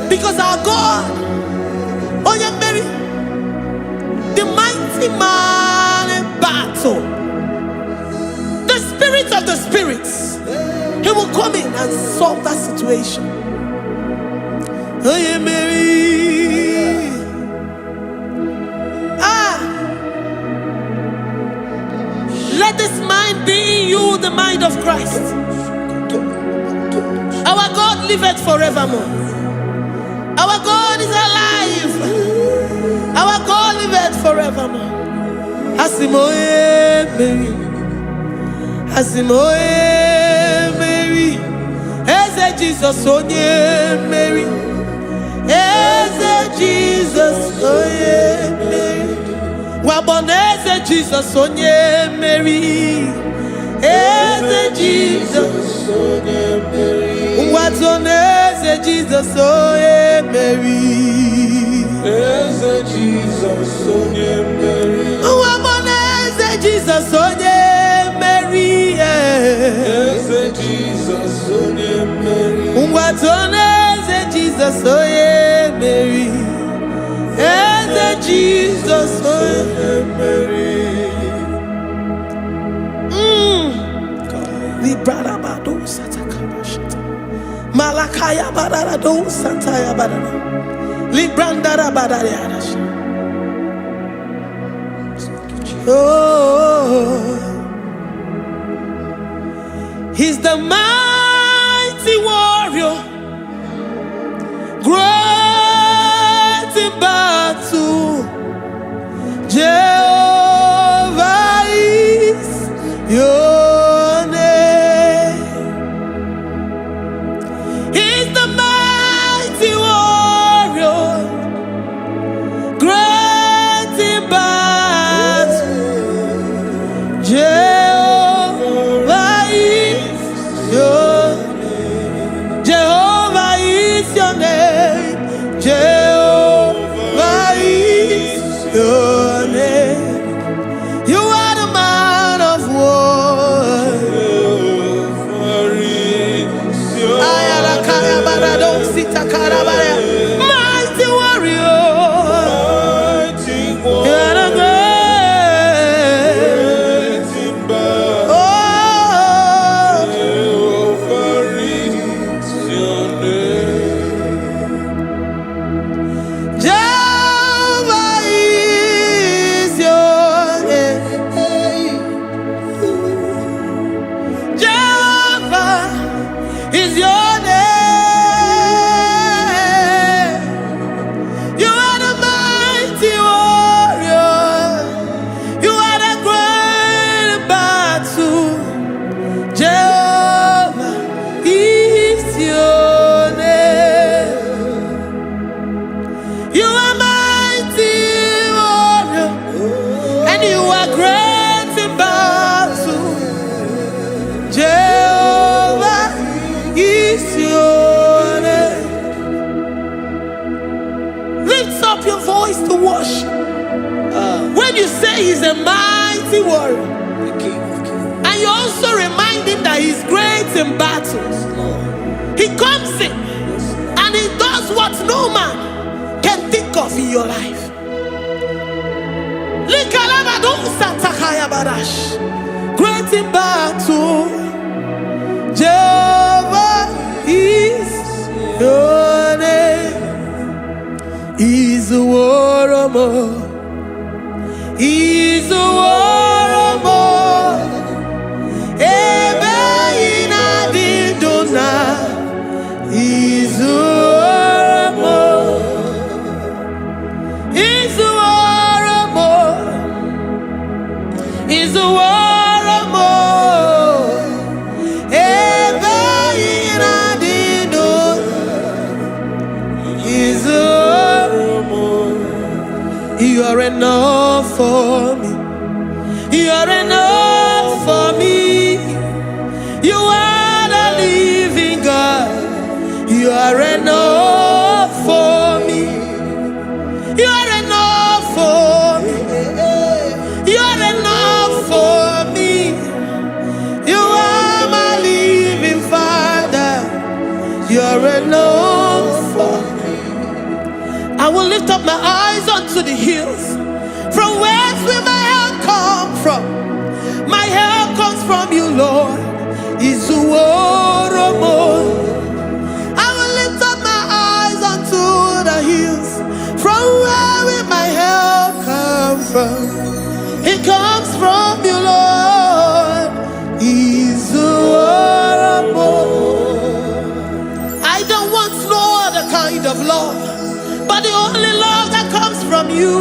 Because our God, onye Mary, the mighty man in battle, the spirit of the spirits, he will come in and solve that situation. Onye Mary. mind be in you the mind of Christ. Our God liveth forevermore. Our God is alive. Our God liveth forevermore. Asimoye Mary, Asimoye Mary, Eze Jesus onye Mary, Eze Jesus onye Mary, Waboneze Jesus onye Mary, Eze Jesus onye Mary, Watoneze Jesus onye Mary, Eze Jesus onye Mary. Jesus onye Mary, Eze Jesus onye Mary, Ungwatoneze Jesus onye Mary, Eze Jesus onye Mary. Librada bado satakabashita, Malakaya badara do santaya badara, Librandara badara yadasha. Oh, he's the mighty warrior, great in battle. Jehovah is your name. He's the mighty warrior, great in battle. Jehovah is your name. Jehovah is your name. Jehovah is your name. You are the man of war. Jehovah is your name. Mighty warrior. You are the is your name. You are the mighty warrior. You are the great battle. Jehovah is your name. You are mighty warrior, and you are great in battle. Jehovah is your name. Lift up your voice to worship. When you say he's a mighty warrior, and you also remind him that he's great in battles, he comes in and he does what no man can think of in your life. Great in battle, Jehovah is your name. He's a warrior. He's a warrior. Ebe ina didona. He's a warrior. He's a warrior. He's a warrior. You are enough for me. You are enough for me. You are the living God. You are enough for me. You are enough for me. You are enough for me. You are my living Father. You are enough for me. I will lift up my eyes unto the hills. From whence will my help come from? My help comes from you, Lord. I will lift up my eyes unto the hills. From where will my help come from? It comes from you, Lord. from you.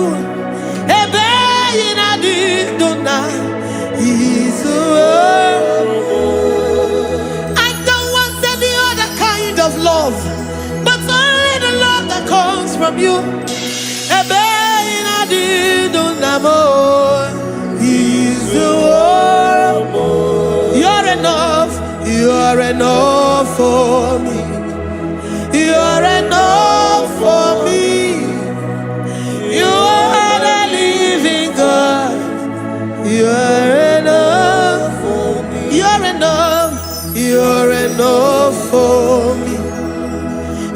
I don't want any other kind of love, but only the love that comes from you. You're enough. You're enough for me. You're enough for me. You are the living God. You're enough for me. You're enough. You're enough for me.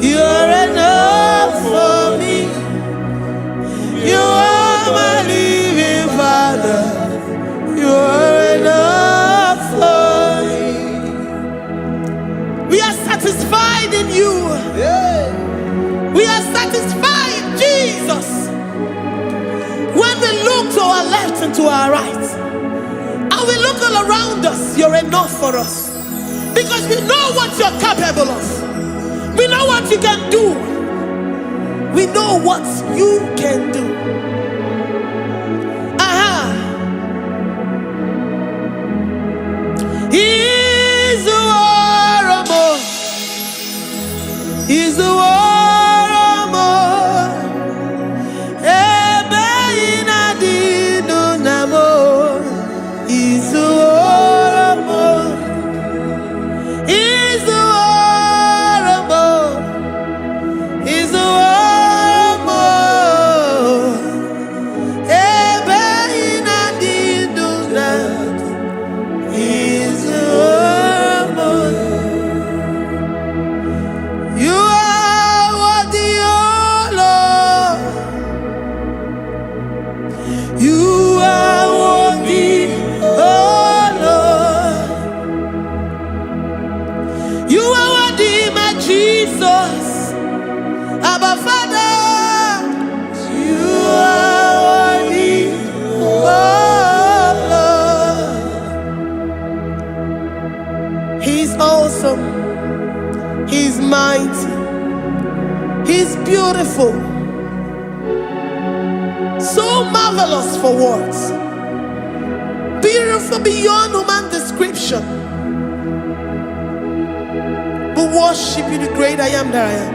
You're enough for me. You are my living Father. You're enough for me. We are satisfied in you. We are satisfied, Jesus. When we look to our left and to our right, and we look all around us, you're enough for us. Because we know what you're capable of. We know what you can do. We know what you can do. He's the war more. He's the war more. He's the war more. He's the war more. He's the war more. He's the war more. You are worthy, oh Lord. You are worthy, oh Lord. You are worthy, my Jesus. Abba Father, you are worthy, oh Lord. He's awesome. He's mighty. He's beautiful. So marvelous for words. Beautiful beyond human description. We worship you, the great I am that I am.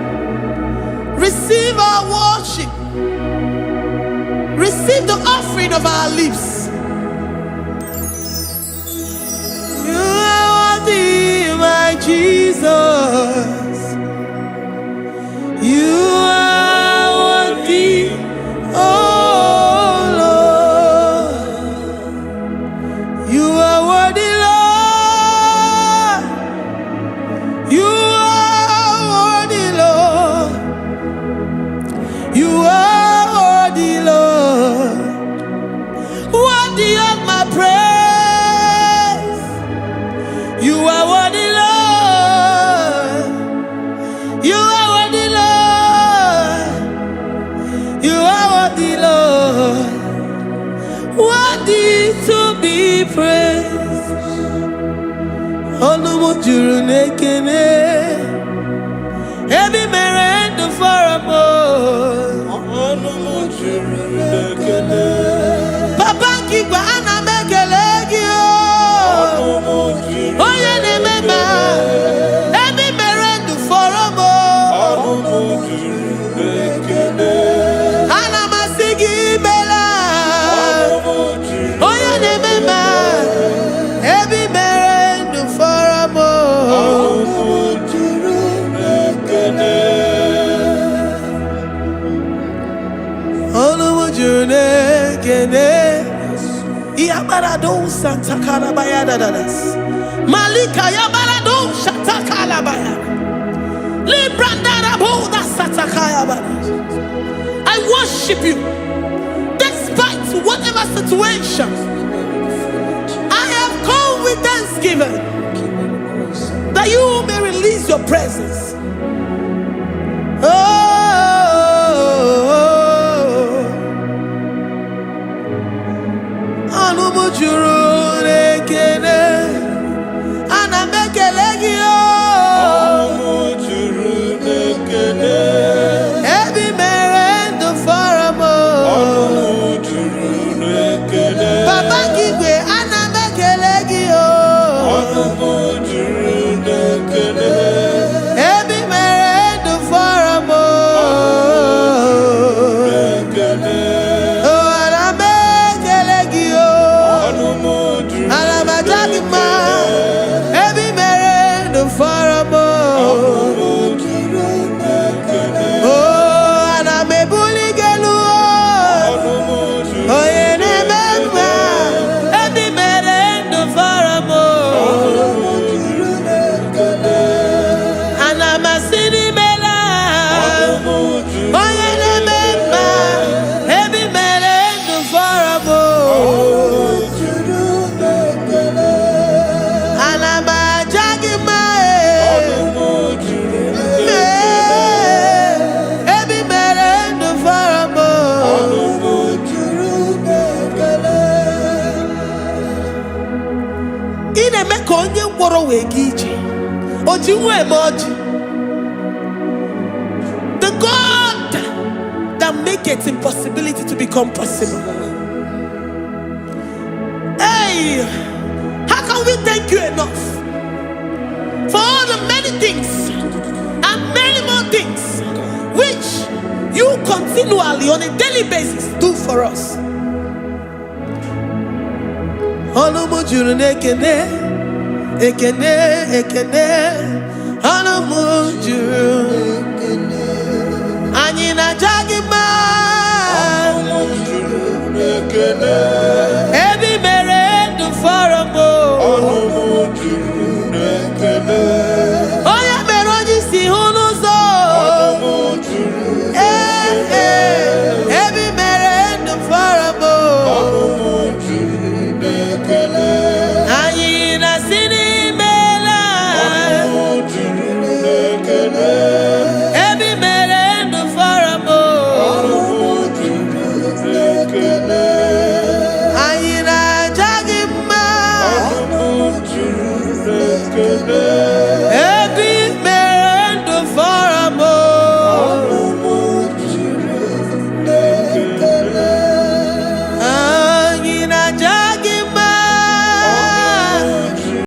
Receive our worship. Receive the offering of our lips. You are worthy, my Jesus. You are worthy, oh Lord. You are worthy, Lord. You are worthy, Lord. You are worthy, Lord. Worthy of my praise. You are worthy, Lord. You are worthy, Lord. You are worthy, Lord. Worthy to be praised. Onumujuru nekene. Every merend for a Papa kiba ana mekelegio. Oye ne mema. Every merend for a ana masigi bela. Oye ne mema. Every merend for a Yabarado Santa Calabaya dadas. Malika Yabarado Shatakalabaya. Librandara Boda Satakaya. I worship you despite whatever situation. I have come with thanksgiving that you may release your presence. Every merendo for a ina-eme ka onye ngwọrọ wee ga ije. Oji nwa eme ọjị. The God that maketh impossibility to become possible. Hey, how can we thank you enough for all the many things and many more things which you continually on a daily basis do for us? Ọnụmụ juru n'ekene, ekene, ekene. Ọnụmụ juru anyị na-aja gị mma. Ọnụmụ juru n'ekene.